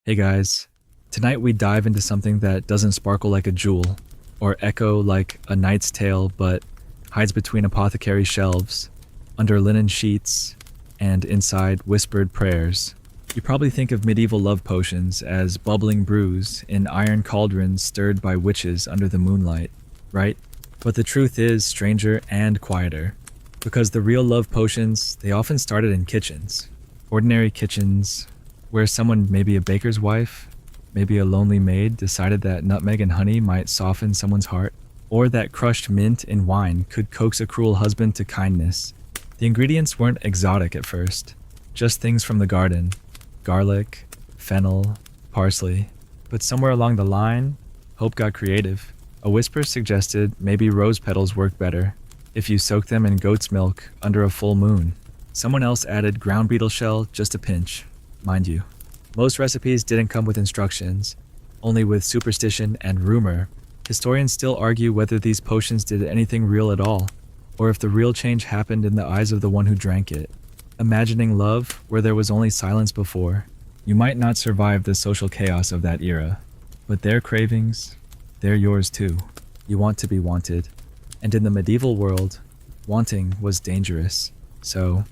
Hey guys, tonight we dive into something that doesn't sparkle like a jewel, or echo like a knight's tale, but hides between apothecary shelves, under linen sheets, and inside whispered prayers. You probably think of medieval love potions as bubbling brews in iron cauldrons stirred by witches under the moonlight, right? But the truth is stranger and quieter, because the real love potions, they often started in kitchens. Ordinary kitchens, where someone, maybe a baker's wife, maybe a lonely maid, decided that nutmeg and honey might soften someone's heart, or that crushed mint in wine could coax a cruel husband to kindness. The ingredients weren't exotic at first, just things from the garden: garlic, fennel, parsley. But somewhere along the line, hope got creative. A whisper suggested maybe rose petals work better if you soak them in goat's milk under a full moon. Someone else added ground beetle shell, just a pinch. Mind you, most recipes didn't come with instructions, only with superstition and rumor. Historians still argue whether these potions did anything real at all, or if the real change happened in the eyes of the one who drank it. Imagining love where there was only silence before, you might not survive the social chaos of that era, but their cravings, they're yours too. You want to be wanted, and in the medieval world, wanting was dangerous. So,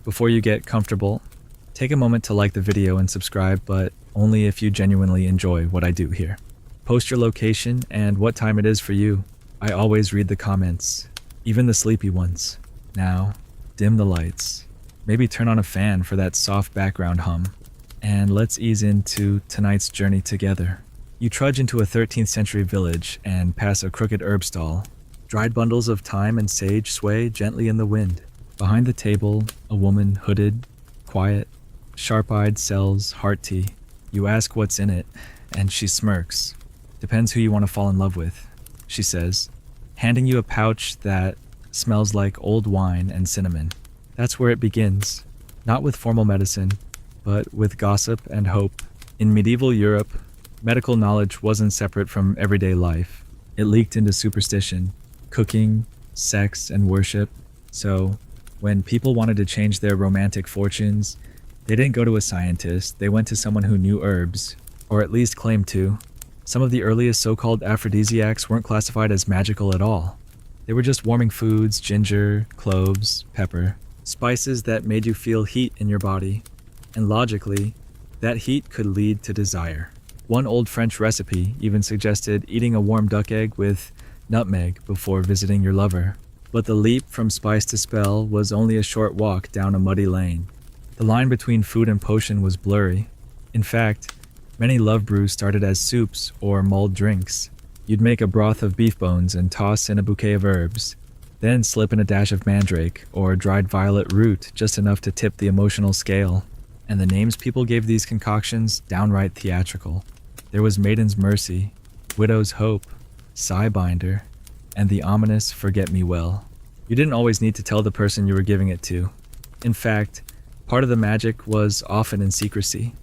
before you get comfortable, take a moment to like the video and subscribe, but only if you genuinely enjoy what I do here. Post your location and what time it is for you. I always read the comments, even the sleepy ones. Now, dim the lights. Maybe turn on a fan for that soft background hum. And let's ease into tonight's journey together. You trudge into a 13th century village and pass a crooked herb stall. Dried bundles of thyme and sage sway gently in the wind. Behind the table, a woman hooded, quiet, sharp-eyed sells heart tea. You ask what's in it, and she smirks. Depends who you want to fall in love with, she says, handing you a pouch that smells like old wine and cinnamon. That's where it begins, not with formal medicine, but with gossip and hope. In medieval Europe, medical knowledge wasn't separate from everyday life. It leaked into superstition, cooking, sex, and worship. So, when people wanted to change their romantic fortunes, they didn't go to a scientist, they went to someone who knew herbs, or at least claimed to. Some of the earliest so-called aphrodisiacs weren't classified as magical at all. They were just warming foods: ginger, cloves, pepper, spices that made you feel heat in your body. And logically, that heat could lead to desire. One old French recipe even suggested eating a warm duck egg with nutmeg before visiting your lover. But the leap from spice to spell was only a short walk down a muddy lane. The line between food and potion was blurry. In fact, many love brews started as soups or mulled drinks. You'd make a broth of beef bones and toss in a bouquet of herbs, then slip in a dash of mandrake or dried violet root, just enough to tip the emotional scale. And the names people gave these concoctions, downright theatrical. There was Maiden's Mercy, Widow's Hope, Sighbinder, and the ominous Forget-Me-Well. You didn't always need to tell the person you were giving it to. In fact, part of the magic was often in secrecy.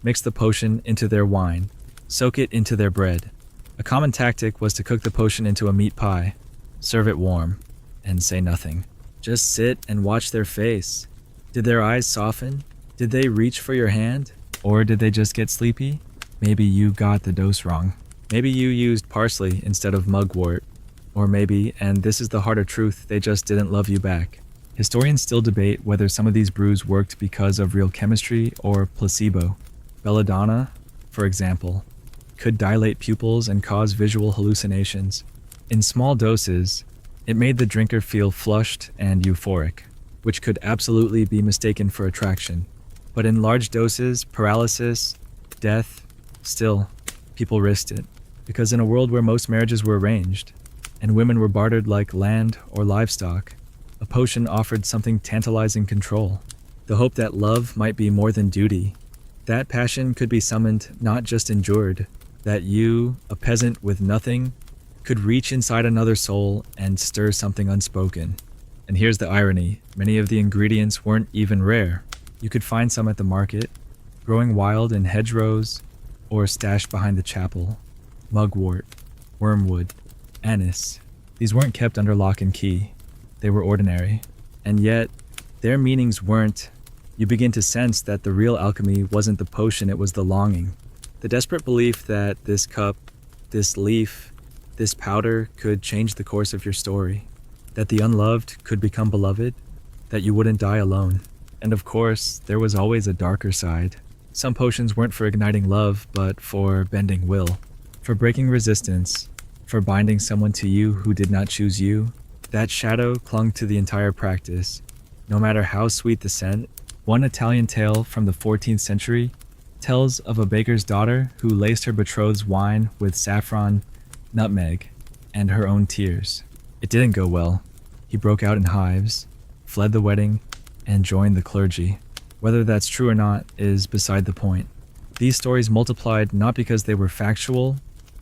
Mix the potion into their wine, soak it into their bread. A common tactic was to cook the potion into a meat pie, serve it warm, and say nothing. Just sit and watch their face. Did their eyes soften? Did they reach for your hand? Or did they just get sleepy? Maybe you got the dose wrong. Maybe you used parsley instead of mugwort. Or maybe, and this is the harder truth, they just didn't love you back. Historians still debate whether some of these brews worked because of real chemistry or placebo. Belladonna, for example, could dilate pupils and cause visual hallucinations. In small doses, it made the drinker feel flushed and euphoric, which could absolutely be mistaken for attraction. But in large doses, paralysis, death, still, people risked it. Because in a world where most marriages were arranged, and women were bartered like land or livestock, a potion offered something tantalizing: control. The hope that love might be more than duty. That passion could be summoned, not just endured. That you, a peasant with nothing, could reach inside another soul and stir something unspoken. And here's the irony: many of the ingredients weren't even rare. You could find some at the market, growing wild in hedgerows, or stashed behind the chapel. Mugwort, wormwood, anise. These weren't kept under lock and key. They were ordinary. And yet, their meanings weren't. You begin to sense that the real alchemy wasn't the potion, it was the longing. The desperate belief that this cup, this leaf, this powder could change the course of your story, that the unloved could become beloved, that you wouldn't die alone. And of course, there was always a darker side. Some potions weren't for igniting love, but for bending will, for breaking resistance, for binding someone to you who did not choose you. That shadow clung to the entire practice. No matter how sweet the scent, one Italian tale from the 14th century tells of a baker's daughter who laced her betrothed's wine with saffron, nutmeg, and her own tears. It didn't go well. He broke out in hives, fled the wedding, and joined the clergy. Whether that's true or not is beside the point. These stories multiplied not because they were factual,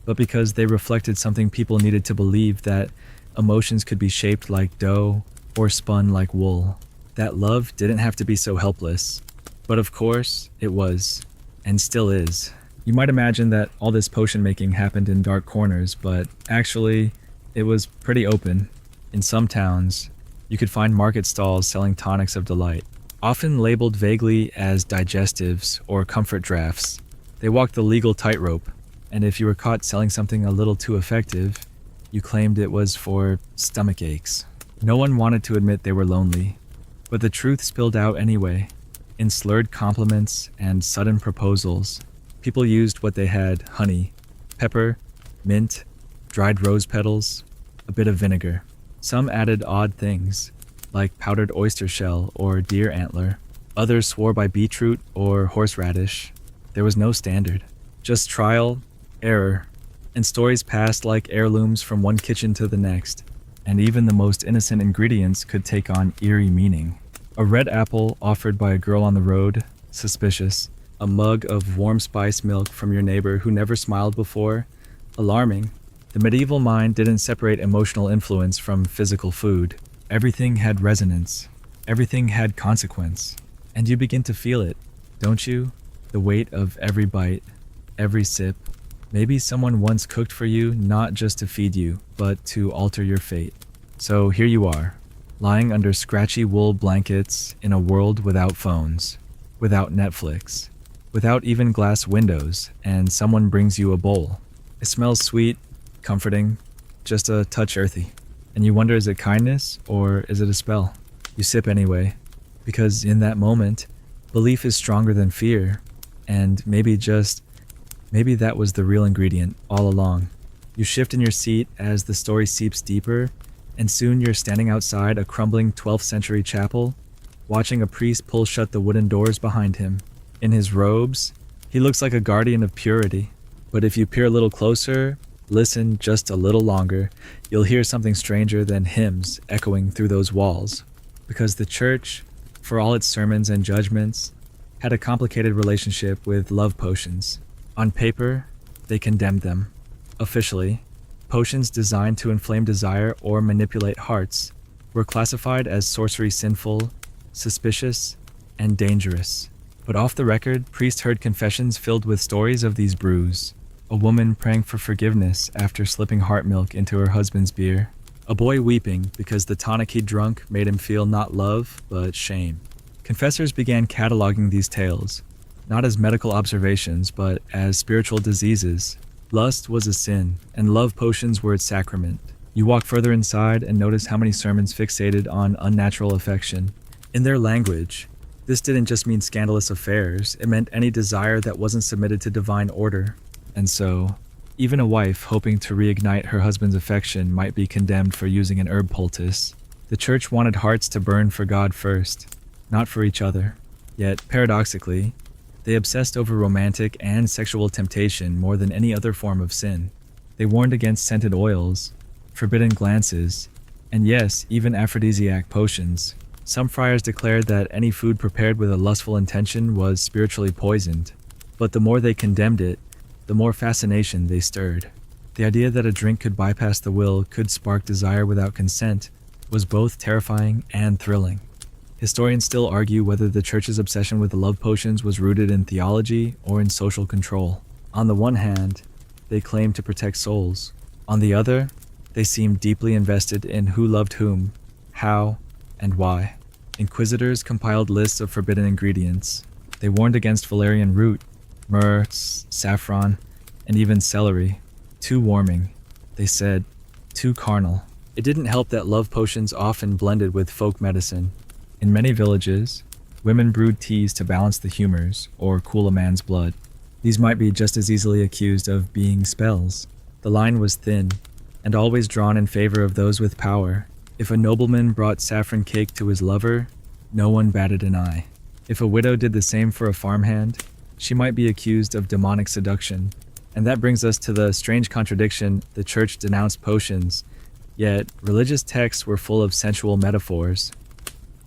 but because they reflected something people needed to believe, that emotions could be shaped like dough or spun like wool, that love didn't have to be so helpless. But of course, it was, and still is. You might imagine that all this potion making happened in dark corners, but actually, it was pretty open. In some towns, you could find market stalls selling tonics of delight, often labeled vaguely as digestives or comfort drafts. They walked the legal tightrope, and if you were caught selling something a little too effective, you claimed it was for stomach aches. No one wanted to admit they were lonely, but the truth spilled out anyway. In slurred compliments and sudden proposals, people used what they had: honey, pepper, mint, dried rose petals, a bit of vinegar. Some added odd things, like powdered oyster shell or deer antler. Others swore by beetroot or horseradish. There was no standard, just trial, error, and stories passed like heirlooms from one kitchen to the next. And even the most innocent ingredients could take on eerie meaning. A red apple offered by a girl on the road, suspicious. A mug of warm spice milk from your neighbor who never smiled before, alarming. The medieval mind didn't separate emotional influence from physical food. Everything had resonance. Everything had consequence. And you begin to feel it, don't you? The weight of every bite, every sip. Maybe someone once cooked for you, not just to feed you, but to alter your fate. So here you are, lying under scratchy wool blankets in a world without phones, without Netflix, without even glass windows, and someone brings you a bowl. It smells sweet, comforting, just a touch earthy. And you wonder, is it kindness or is it a spell? You sip anyway, because in that moment, belief is stronger than fear, and maybe that was the real ingredient all along. You shift in your seat as the story seeps deeper, and soon you're standing outside a crumbling 12th century chapel, watching a priest pull shut the wooden doors behind him. In his robes, he looks like a guardian of purity. But if you peer a little closer, listen just a little longer, you'll hear something stranger than hymns echoing through those walls. Because the church, for all its sermons and judgments, had a complicated relationship with love potions. On paper, they condemned them. Officially, potions designed to inflame desire or manipulate hearts were classified as sorcery sinful, suspicious, and dangerous. But off the record, priests heard confessions filled with stories of these brews. A woman praying for forgiveness after slipping heart milk into her husband's beer. A boy weeping because the tonic he'd drunk made him feel not love, but shame. Confessors began cataloging these tales, not as medical observations, but as spiritual diseases. Lust was a sin, and love potions were its sacrament. You walk further inside and notice how many sermons fixated on unnatural affection. In their language, this didn't just mean scandalous affairs, it meant any desire that wasn't submitted to divine order. And so, even a wife hoping to reignite her husband's affection might be condemned for using an herb poultice. The church wanted hearts to burn for God first, not for each other. Yet, paradoxically, they obsessed over romantic and sexual temptation more than any other form of sin. They warned against scented oils, forbidden glances, and yes, even aphrodisiac potions. Some friars declared that any food prepared with a lustful intention was spiritually poisoned. But the more they condemned it, the more fascination they stirred. The idea that a drink could bypass the will, could spark desire without consent, was both terrifying and thrilling. Historians still argue whether the church's obsession with the love potions was rooted in theology or in social control. On the one hand, they claimed to protect souls. On the other, they seemed deeply invested in who loved whom, how, and why. Inquisitors compiled lists of forbidden ingredients. They warned against valerian root, myrrh, saffron, and even celery. Too warming, they said, too carnal. It didn't help that love potions often blended with folk medicine. In many villages, women brewed teas to balance the humors or cool a man's blood. These might be just as easily accused of being spells. The line was thin, and always drawn in favor of those with power. If a nobleman brought saffron cake to his lover, no one batted an eye. If a widow did the same for a farmhand, she might be accused of demonic seduction. And that brings us to the strange contradiction: the church denounced potions, yet religious texts were full of sensual metaphors.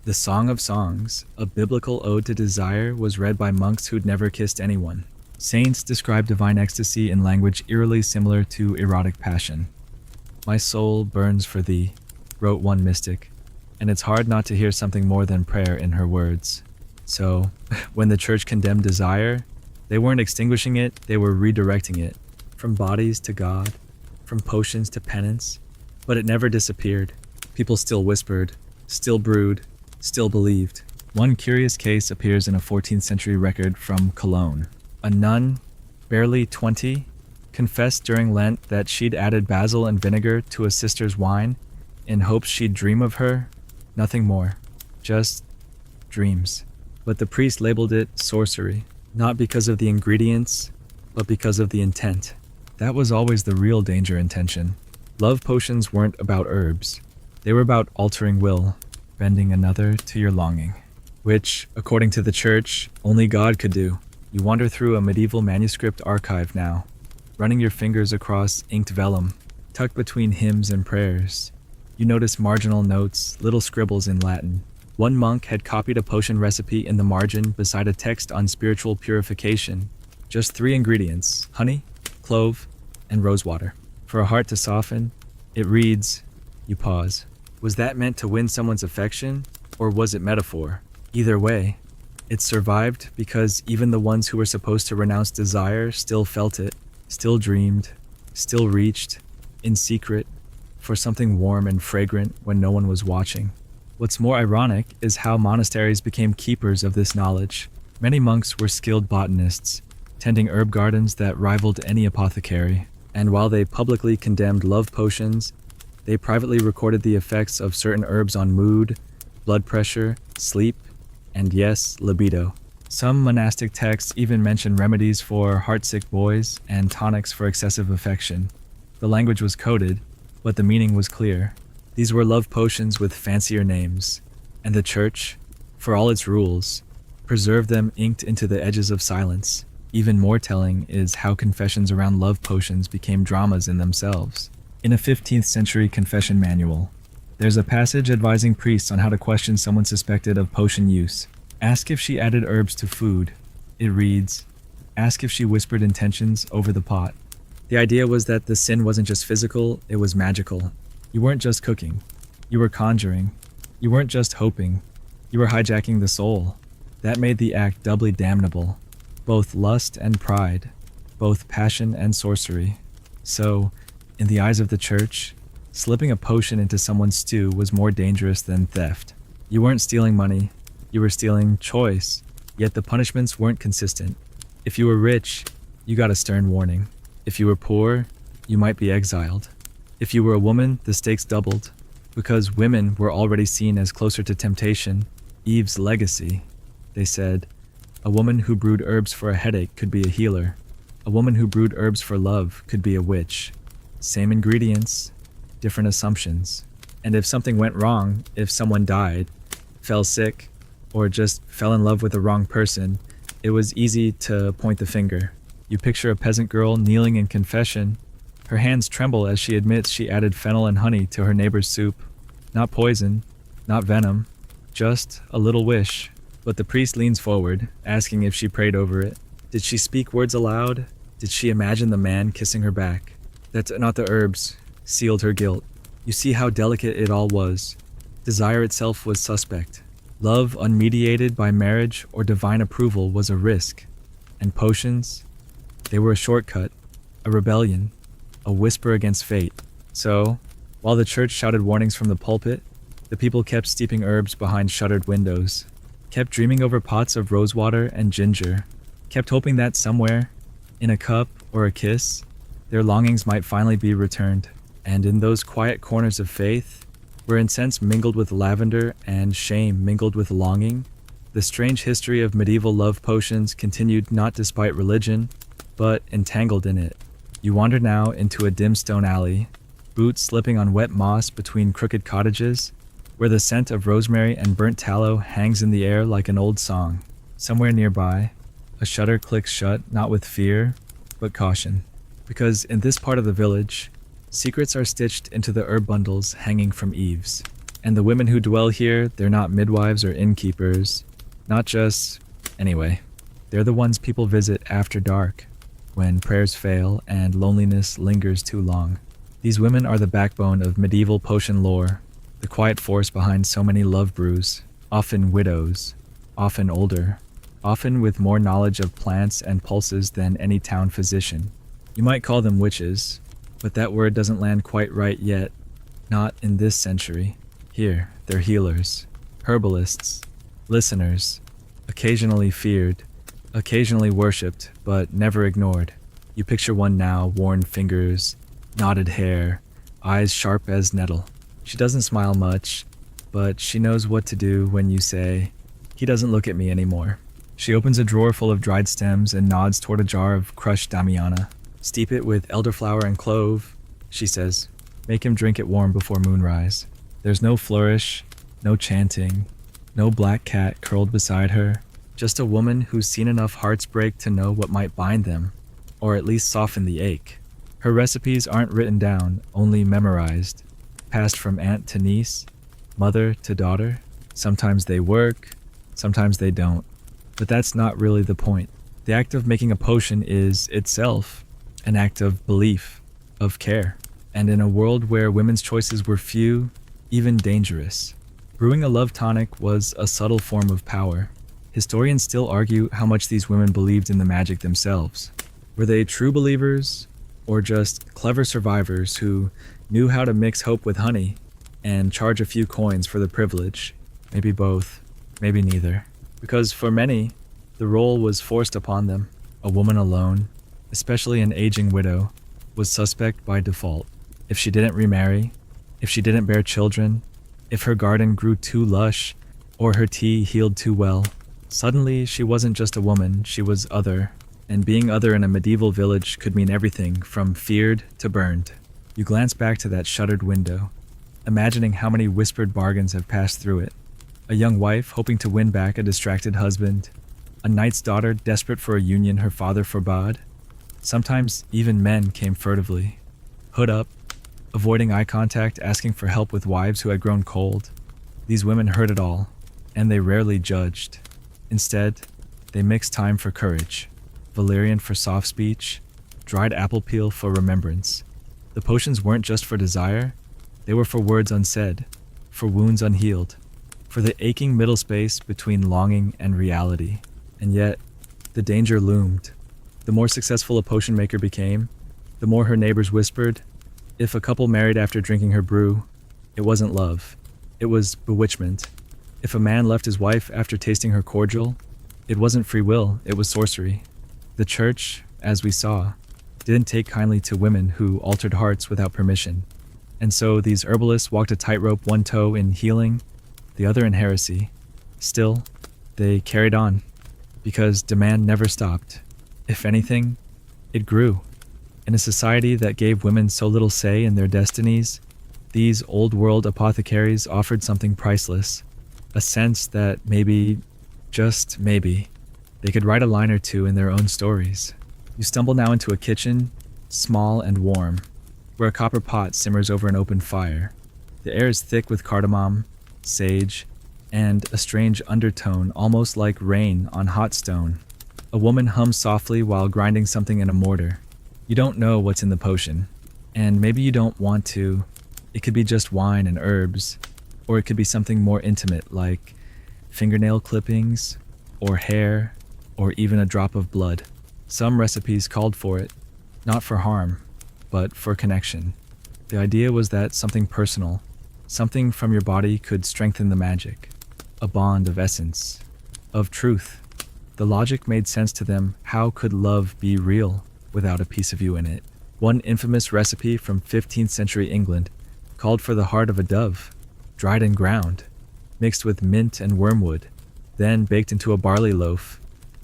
The Song of Songs, a biblical ode to desire, was read by monks who'd never kissed anyone. Saints described divine ecstasy in language eerily similar to erotic passion. "My soul burns for thee," wrote one mystic, and it's hard not to hear something more than prayer in her words. So, when the church condemned desire, they weren't extinguishing it, they were redirecting it. From bodies to God, from potions to penance. But it never disappeared. People still whispered, still brewed, still believed. One curious case appears in a 14th century record from Cologne. A nun, barely 20, confessed during Lent that she'd added basil and vinegar to a sister's wine in hopes she'd dream of her. Nothing more. Just dreams. But the priest labeled it sorcery, not because of the ingredients, but because of the intent. That was always the real danger intention. Love potions weren't about herbs. They were about altering will, bending another to your longing. Which, according to the church, only God could do. You wander through a medieval manuscript archive now, running your fingers across inked vellum, tucked between hymns and prayers. You notice marginal notes, little scribbles in Latin. One monk had copied a potion recipe in the margin beside a text on spiritual purification. Just 3 ingredients: honey, clove, and rosewater. For a heart to soften, it reads, you pause. Was that meant to win someone's affection, or was it metaphor? Either way, it survived because even the ones who were supposed to renounce desire still felt it, still dreamed, still reached, in secret, for something warm and fragrant when no one was watching. What's more ironic is how monasteries became keepers of this knowledge. Many monks were skilled botanists, tending herb gardens that rivaled any apothecary. And while they publicly condemned love potions, they privately recorded the effects of certain herbs on mood, blood pressure, sleep, and yes, libido. Some monastic texts even mention remedies for heartsick boys and tonics for excessive affection. The language was coded, but the meaning was clear. These were love potions with fancier names, and the church, for all its rules, preserved them inked into the edges of silence. Even more telling is how confessions around love potions became dramas in themselves. In a 15th century confession manual, there's a passage advising priests on how to question someone suspected of potion use. Ask if she added herbs to food. It reads, ask if she whispered intentions over the pot. The idea was that the sin wasn't just physical, it was magical. You weren't just cooking. You were conjuring. You weren't just hoping. You were hijacking the soul. That made the act doubly damnable. Both lust and pride. Both passion and sorcery. So, in the eyes of the church, slipping a potion into someone's stew was more dangerous than theft. You weren't stealing money. You were stealing choice. Yet the punishments weren't consistent. If you were rich, you got a stern warning. If you were poor, you might be exiled. If you were a woman, the stakes doubled. Because women were already seen as closer to temptation, Eve's legacy. They said, a woman who brewed herbs for a headache could be a healer. A woman who brewed herbs for love could be a witch. Same ingredients, different assumptions. And if something went wrong, if someone died, fell sick, or just fell in love with the wrong person, it was easy to point the finger. You picture a peasant girl kneeling in confession. Her hands tremble as she admits she added fennel and honey to her neighbor's soup. Not poison, not venom, just a little wish. But the priest leans forward, asking if she prayed over it. Did she speak words aloud? Did she imagine the man kissing her back? That not the herbs sealed her guilt. You see how delicate it all was. Desire itself was suspect. Love unmediated by marriage or divine approval was a risk. And potions? They were a shortcut, a rebellion, a whisper against fate. So, while the church shouted warnings from the pulpit, the people kept steeping herbs behind shuttered windows, kept dreaming over pots of rosewater and ginger, kept hoping that somewhere, in a cup or a kiss, their longings might finally be returned. And in those quiet corners of faith, where incense mingled with lavender and shame mingled with longing, the strange history of medieval love potions continued, not despite religion, but entangled in it. You wander now into a dim stone alley, boots slipping on wet moss between crooked cottages, where the scent of rosemary and burnt tallow hangs in the air like an old song. Somewhere nearby, a shutter clicks shut, not with fear, but caution. Because in this part of the village, secrets are stitched into the herb bundles hanging from eaves. And the women who dwell here, they're not midwives or innkeepers. Anyway, they're the ones people visit after dark, when prayers fail and loneliness lingers too long. These women are the backbone of medieval potion lore, the quiet force behind so many love brews, often widows, often older, often with more knowledge of plants and pulses than any town physician. You might call them witches, but that word doesn't land quite right yet, not in this century. Here, they're healers, herbalists, listeners, occasionally feared, occasionally worshipped, but never ignored. You picture one now, worn fingers, knotted hair, eyes sharp as nettle. She doesn't smile much, but she knows what to do when you say, "He doesn't look at me anymore." She opens a drawer full of dried stems and nods toward a jar of crushed damiana. "Steep it with elderflower and clove," she says. "Make him drink it warm before moonrise." There's no flourish, no chanting, no black cat curled beside her, just a woman who's seen enough hearts break to know what might bind them, or at least soften the ache. Her recipes aren't written down, only memorized, passed from aunt to niece, mother to daughter. Sometimes they work, sometimes they don't. But that's not really the point. The act of making a potion is, itself, an act of belief, of care. And in a world where women's choices were few, even dangerous, brewing a love tonic was a subtle form of power. Historians still argue how much these women believed in the magic themselves. Were they true believers, or just clever survivors who knew how to mix hope with honey and charge a few coins for the privilege? Maybe both, maybe neither. Because for many, the role was forced upon them. A woman alone, especially an aging widow, was suspect by default. If she didn't remarry, if she didn't bear children, if her garden grew too lush, or her tea healed too well, suddenly she wasn't just a woman, she was other. And being other in a medieval village could mean everything from feared to burned. You glance back to that shuttered window, imagining how many whispered bargains have passed through it. A young wife hoping to win back a distracted husband, a knight's daughter desperate for a union her father forbade. Sometimes even men came furtively, hood up, avoiding eye contact, asking for help with wives who had grown cold. These women heard it all, and they rarely judged. Instead, they mixed time for courage, valerian for soft speech, dried apple peel for remembrance. The potions weren't just for desire, they were for words unsaid, for wounds unhealed, for the aching middle space between longing and reality. And yet, the danger loomed. The more successful a potion maker became, the more her neighbors whispered, if a couple married after drinking her brew, it wasn't love, it was bewitchment. If a man left his wife after tasting her cordial, it wasn't free will, it was sorcery. The church, as we saw, didn't take kindly to women who altered hearts without permission. And so these herbalists walked a tightrope, one toe in healing, the other in heresy. Still, they carried on, because demand never stopped. If anything, it grew. In a society that gave women so little say in their destinies, these old-world apothecaries offered something priceless, a sense that maybe, just maybe, they could write a line or two in their own stories. You stumble now into a kitchen, small and warm, where a copper pot simmers over an open fire. The air is thick with cardamom, sage, and a strange undertone, almost like rain on hot stone. A woman hums softly while grinding something in a mortar. You don't know what's in the potion, and maybe you don't want to. It could be just wine and herbs, or it could be something more intimate like fingernail clippings, or hair, or even a drop of blood. Some recipes called for it, not for harm, but for connection. The idea was that something personal, something from your body could strengthen the magic, a bond of essence, of truth. The logic made sense to them. How could love be real without a piece of you in it? One infamous recipe from 15th century England called for the heart of a dove, dried and ground, mixed with mint and wormwood, then baked into a barley loaf.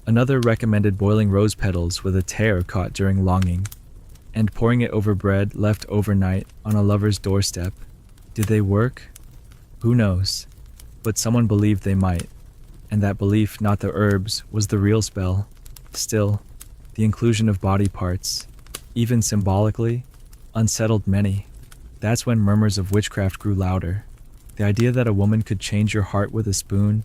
Another recommended boiling rose petals with a tear caught during longing, and pouring it over bread left overnight on a lover's doorstep. Did they work? Who knows? But someone believed they might, and that belief, not the herbs, was the real spell. Still, the inclusion of body parts, even symbolically, unsettled many. That's when murmurs of witchcraft grew louder. The idea that a woman could change your heart with a spoon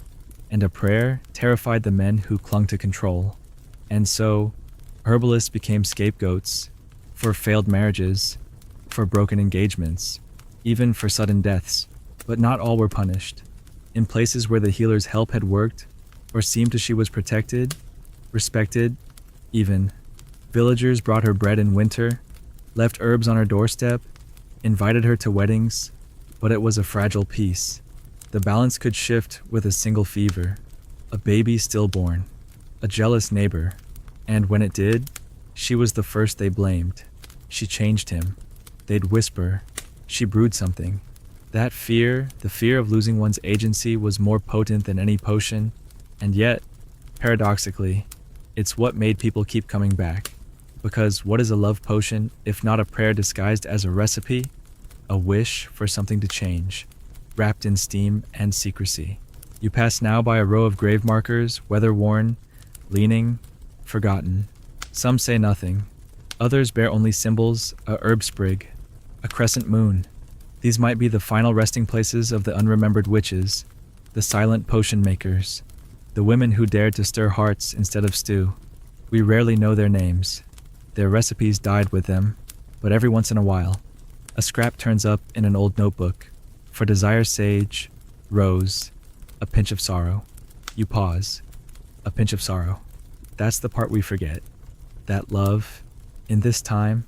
and a prayer terrified the men who clung to control. And so, herbalists became scapegoats for failed marriages, for broken engagements, even for sudden deaths. But not all were punished. In places where the healer's help had worked, or seemed as she was protected, respected, even, villagers brought her bread in winter, left herbs on her doorstep, invited her to weddings, but it was a fragile peace. The balance could shift with a single fever, a baby stillborn, a jealous neighbor, and when it did, she was the first they blamed. She changed him. They'd whisper, she brewed something. That fear, the fear of losing one's agency, was more potent than any potion, and yet, paradoxically, it's what made people keep coming back. Because what is a love potion if not a prayer disguised as a recipe? A wish for something to change, wrapped in steam and secrecy. You pass now by a row of grave markers, weather-worn, leaning, forgotten. Some say nothing. Others bear only symbols, a herb sprig, a crescent moon. These might be the final resting places of the unremembered witches, the silent potion makers, the women who dared to stir hearts instead of stew. We rarely know their names. Their recipes died with them, but every once in a while, a scrap turns up in an old notebook. For desire sage, rose, a pinch of sorrow. You pause. A pinch of sorrow. That's the part we forget. That love, in this time,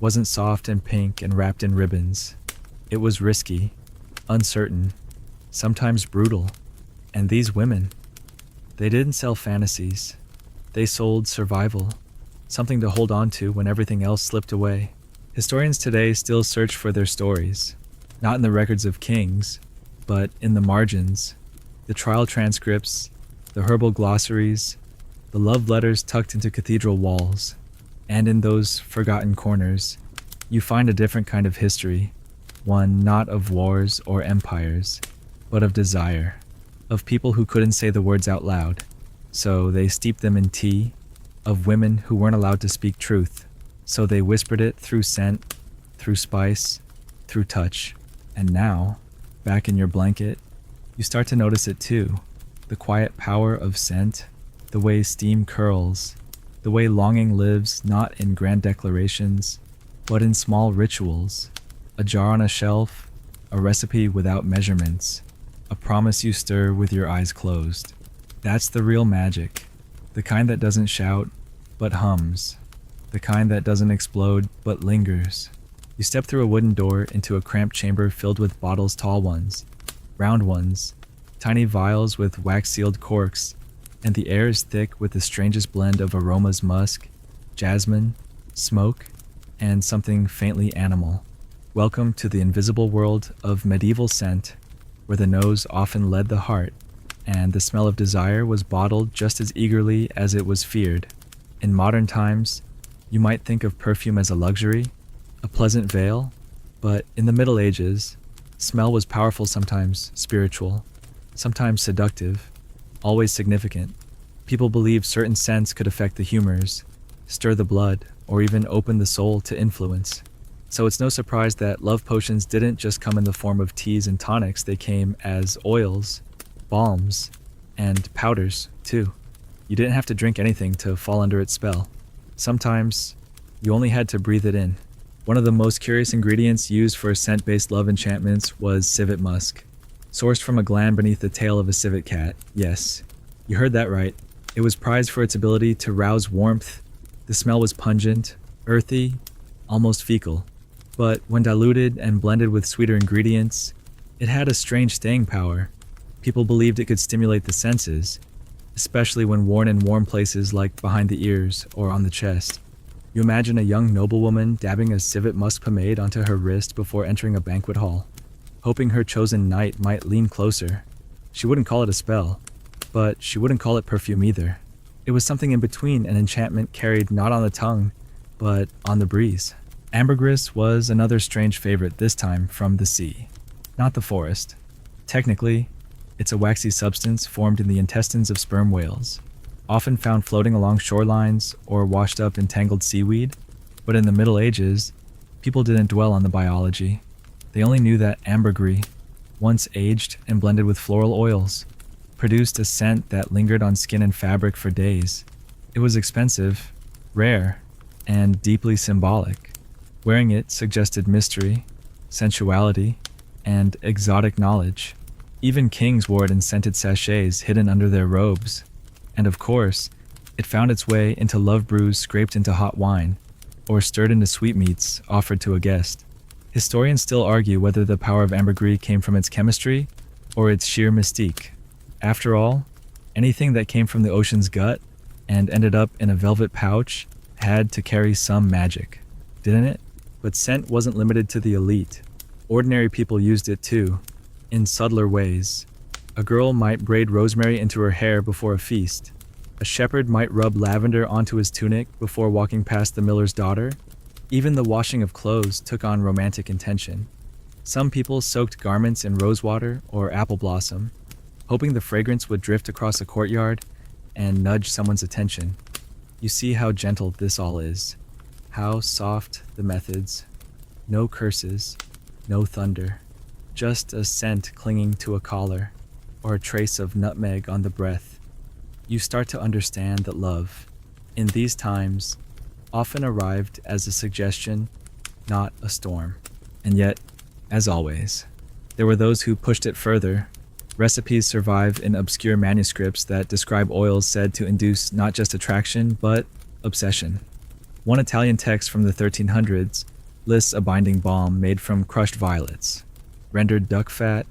wasn't soft and pink and wrapped in ribbons. It was risky, uncertain, sometimes brutal. And these women, they didn't sell fantasies. They sold survival, something to hold on to when everything else slipped away. Historians today still search for their stories, not in the records of kings, but in the margins, the trial transcripts, the herbal glossaries, the love letters tucked into cathedral walls. And in those forgotten corners, you find a different kind of history, one not of wars or empires, but of desire, of people who couldn't say the words out loud, so they steeped them in tea, of women who weren't allowed to speak truth, so they whispered it through scent, through spice, through touch. And now, back in your blanket, you start to notice it too, the quiet power of scent, the way steam curls, the way longing lives not in grand declarations, but in small rituals, a jar on a shelf, a recipe without measurements, a promise you stir with your eyes closed. That's the real magic, the kind that doesn't shout, but hums, the kind that doesn't explode, but lingers. You step through a wooden door into a cramped chamber filled with bottles, tall ones, round ones, tiny vials with wax-sealed corks, and the air is thick with the strangest blend of aromas: musk, jasmine, smoke, and something faintly animal. Welcome to the invisible world of medieval scent, where the nose often led the heart, and the smell of desire was bottled just as eagerly as it was feared. In modern times, you might think of perfume as a luxury, a pleasant veil, but in the Middle Ages, smell was powerful, sometimes spiritual, sometimes seductive, always significant. People believed certain scents could affect the humors, stir the blood, or even open the soul to influence. So it's no surprise that love potions didn't just come in the form of teas and tonics. They came as oils, balms, and powders, too. You didn't have to drink anything to fall under its spell. Sometimes, you only had to breathe it in. One of the most curious ingredients used for scent-based love enchantments was civet musk, sourced from a gland beneath the tail of a civet cat. Yes, you heard that right. It was prized for its ability to rouse warmth. The smell was pungent, earthy, almost fecal. But when diluted and blended with sweeter ingredients, it had a strange staying power. People believed it could stimulate the senses, especially when worn in warm places like behind the ears or on the chest. You imagine a young noblewoman dabbing a civet musk pomade onto her wrist before entering a banquet hall, hoping her chosen knight might lean closer. She wouldn't call it a spell, but she wouldn't call it perfume either. It was something in between an enchantment carried not on the tongue, but on the breeze. Ambergris was another strange favorite, this time from the sea, not the forest. Technically, it's a waxy substance formed in the intestines of sperm whales, often found floating along shorelines or washed up in tangled seaweed. But in the Middle Ages, people didn't dwell on the biology. They only knew that ambergris, once aged and blended with floral oils, produced a scent that lingered on skin and fabric for days. It was expensive, rare, and deeply symbolic. Wearing it suggested mystery, sensuality, and exotic knowledge. Even kings wore it in scented sachets hidden under their robes. And of course, it found its way into love brews scraped into hot wine, or stirred into sweetmeats offered to a guest. Historians still argue whether the power of ambergris came from its chemistry or its sheer mystique. After all, anything that came from the ocean's gut and ended up in a velvet pouch had to carry some magic, didn't it? But scent wasn't limited to the elite. Ordinary people used it too, in subtler ways. A girl might braid rosemary into her hair before a feast. A shepherd might rub lavender onto his tunic before walking past the miller's daughter. Even the washing of clothes took on romantic intention. Some people soaked garments in rosewater or apple blossom, hoping the fragrance would drift across a courtyard and nudge someone's attention. You see how gentle this all is, how soft the methods. No curses, no thunder, just a scent clinging to a collar, or a trace of nutmeg on the breath. You start to understand that love, in these times, often arrived as a suggestion, not a storm. And yet, as always, there were those who pushed it further. Recipes survive in obscure manuscripts that describe oils said to induce not just attraction, but obsession. One Italian text from the 1300s lists a binding balm made from crushed violets, rendered duck fat,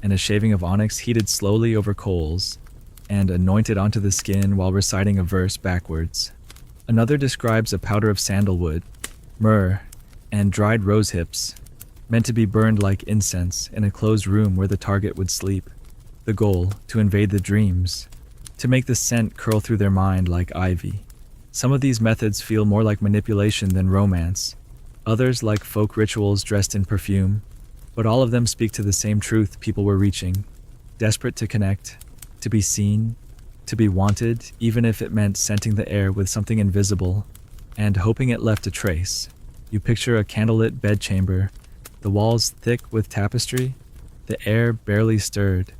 and a shaving of onyx heated slowly over coals, and anointed onto the skin while reciting a verse backwards. Another describes a powder of sandalwood, myrrh, and dried rose hips, meant to be burned like incense in a closed room where the target would sleep. The goal, to invade the dreams, to make the scent curl through their mind like ivy. Some of these methods feel more like manipulation than romance, others like folk rituals dressed in perfume, but all of them speak to the same truth people were reaching, desperate to connect, to be seen, to be wanted, even if it meant scenting the air with something invisible, and hoping it left a trace. You picture a candlelit bedchamber, the walls thick with tapestry, the air barely stirred.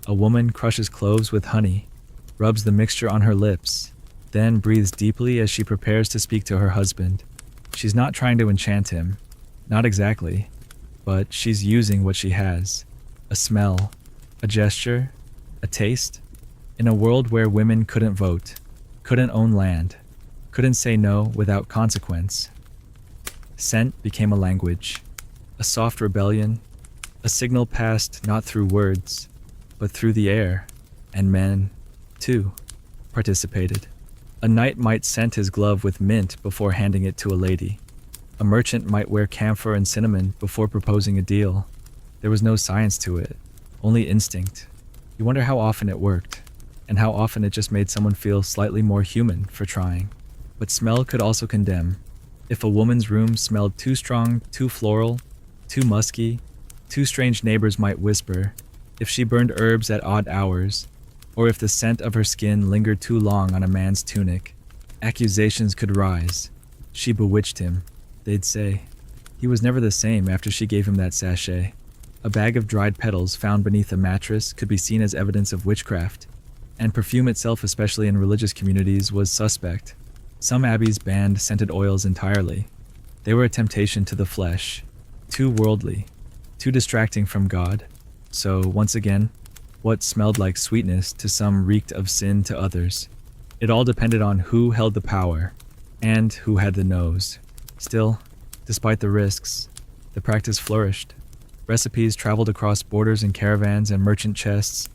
A woman crushes cloves with honey, rubs the mixture on her lips, then breathes deeply as she prepares to speak to her husband. She's not trying to enchant him, not exactly, but she's using what she has. A smell, a gesture, a taste. In a world where women couldn't vote, couldn't own land, couldn't say no without consequence, scent became a language, a soft rebellion, a signal passed not through words, but through the air, and men, too, participated. A knight might scent his glove with mint before handing it to a lady. A merchant might wear camphor and cinnamon before proposing a deal. There was no science to it, only instinct. You wonder how often it worked, and how often it just made someone feel slightly more human for trying. But smell could also condemn. If a woman's room smelled too strong, too floral, too musky, two strange neighbors might whisper. If she burned herbs at odd hours, or if the scent of her skin lingered too long on a man's tunic, accusations could rise. She bewitched him, they'd say. He was never the same after she gave him that sachet. A bag of dried petals found beneath a mattress could be seen as evidence of witchcraft, and perfume itself, especially in religious communities, was suspect. Some abbeys banned scented oils entirely. They were a temptation to the flesh, too worldly, too distracting from God. So, once again, what smelled like sweetness to some reeked of sin to others. It all depended on who held the power, and who had the nose. Still, despite the risks, the practice flourished. Recipes traveled across borders in caravans and merchant chests.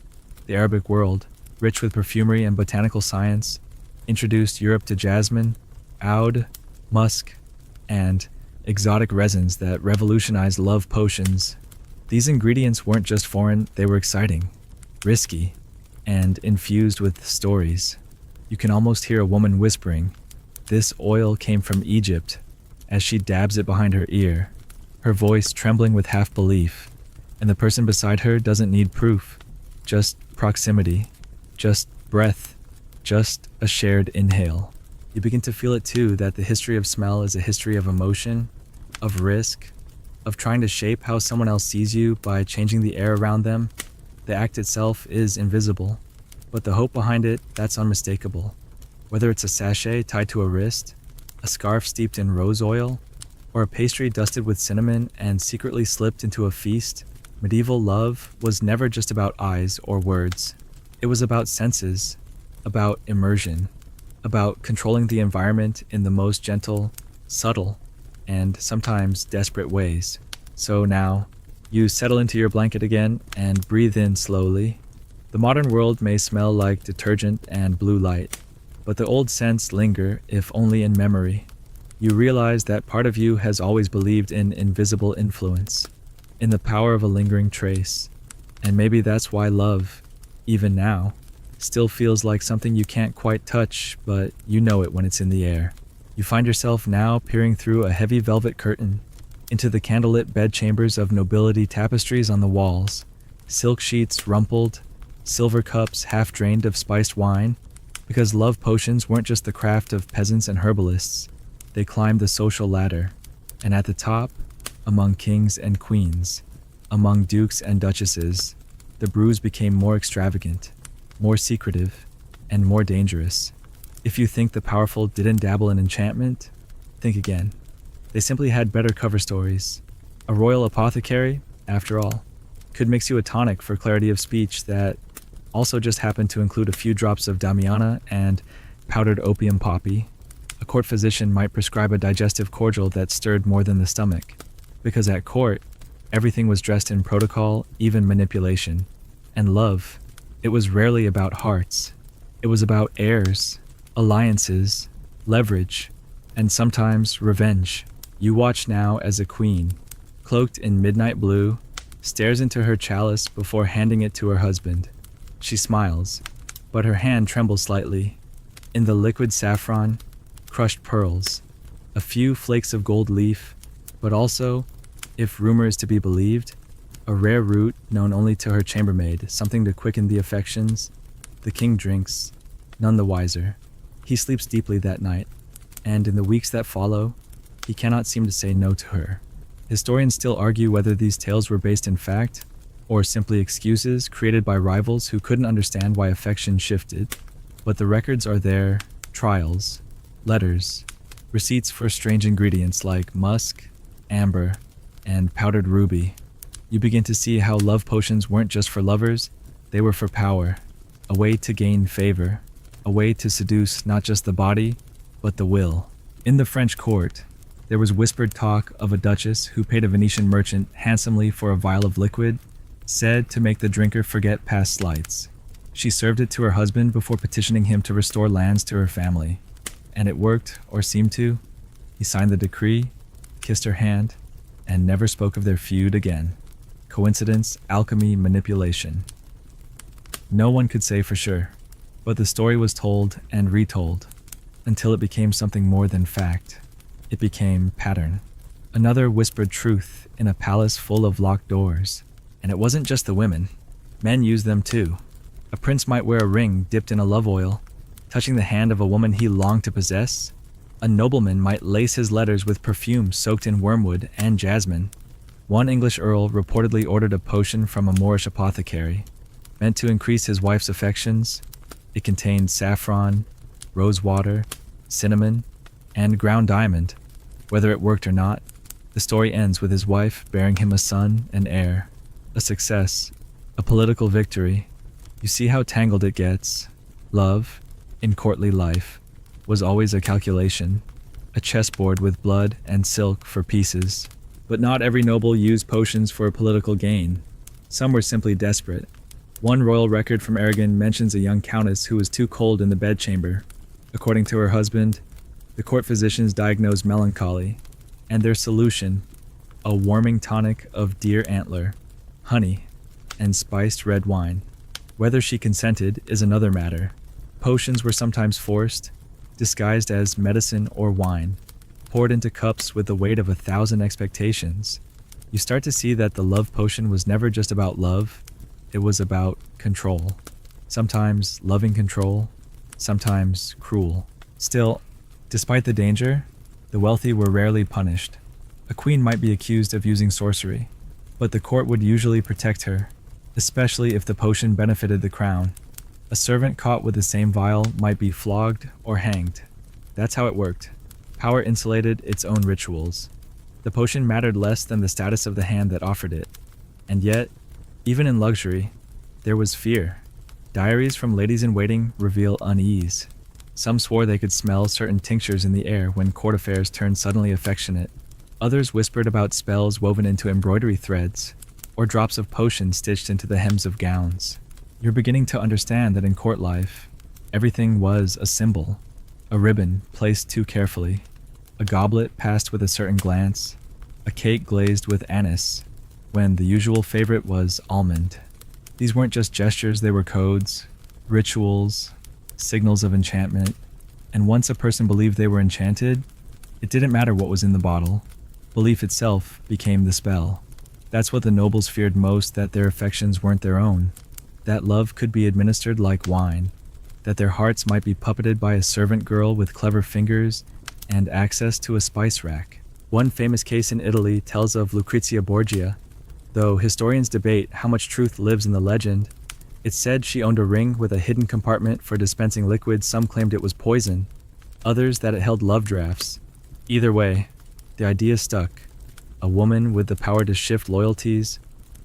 The Arabic world, rich with perfumery and botanical science, introduced Europe to jasmine, oud, musk, and exotic resins that revolutionized love potions. These ingredients weren't just foreign, they were exciting, risky, and infused with stories. You can almost hear a woman whispering, "This oil came from Egypt," as she dabs it behind her ear, her voice trembling with half-belief, and the person beside her doesn't need proof, just proximity, just breath, just a shared inhale. You begin to feel it too, that the history of smell is a history of emotion, of risk, of trying to shape how someone else sees you by changing the air around them. The act itself is invisible, but the hope behind it, that's unmistakable. Whether it's a sachet tied to a wrist, a scarf steeped in rose oil, or a pastry dusted with cinnamon and secretly slipped into a feast, medieval love was never just about eyes or words. It was about senses, about immersion, about controlling the environment in the most gentle, subtle, and sometimes desperate ways. So now, you settle into your blanket again and breathe in slowly. The modern world may smell like detergent and blue light, but the old scents linger, if only in memory. You realize that part of you has always believed in invisible influence, in the power of a lingering trace. And maybe that's why love, even now, still feels like something you can't quite touch, but you know it when it's in the air. You find yourself now peering through a heavy velvet curtain into the candlelit bedchambers of nobility tapestries on the walls, silk sheets rumpled, silver cups half drained of spiced wine, because love potions weren't just the craft of peasants and herbalists. They climbed the social ladder, and at the top, among kings and queens, among dukes and duchesses, the brews became more extravagant, more secretive, and more dangerous. If you think the powerful didn't dabble in enchantment, think again. They simply had better cover stories. A royal apothecary, after all, could mix you a tonic for clarity of speech that also just happened to include a few drops of damiana and powdered opium poppy. A court physician might prescribe a digestive cordial that stirred more than the stomach, because at court, everything was dressed in protocol, even manipulation. And love, it was rarely about hearts. It was about heirs, alliances, leverage, and sometimes revenge. You watch now as a queen, cloaked in midnight blue, stares into her chalice before handing it to her husband. She smiles, but her hand trembles slightly. In the liquid saffron, crushed pearls, a few flakes of gold leaf, but also, if rumor is to be believed, a rare root known only to her chambermaid, something to quicken the affections. The king drinks, none the wiser. He sleeps deeply that night, and in the weeks that follow, he cannot seem to say no to her. Historians still argue whether these tales were based in fact, or simply excuses created by rivals who couldn't understand why affection shifted. But the records are there, trials, letters, receipts for strange ingredients like musk, amber, and powdered ruby. You begin to see how love potions weren't just for lovers, they were for power, a way to gain favor, a way to seduce not just the body, but the will. In the French court, there was whispered talk of a duchess who paid a Venetian merchant handsomely for a vial of liquid, said to make the drinker forget past slights. She served it to her husband before petitioning him to restore lands to her family. And it worked, or seemed to. He signed the decree, kissed her hand, and never spoke of their feud again. Coincidence, alchemy, manipulation. No one could say for sure, but the story was told and retold, until it became something more than fact. It became pattern. Another whispered truth in a palace full of locked doors. And it wasn't just the women. Men used them too. A prince might wear a ring dipped in a love oil, touching the hand of a woman he longed to possess. A nobleman might lace his letters with perfume soaked in wormwood and jasmine. One English earl reportedly ordered a potion from a Moorish apothecary, meant to increase his wife's affections. It contained saffron, rose water, cinnamon, and ground diamond. Whether it worked or not, the story ends with his wife bearing him a son and heir. A success, a political victory. You see how tangled it gets. Love, in courtly life, was always a calculation, a chessboard with blood and silk for pieces. But not every noble used potions for political gain. Some were simply desperate, One royal record from Aragon mentions a young countess who was too cold in the bedchamber. According to her husband, the court physicians diagnosed melancholy, and their solution, a warming tonic of deer antler, honey, and spiced red wine. Whether she consented is another matter. Potions were sometimes forced, disguised as medicine or wine, poured into cups with the weight of 1,000 expectations. You start to see that the love potion was never just about love, it was about control. Sometimes loving control, sometimes cruel. Still, despite the danger, the wealthy were rarely punished. A queen might be accused of using sorcery, but the court would usually protect her, especially if the potion benefited the crown. A servant caught with the same vial might be flogged or hanged. That's how it worked. Power insulated its own rituals. The potion mattered less than the status of the hand that offered it. And yet, even in luxury, there was fear. Diaries from ladies-in-waiting reveal unease. Some swore they could smell certain tinctures in the air when court affairs turned suddenly affectionate. Others whispered about spells woven into embroidery threads, or drops of potion stitched into the hems of gowns. You're beginning to understand that in court life, everything was a symbol. A ribbon placed too carefully, a goblet passed with a certain glance, a cake glazed with anise, when the usual favorite was almond. These weren't just gestures, they were codes, rituals, signals of enchantment, and once a person believed they were enchanted, it didn't matter what was in the bottle. Belief itself became the spell. That's what the nobles feared most, that their affections weren't their own, that love could be administered like wine, that their hearts might be puppeted by a servant girl with clever fingers and access to a spice rack. One famous case in Italy tells of Lucrezia Borgia. Though historians debate how much truth lives in the legend, it's said she owned a ring with a hidden compartment for dispensing liquids. Some claimed it was poison, others that it held love drafts. Either way, the idea stuck. A woman with the power to shift loyalties,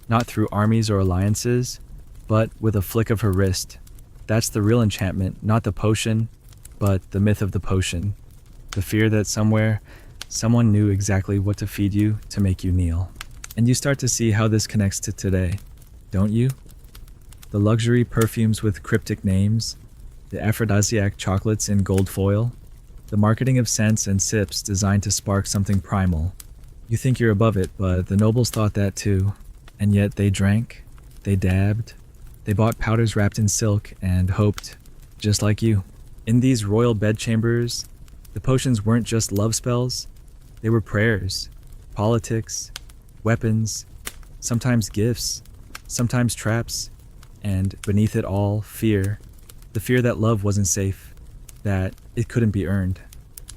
not through armies or alliances, but with a flick of her wrist. That's the real enchantment, not the potion, but the myth of the potion. The fear that somewhere, someone knew exactly what to feed you to make you kneel. And you start to see how this connects to today, don't you? The luxury perfumes with cryptic names, the aphrodisiac chocolates in gold foil, the marketing of scents and sips designed to spark something primal. You think you're above it, but the nobles thought that too. And yet they drank, they dabbed, they bought powders wrapped in silk and hoped, just like you. In these royal bedchambers, the potions weren't just love spells, they were prayers, politics, weapons, sometimes gifts, sometimes traps, and beneath it all, fear. The fear that love wasn't safe, that it couldn't be earned,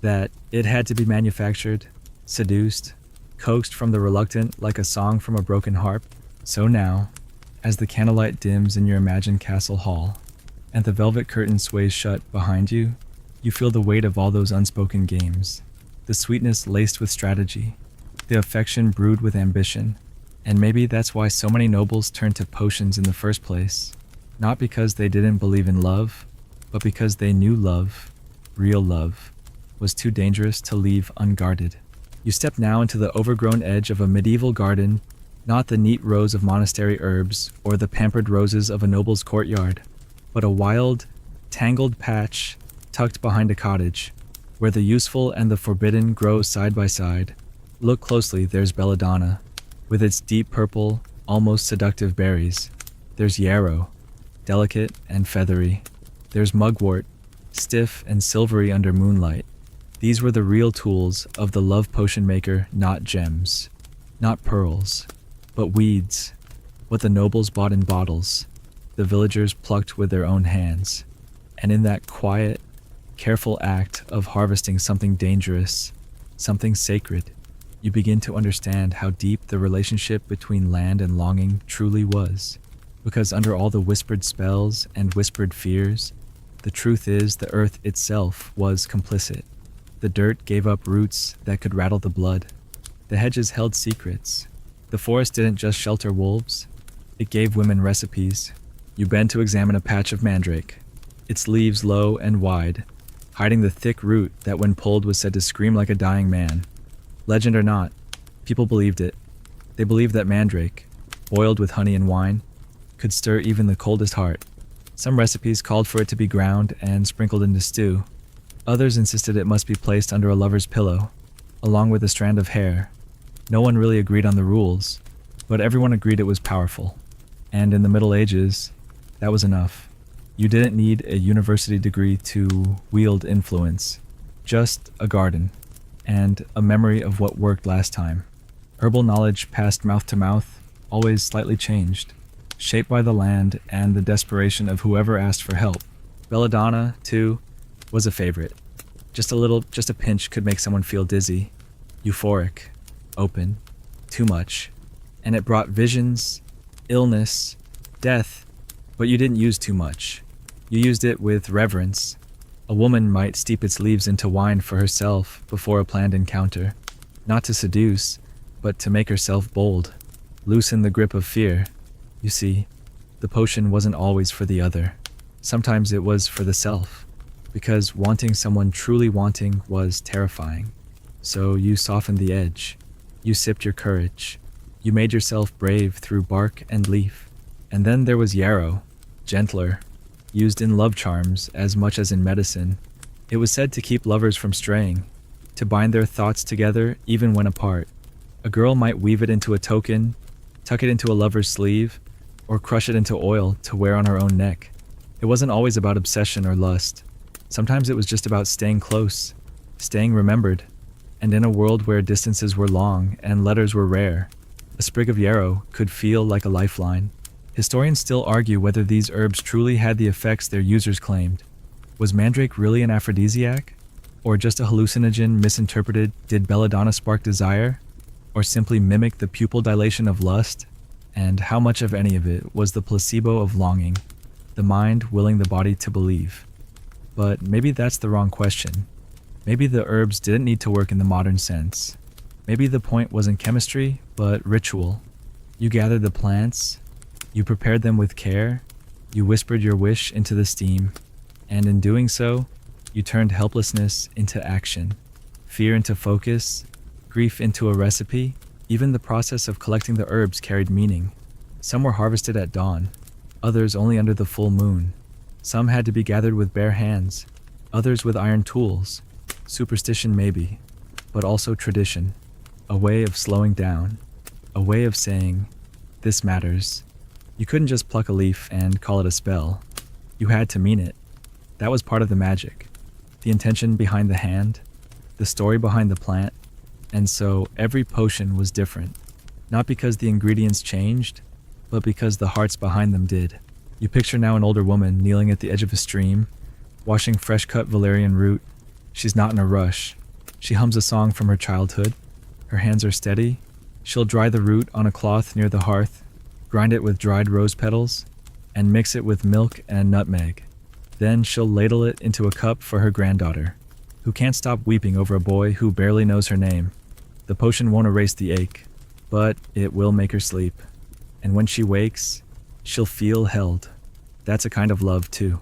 that it had to be manufactured, seduced, coaxed from the reluctant like a song from a broken harp. So now, as the candlelight dims in your imagined castle hall, and the velvet curtain sways shut behind you, you feel the weight of all those unspoken games, the sweetness laced with strategy, the affection brewed with ambition. And maybe that's why so many nobles turned to potions in the first place. Not because they didn't believe in love, but because they knew love, real love, was too dangerous to leave unguarded. You step now into the overgrown edge of a medieval garden, not the neat rows of monastery herbs or the pampered roses of a noble's courtyard, but a wild, tangled patch tucked behind a cottage, where the useful and the forbidden grow side by side. Look closely, there's belladonna, with its deep purple, almost seductive berries. There's yarrow, delicate and feathery. There's mugwort, stiff and silvery under moonlight. These were the real tools of the love potion maker, not gems, not pearls, but weeds, what the nobles bought in bottles, the villagers plucked with their own hands. And in that quiet, careful act of harvesting something dangerous, something sacred, you begin to understand how deep the relationship between land and longing truly was. Because under all the whispered spells and whispered fears, the truth is the earth itself was complicit. The dirt gave up roots that could rattle the blood. The hedges held secrets. The forest didn't just shelter wolves, it gave women recipes. You bend to examine a patch of mandrake, its leaves low and wide, hiding the thick root that when pulled was said to scream like a dying man. Legend or not, people believed it. They believed that mandrake, boiled with honey and wine, could stir even the coldest heart. Some recipes called for it to be ground and sprinkled into stew. Others insisted it must be placed under a lover's pillow, along with a strand of hair. No one really agreed on the rules, but everyone agreed it was powerful. And in the Middle Ages, that was enough. You didn't need a university degree to wield influence, just a garden, and a memory of what worked last time. Herbal knowledge passed mouth to mouth, always slightly changed, shaped by the land and the desperation of whoever asked for help. Belladonna, too, was a favorite. Just a pinch could make someone feel dizzy, euphoric, open, too much. And it brought visions, illness, death, but you didn't use too much. You used it with reverence. A woman might steep its leaves into wine for herself before a planned encounter, not to seduce, but to make herself bold, loosen the grip of fear. You see, the potion wasn't always for the other. Sometimes it was for the self, because wanting someone truly wanting was terrifying. So you softened the edge. You sipped your courage. You made yourself brave through bark and leaf. And then there was yarrow, gentler, used in love charms as much as in medicine. It was said to keep lovers from straying, to bind their thoughts together even when apart. A girl might weave it into a token, tuck it into a lover's sleeve, or crush it into oil to wear on her own neck. It wasn't always about obsession or lust. Sometimes it was just about staying close, staying remembered. And in a world where distances were long and letters were rare, a sprig of yarrow could feel like a lifeline. Historians still argue whether these herbs truly had the effects their users claimed. Was mandrake really an aphrodisiac? Or just a hallucinogen misinterpreted? Did belladonna spark desire? Or simply mimic the pupil dilation of lust? And how much of any of it was the placebo of longing, the mind willing the body to believe? But maybe that's the wrong question. Maybe the herbs didn't need to work in the modern sense. Maybe the point wasn't chemistry, but ritual. You gathered the plants, you prepared them with care, you whispered your wish into the steam, and in doing so, you turned helplessness into action, fear into focus, grief into a recipe. Even the process of collecting the herbs carried meaning. Some were harvested at dawn, others only under the full moon. Some had to be gathered with bare hands, others with iron tools. Superstition maybe, but also tradition. A way of slowing down, a way of saying, this matters. You couldn't just pluck a leaf and call it a spell. You had to mean it. That was part of the magic. The intention behind the hand, the story behind the plant. And so every potion was different. Not because the ingredients changed, but because the hearts behind them did. You picture now an older woman kneeling at the edge of a stream, washing fresh-cut valerian root. She's not in a rush. She hums a song from her childhood. Her hands are steady. She'll dry the root on a cloth near the hearth, grind it with dried rose petals, and mix it with milk and nutmeg. Then she'll ladle it into a cup for her granddaughter, who can't stop weeping over a boy who barely knows her name. The potion won't erase the ache, but it will make her sleep. And when she wakes, she'll feel held. That's a kind of love, too.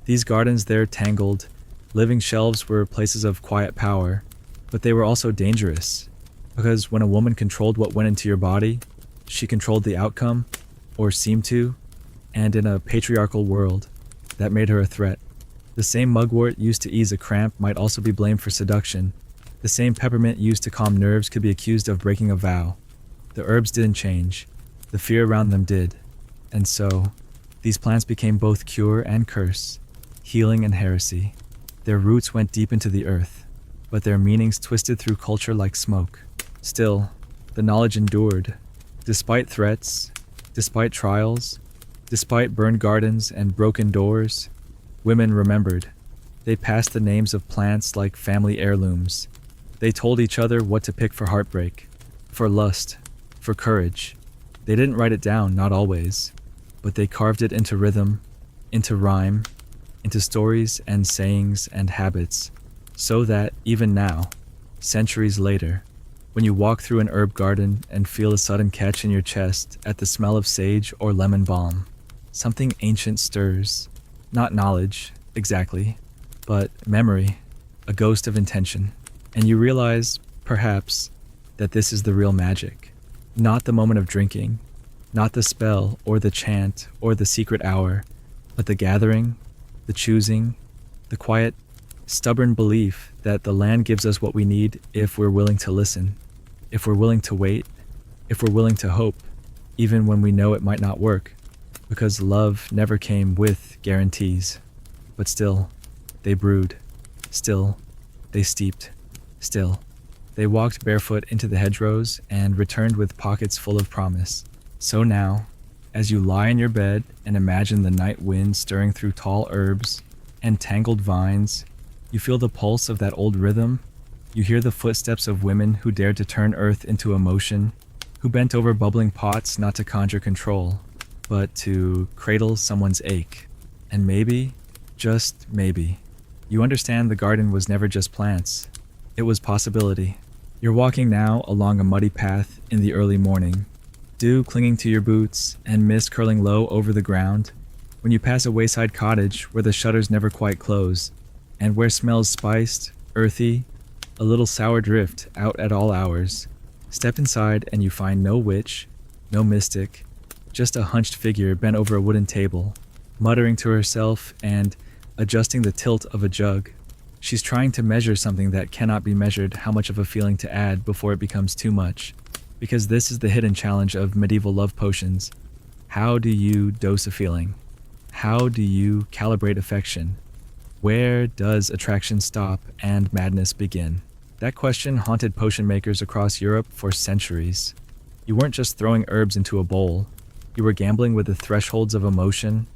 These gardens, they're tangled. Living shelves were places of quiet power, but they were also dangerous. Because when a woman controlled what went into your body, she controlled the outcome, or seemed to, and in a patriarchal world, that made her a threat. The same mugwort used to ease a cramp might also be blamed for seduction. The same peppermint used to calm nerves could be accused of breaking a vow. The herbs didn't change. The fear around them did. And so, these plants became both cure and curse, healing and heresy. Their roots went deep into the earth, but their meanings twisted through culture like smoke. Still, the knowledge endured. Despite threats, despite trials, despite burned gardens and broken doors, women remembered. They passed the names of plants like family heirlooms. They told each other what to pick for heartbreak, for lust, for courage. They didn't write it down, not always, but they carved it into rhythm, into rhyme, into stories and sayings and habits, so that even now, centuries later, when you walk through an herb garden and feel a sudden catch in your chest at the smell of sage or lemon balm, something ancient stirs. Not knowledge, exactly, but memory, a ghost of intention. And you realize, perhaps, that this is the real magic. Not the moment of drinking, Not the spell or the chant or the secret hour, but the gathering, the choosing, the quiet, stubborn belief that the land gives us what we need if we're willing to listen, if we're willing to wait, if we're willing to hope, even when we know it might not work, because love never came with guarantees. But still, they brewed. Still, they steeped. Still, they walked barefoot into the hedgerows and returned with pockets full of promise. So now, as you lie in your bed and imagine the night wind stirring through tall herbs and tangled vines, you feel the pulse of that old rhythm. You hear the footsteps of women who dared to turn earth into emotion, who bent over bubbling pots not to conjure control, but to cradle someone's ache. And maybe, just maybe, you understand the garden was never just plants. It was possibility. You're walking now along a muddy path in the early morning, dew clinging to your boots and mist curling low over the ground, when you pass a wayside cottage where the shutters never quite close, and where smells spiced, earthy, a little sour drift out at all hours. Step inside and you find no witch, no mystic, just a hunched figure bent over a wooden table, muttering to herself and adjusting the tilt of a jug. She's trying to measure something that cannot be measured, how much of a feeling to add before it becomes too much. Because this is the hidden challenge of medieval love potions. How do you dose a feeling? How do you calibrate affection? Where does attraction stop and madness begin? That question haunted potion makers across Europe for centuries. You weren't just throwing herbs into a bowl. You were gambling with the thresholds of emotion.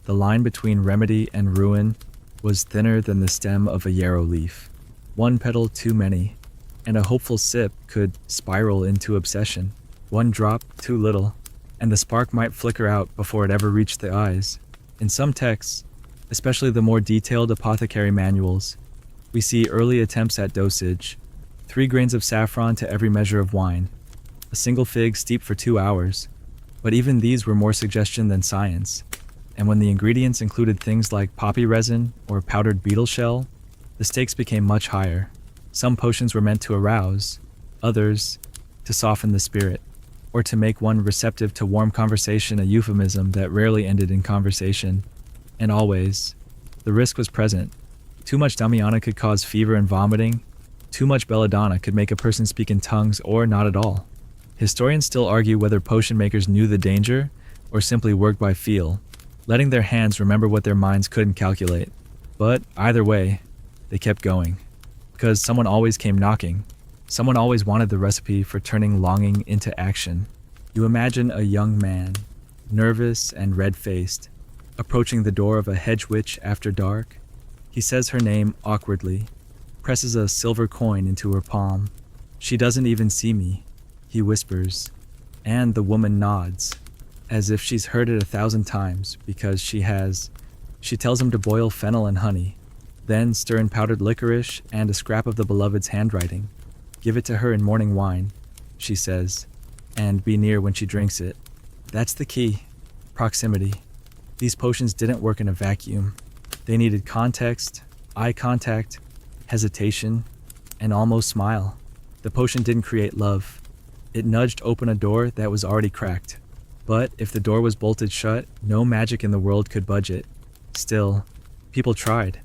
The line between remedy and ruin was thinner than the stem of a yarrow leaf. One petal too many, and a hopeful sip could spiral into obsession. One drop too little, and the spark might flicker out before it ever reached the eyes. In some texts, especially the more detailed apothecary manuals, we see early attempts at dosage. 3 grains of saffron to every measure of wine. A single fig steeped for 2 hours. But even these were more suggestion than science. And when the ingredients included things like poppy resin or powdered beetle shell, the stakes became much higher. Some potions were meant to arouse, others to soften the spirit, or to make one receptive to warm conversation, a euphemism that rarely ended in conversation. And always, the risk was present. Too much Damiana could cause fever and vomiting. Too much belladonna could make a person speak in tongues or not at all. Historians still argue whether potion makers knew the danger or simply worked by feel, letting their hands remember what their minds couldn't calculate. But either way, they kept going. Because someone always came knocking. Someone always wanted the recipe for turning longing into action. You imagine a young man, nervous and red-faced, approaching the door of a hedge witch after dark. He says her name awkwardly, presses a silver coin into her palm. "She doesn't even see me," he whispers, and the woman nods, as if she's heard it 1,000 times because she has. She tells him to boil fennel and honey, then stir in powdered licorice and a scrap of the beloved's handwriting. "Give it to her in morning wine," she says, "and be near when she drinks it." That's the key. Proximity. These potions didn't work in a vacuum. They needed context, eye contact, hesitation, and almost smile. The potion didn't create love. It nudged open a door that was already cracked. But if the door was bolted shut, no magic in the world could budge it. Still, people tried,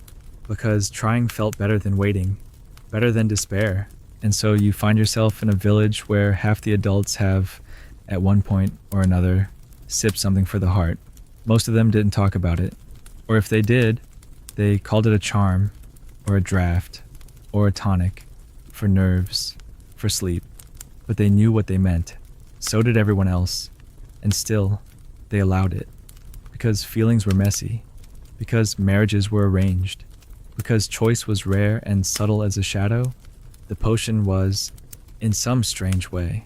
because trying felt better than waiting, better than despair. And so you find yourself in a village where half the adults have, at one point or another, sipped something for the heart. Most of them didn't talk about it. Or if they did, they called it a charm, or a draft, or a tonic, for nerves, for sleep. But they knew what they meant. So did everyone else. And still, they allowed it. Because feelings were messy. Because marriages were arranged. Because choice was rare and subtle as a shadow. The potion was, in some strange way,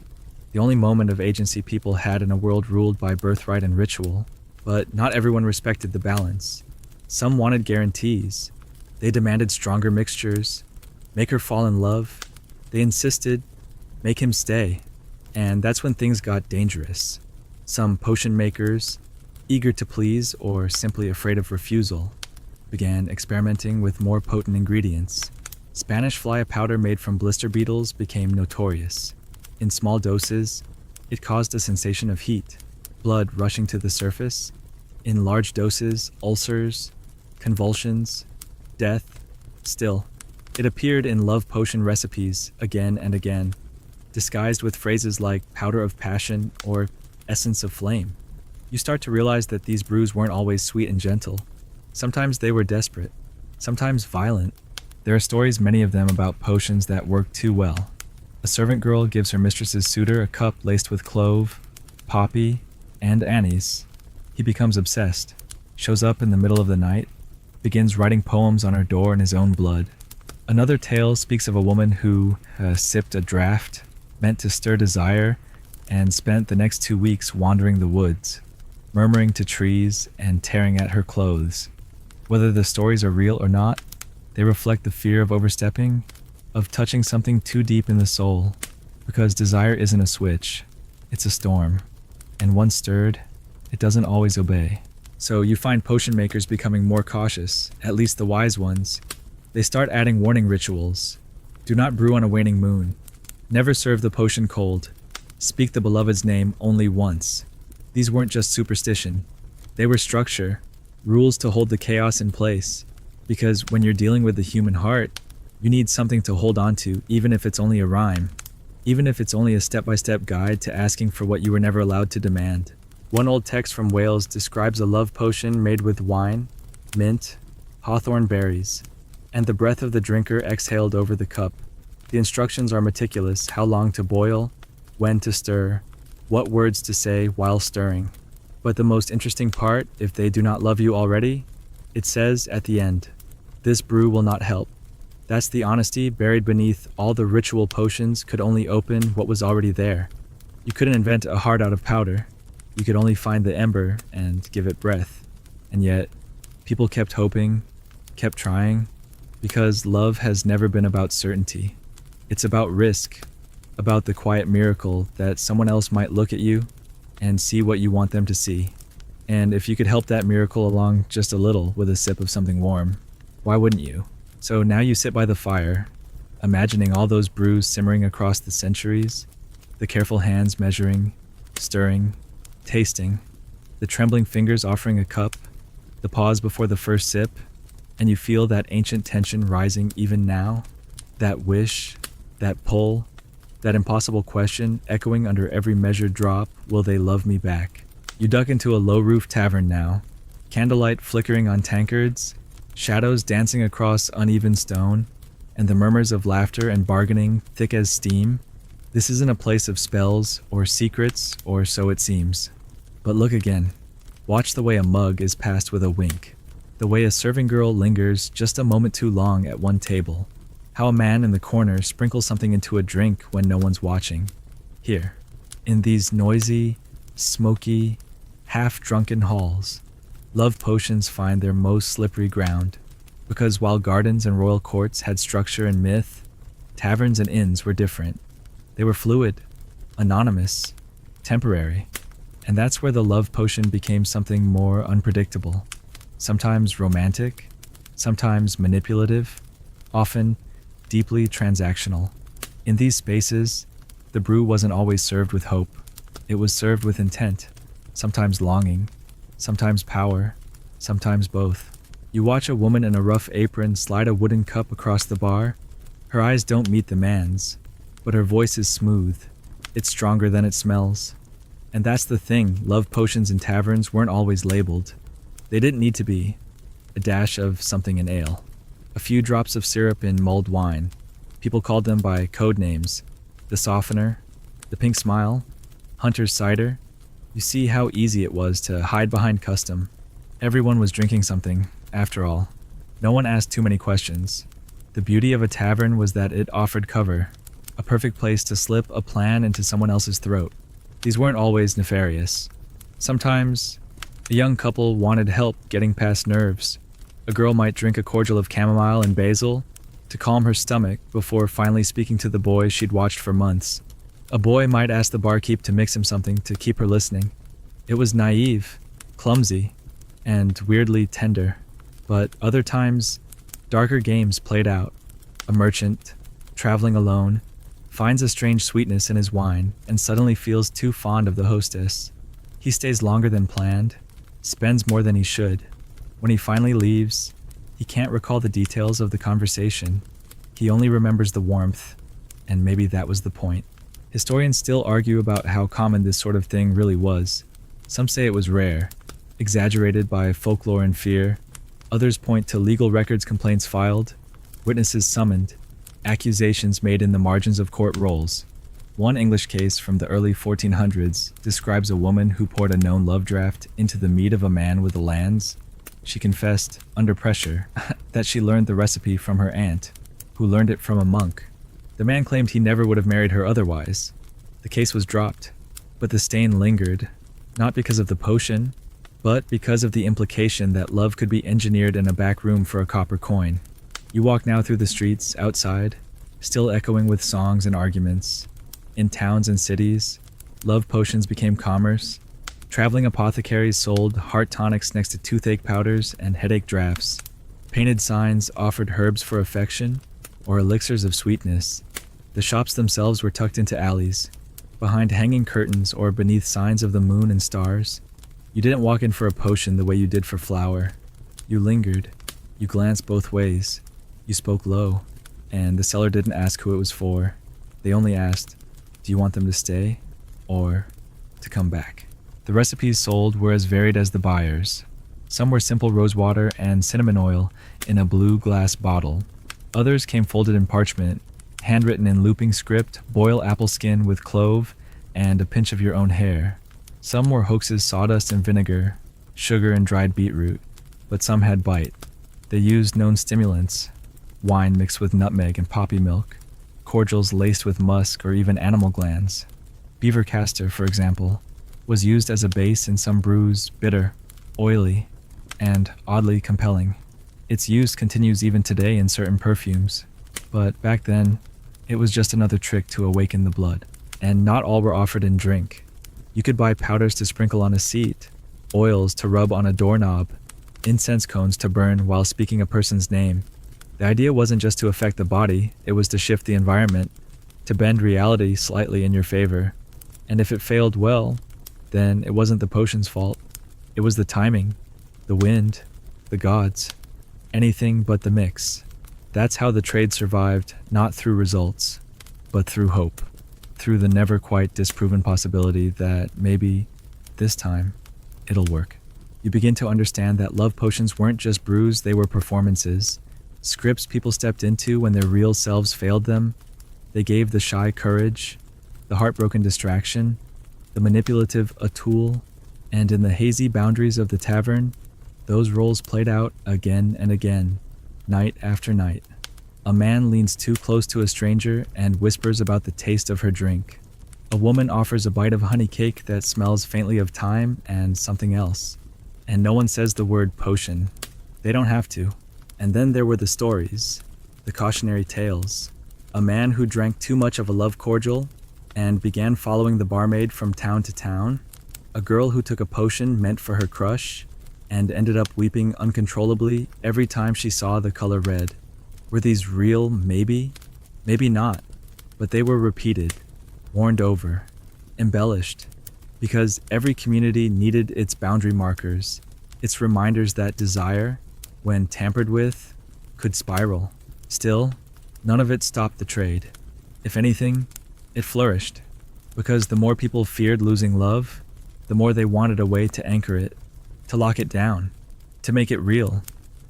the only moment of agency people had in a world ruled by birthright and ritual. But not everyone respected the balance. Some wanted guarantees. They demanded stronger mixtures. Make her fall in love. They insisted, make him stay. And that's when things got dangerous. Some potion makers, eager to please or simply afraid of refusal, began experimenting with more potent ingredients. Spanish fly powder made from blister beetles became notorious. In small doses, it caused a sensation of heat. blood rushing to the surface, in large doses, ulcers, convulsions, death. Still, it appeared in love potion recipes again and again, disguised with phrases like powder of passion or essence of flame. You start to realize that these brews weren't always sweet and gentle. Sometimes they were desperate, sometimes violent. There are stories, many of them, about potions that work too well. A servant girl gives her mistress's suitor a cup laced with clove, poppy, and anise. He becomes obsessed, shows up in the middle of the night, begins writing poems on her door in his own blood. Another tale speaks of a woman who sipped a draught meant to stir desire and spent the next 2 weeks wandering the woods, murmuring to trees and tearing at her clothes. Whether the stories are real or not, they reflect the fear of overstepping, of touching something too deep in the soul, because desire isn't a switch, it's a storm, and once stirred, it doesn't always obey. So you find potion makers becoming more cautious, at least the wise ones. They start adding warning rituals. Do not brew on a waning moon. Never serve the potion cold. Speak the beloved's name only once. These weren't just superstition. They were structure, rules to hold the chaos in place. Because when you're dealing with the human heart, you need something to hold on to, even if it's only a rhyme. Even if it's only a step-by-step guide to asking for what you were never allowed to demand. One old text from Wales describes a love potion made with wine, mint, hawthorn berries, and the breath of the drinker exhaled over the cup. The instructions are meticulous: how long to boil, when to stir, what words to say while stirring. But the most interesting part, if they do not love you already, it says at the end, "This brew will not help." That's the honesty buried beneath all the ritual potions could only open what was already there. You couldn't invent a heart out of powder. You could only find the ember and give it breath. And yet, people kept hoping, kept trying, because love has never been about certainty. It's about risk, about the quiet miracle that someone else might look at you and see what you want them to see. And if you could help that miracle along just a little with a sip of something warm, why wouldn't you? So now you sit by the fire, imagining all those brews simmering across the centuries, the careful hands measuring, stirring, tasting, the trembling fingers offering a cup, the pause before the first sip, and you feel that ancient tension rising even now, that wish, that pull, that impossible question echoing under every measured drop, will they love me back? You duck into a low-roof tavern now, candlelight flickering on tankards, shadows dancing across uneven stone, and the murmurs of laughter and bargaining thick as steam. This isn't a place of spells or secrets, or so it seems. But look again. Watch the way a mug is passed with a wink. The way a serving girl lingers just a moment too long at one table. How a man in the corner sprinkles something into a drink when no one's watching. Here, in these noisy, smoky, half-drunken halls, love potions find their most slippery ground. Because while gardens and royal courts had structure and myth, taverns and inns were different. They were fluid, anonymous, temporary. And that's where the love potion became something more unpredictable. Sometimes romantic, sometimes manipulative, often deeply transactional. In these spaces, the brew wasn't always served with hope. It was served with intent, sometimes longing, sometimes power, sometimes both. You watch a woman in a rough apron slide a wooden cup across the bar. Her eyes don't meet the man's, but her voice is smooth. It's stronger than it smells. And that's the thing, love potions in taverns weren't always labeled. They didn't need to be. A dash of something in ale. A few drops of syrup in mulled wine. People called them by code names. The Softener, the Pink Smile, Hunter's Cider. You see how easy it was to hide behind custom. Everyone was drinking something, after all. No one asked too many questions. The beauty of a tavern was that it offered cover, a perfect place to slip a plan into someone else's throat. These weren't always nefarious. Sometimes, a young couple wanted help getting past nerves. A girl might drink a cordial of chamomile and basil to calm her stomach before finally speaking to the boy she'd watched for months. A boy might ask the barkeep to mix him something to keep her listening. It was naive, clumsy, and weirdly tender. But other times, darker games played out. A merchant, traveling alone, finds a strange sweetness in his wine and suddenly feels too fond of the hostess. He stays longer than planned, spends more than he should. When he finally leaves, he can't recall the details of the conversation. He only remembers the warmth, and maybe that was the point. Historians still argue about how common this sort of thing really was. Some say it was rare, exaggerated by folklore and fear. Others point to legal records, complaints filed, witnesses summoned, accusations made in the margins of court rolls. One English case from the early 1400s describes a woman who poured a known love draught into the meat of a man with the lands. She confessed, under pressure, that she learned the recipe from her aunt, who learned it from a monk. The man claimed he never would have married her otherwise. The case was dropped, but the stain lingered, not because of the potion, but because of the implication that love could be engineered in a back room for a copper coin. You walk now through the streets outside, still echoing with songs and arguments. In towns and cities, love potions became commerce. Traveling apothecaries sold heart tonics next to toothache powders and headache drafts. Painted signs offered herbs for affection or elixirs of sweetness. The shops themselves were tucked into alleys, behind hanging curtains or beneath signs of the moon and stars. You didn't walk in for a potion the way you did for flour. You lingered. You glanced both ways. You spoke low, and the seller didn't ask who it was for. They only asked, do you want them to stay or to come back? The recipes sold were as varied as the buyers. Some were simple rosewater and cinnamon oil in a blue glass bottle. Others came folded in parchment, handwritten in looping script, boil apple skin with clove and a pinch of your own hair. Some were hoaxes, sawdust and vinegar, sugar and dried beetroot, but some had bite. They used known stimulants, wine mixed with nutmeg and poppy milk, cordials laced with musk or even animal glands. Beaver castor, for example, was used as a base in some brews, bitter, oily, and oddly compelling. Its use continues even today in certain perfumes, but back then, it was just another trick to awaken the blood. And not all were offered in drink. You could buy powders to sprinkle on a seat, oils to rub on a doorknob, incense cones to burn while speaking a person's name. The idea wasn't just to affect the body, it was to shift the environment, to bend reality slightly in your favor. And if it failed well, then it wasn't the potion's fault. It was the timing, the wind, the gods, anything but the mix. That's how the trade survived, not through results, but through hope, through the never quite disproven possibility that maybe, this time, it'll work. You begin to understand that love potions weren't just brews, they were performances. Scripts people stepped into when their real selves failed them. They gave the shy courage, the heartbroken distraction, the manipulative a tool, and in the hazy boundaries of the tavern, those roles played out again and again, night after night. A man leans too close to a stranger and whispers about the taste of her drink. A woman offers a bite of honey cake that smells faintly of thyme and something else. And no one says the word potion. They don't have to. And then there were the stories, the cautionary tales. A man who drank too much of a love cordial and began following the barmaid from town to town. A girl who took a potion meant for her crush and ended up weeping uncontrollably every time she saw the color red. Were these real? Maybe? Maybe not. But they were repeated, warned over, embellished, because every community needed its boundary markers, its reminders that desire, when tampered with, could spiral. Still, none of it stopped the trade. If anything, it flourished, because the more people feared losing love, the more they wanted a way to anchor it, to lock it down, to make it real,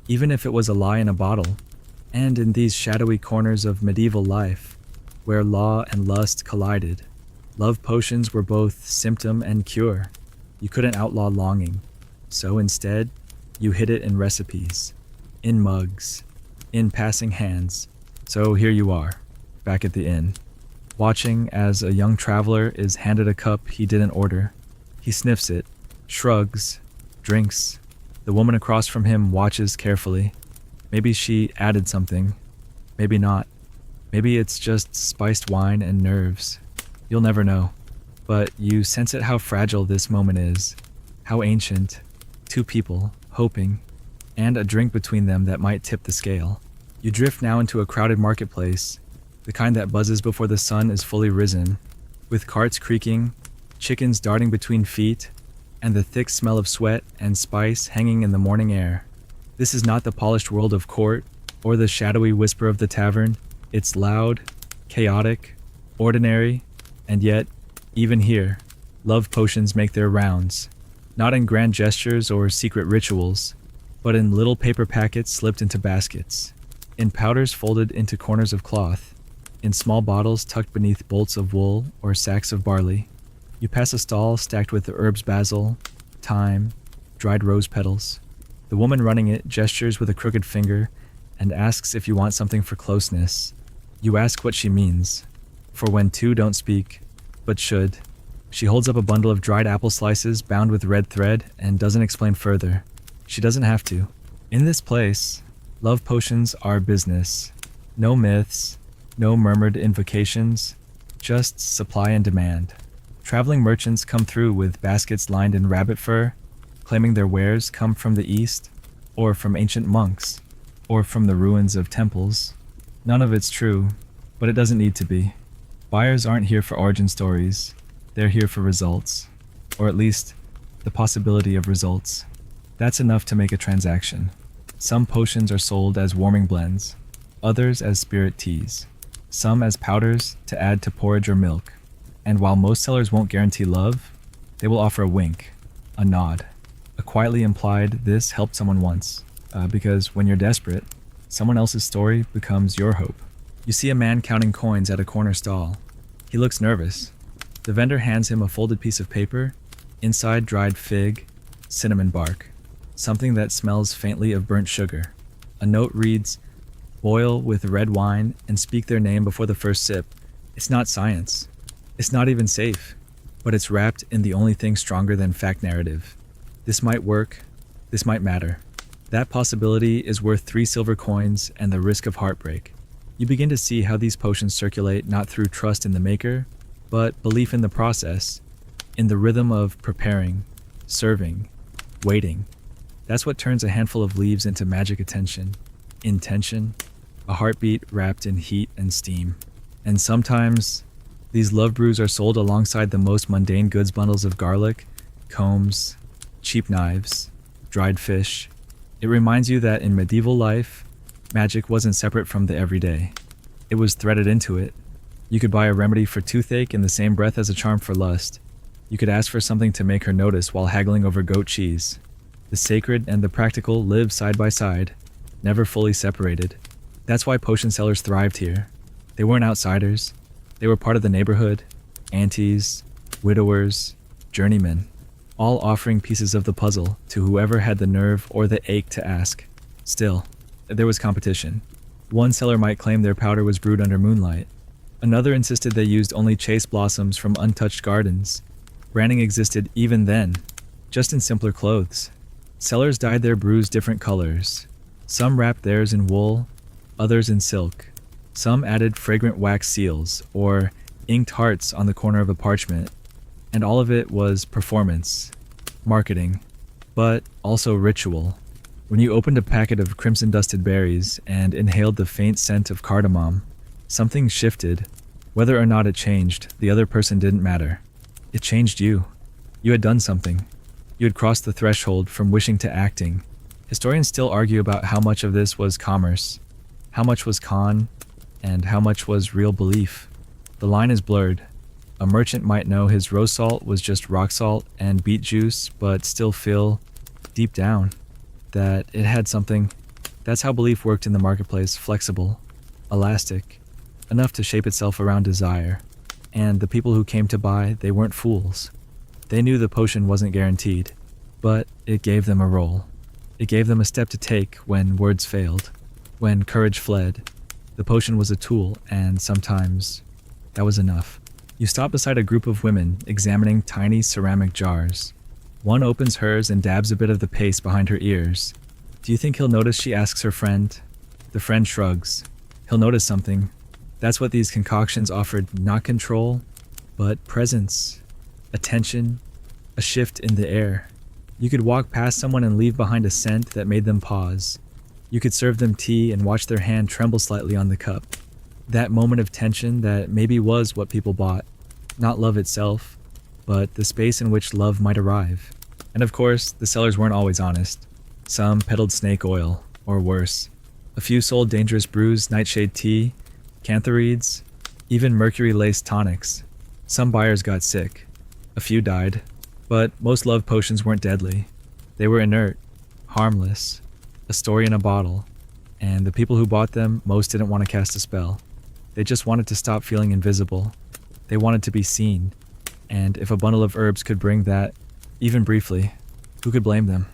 even if it was a lie in a bottle. And in these shadowy corners of medieval life, where law and lust collided, love potions were both symptom and cure. You couldn't outlaw longing, so instead, you hid it in recipes, in mugs, in passing hands. So here you are, back at the inn, watching as a young traveler is handed a cup he didn't order. He sniffs it, shrugs, drinks. The woman across from him watches carefully. Maybe she added something, maybe not. Maybe it's just spiced wine and nerves. You'll never know. But you sense it how fragile this moment is, how ancient. Two people, hoping, and a drink between them that might tip the scale. You drift now into a crowded marketplace, the kind that buzzes before the sun is fully risen, with carts creaking, chickens darting between feet, and the thick smell of sweat and spice hanging in the morning air. This is not the polished world of court or the shadowy whisper of the tavern. It's loud, chaotic, ordinary, and yet, even here, love potions make their rounds, not in grand gestures or secret rituals, but in little paper packets slipped into baskets, in powders folded into corners of cloth, in small bottles tucked beneath bolts of wool or sacks of barley. You pass a stall stacked with herbs, basil, thyme, dried rose petals. The woman running it gestures with a crooked finger and asks if you want something for closeness. You ask what she means, for when two don't speak, but should. She holds up a bundle of dried apple slices bound with red thread and doesn't explain further. She doesn't have to. In this place, love potions are business. No myths, no murmured invocations, just supply and demand. Traveling merchants come through with baskets lined in rabbit fur, claiming their wares come from the east, or from ancient monks, or from the ruins of temples. None of it's true, but it doesn't need to be. Buyers aren't here for origin stories. They're here for results, or at least the possibility of results. That's enough to make a transaction. Some potions are sold as warming blends, others as spirit teas, some as powders to add to porridge or milk. And while most sellers won't guarantee love, they will offer a wink, a nod, a quietly implied "this helped someone once," because when you're desperate, someone else's story becomes your hope. You see a man counting coins at a corner stall. He looks nervous. The vendor hands him a folded piece of paper, inside dried fig, cinnamon bark, something that smells faintly of burnt sugar. A note reads, "Boil with red wine and speak their name before the first sip." It's not science. It's not even safe, but it's wrapped in the only thing stronger than fact narrative. This might work. This might matter. That possibility is worth 3 silver coins and the risk of heartbreak. You begin to see how these potions circulate not through trust in the maker, but belief in the process, in the rhythm of preparing, serving, waiting. That's what turns a handful of leaves into magic attention, intention, a heartbeat wrapped in heat and steam. And sometimes, these love brews are sold alongside the most mundane goods bundles of garlic, combs, cheap knives, dried fish. It reminds you that in medieval life, magic wasn't separate from the everyday. It was threaded into it. You could buy a remedy for toothache in the same breath as a charm for lust. You could ask for something to make her notice while haggling over goat cheese. The sacred and the practical live side by side, never fully separated. That's why potion sellers thrived here. They weren't outsiders. They were part of the neighborhood, aunties, widowers, journeymen, all offering pieces of the puzzle to whoever had the nerve or the ache to ask. Still, there was competition. One seller might claim their powder was brewed under moonlight. Another insisted they used only chaste blossoms from untouched gardens. Branding existed even then, just in simpler clothes. Sellers dyed their brews different colors. Some wrapped theirs in wool, others in silk. Some added fragrant wax seals or inked hearts on the corner of a parchment. And all of it was performance, marketing, but also ritual. When you opened a packet of crimson-dusted berries and inhaled the faint scent of cardamom, something shifted. Whether or not it changed, the other person didn't matter. It changed you. You had done something. You had crossed the threshold from wishing to acting. Historians still argue about how much of this was commerce, how much was con, and how much was real belief. The line is blurred. A merchant might know his rose salt was just rock salt and beet juice, but still feel, deep down, that it had something. That's how belief worked in the marketplace, flexible, elastic, enough to shape itself around desire. And the people who came to buy, they weren't fools. They knew the potion wasn't guaranteed, but it gave them a role. It gave them a step to take when words failed, when courage fled. The potion was a tool, and sometimes that was enough. You stop beside a group of women examining tiny ceramic jars. One opens hers and dabs a bit of the paste behind her ears. Do you think he'll notice? She asks her friend. The friend shrugs. He'll notice something. That's what these concoctions offered, not control, but presence, attention, a shift in the air. You could walk past someone and leave behind a scent that made them pause. You could serve them tea and watch their hand tremble slightly on the cup. That moment of tension that maybe was what people bought. Not love itself, but the space in which love might arrive. And of course, the sellers weren't always honest. Some peddled snake oil, or worse. A few sold dangerous brews, nightshade tea, cantharides, even mercury-laced tonics. Some buyers got sick. A few died. But most love potions weren't deadly. They were inert, harmless, a story in a bottle. And the people who bought them, most didn't want to cast a spell. They just wanted to stop feeling invisible. They wanted to be seen. And if a bundle of herbs could bring that, even briefly, who could blame them?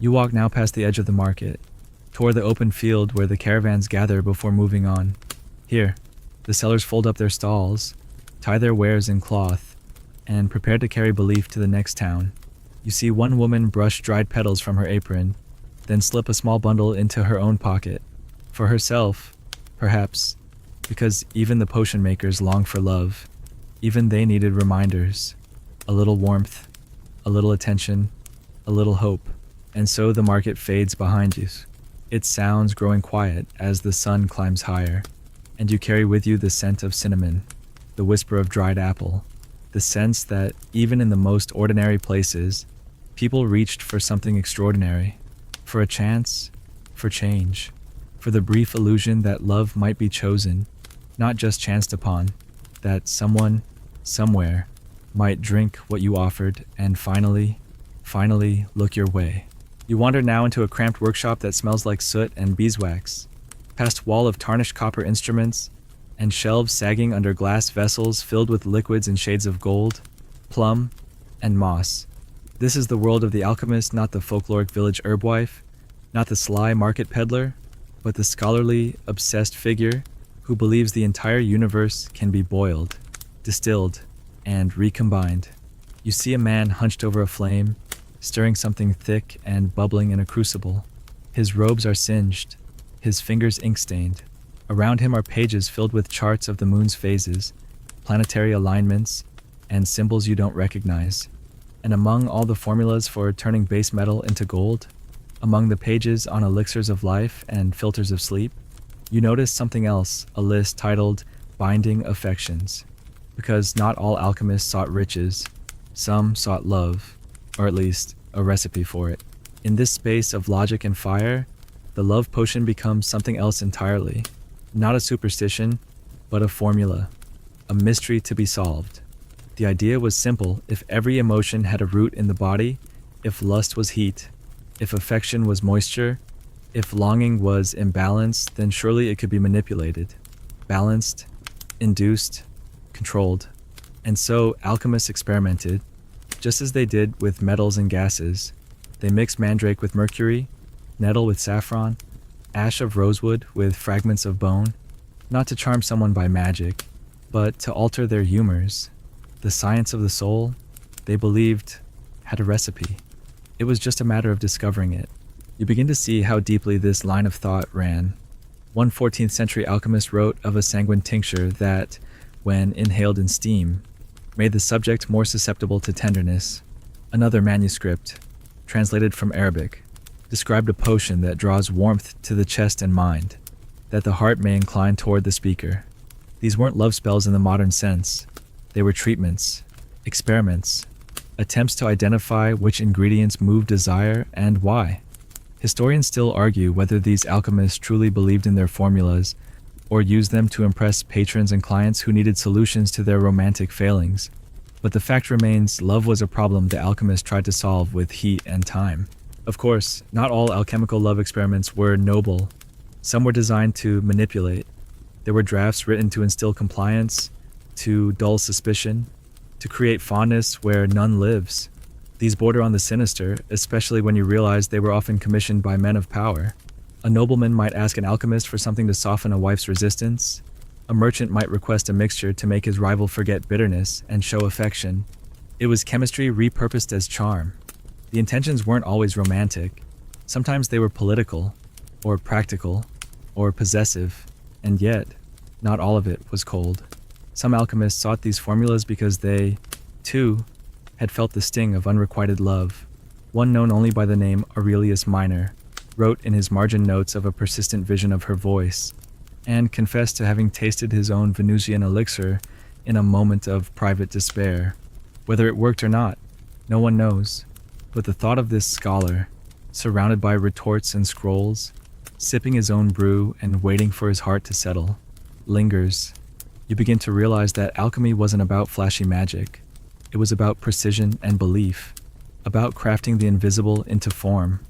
You walk now past the edge of the market, toward the open field where the caravans gather before moving on. Here, the sellers fold up their stalls, tie their wares in cloth, and prepare to carry belief to the next town. You see one woman brush dried petals from her apron, then slip a small bundle into her own pocket. For herself, perhaps, because even the potion makers long for love. Even they needed reminders, a little warmth, a little attention, a little hope. And so the market fades behind you, its sounds growing quiet as the sun climbs higher, and you carry with you the scent of cinnamon, the whisper of dried apple, the sense that even in the most ordinary places, people reached for something extraordinary, for a chance, for change, for the brief illusion that love might be chosen, not just chanced upon, that someone, somewhere, might drink what you offered and finally look your way. You wander now into a cramped workshop that smells like soot and beeswax, past wall of tarnished copper instruments, and shelves sagging under glass vessels filled with liquids in shades of gold, plum, and moss. This is the world of the alchemist, not the folkloric village herbwife, not the sly market peddler, but the scholarly, obsessed figure who believes the entire universe can be boiled, distilled, and recombined. You see a man hunched over a flame, stirring something thick and bubbling in a crucible. His robes are singed, his fingers ink-stained. Around him are pages filled with charts of the moon's phases, planetary alignments, and symbols you don't recognize. And among all the formulas for turning base metal into gold, among the pages on elixirs of life and filters of sleep, you notice something else, a list titled Binding Affections. Because not all alchemists sought riches, some sought love, or at least a recipe for it. In this space of logic and fire, the love potion becomes something else entirely. Not a superstition, but a formula, a mystery to be solved. The idea was simple: if every emotion had a root in the body, if lust was heat, if affection was moisture, if longing was imbalance, then surely it could be manipulated, balanced, induced, controlled. And so alchemists experimented, just as they did with metals and gases. They mixed mandrake with mercury, nettle with saffron, ash of rosewood with fragments of bone, not to charm someone by magic, but to alter their humors. The science of the soul, they believed, had a recipe. It was just a matter of discovering it. You begin to see how deeply this line of thought ran. One 14th century alchemist wrote of a sanguine tincture that, when inhaled in steam, made the subject more susceptible to tenderness. Another manuscript, translated from Arabic, described a potion that draws warmth to the chest and mind, that the heart may incline toward the speaker. These weren't love spells in the modern sense. They were treatments, experiments, attempts to identify which ingredients move desire and why. Historians still argue whether these alchemists truly believed in their formulas or used them to impress patrons and clients who needed solutions to their romantic failings. But the fact remains, love was a problem the alchemists tried to solve with heat and time. Of course, not all alchemical love experiments were noble. Some were designed to manipulate. There were drafts written to instill compliance, to dull suspicion, to create fondness where none lives. These border on the sinister, especially when you realize they were often commissioned by men of power. A nobleman might ask an alchemist for something to soften a wife's resistance. A merchant might request a mixture to make his rival forget bitterness and show affection. It was chemistry repurposed as charm. The intentions weren't always romantic. Sometimes they were political, or practical, or possessive, and yet, not all of it was cold. Some alchemists sought these formulas because they, too, had felt the sting of unrequited love. One known only by the name Aurelius Minor wrote in his margin notes of a persistent vision of her voice, and confessed to having tasted his own Venusian elixir in a moment of private despair. Whether it worked or not, no one knows. But the thought of this scholar, surrounded by retorts and scrolls, sipping his own brew and waiting for his heart to settle, lingers. You begin to realize that alchemy wasn't about flashy magic. It was about precision and belief, about crafting the invisible into form.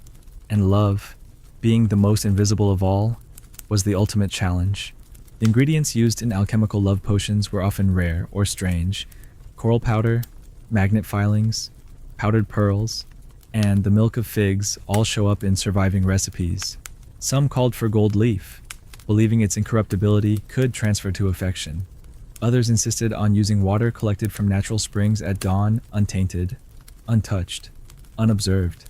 And love, being the most invisible of all, was the ultimate challenge. The ingredients used in alchemical love potions were often rare or strange: coral powder, magnet filings, powdered pearls, and the milk of figs all show up in surviving recipes. Some called for gold leaf, believing its incorruptibility could transfer to affection. Others insisted on using water collected from natural springs at dawn, untainted, untouched, unobserved.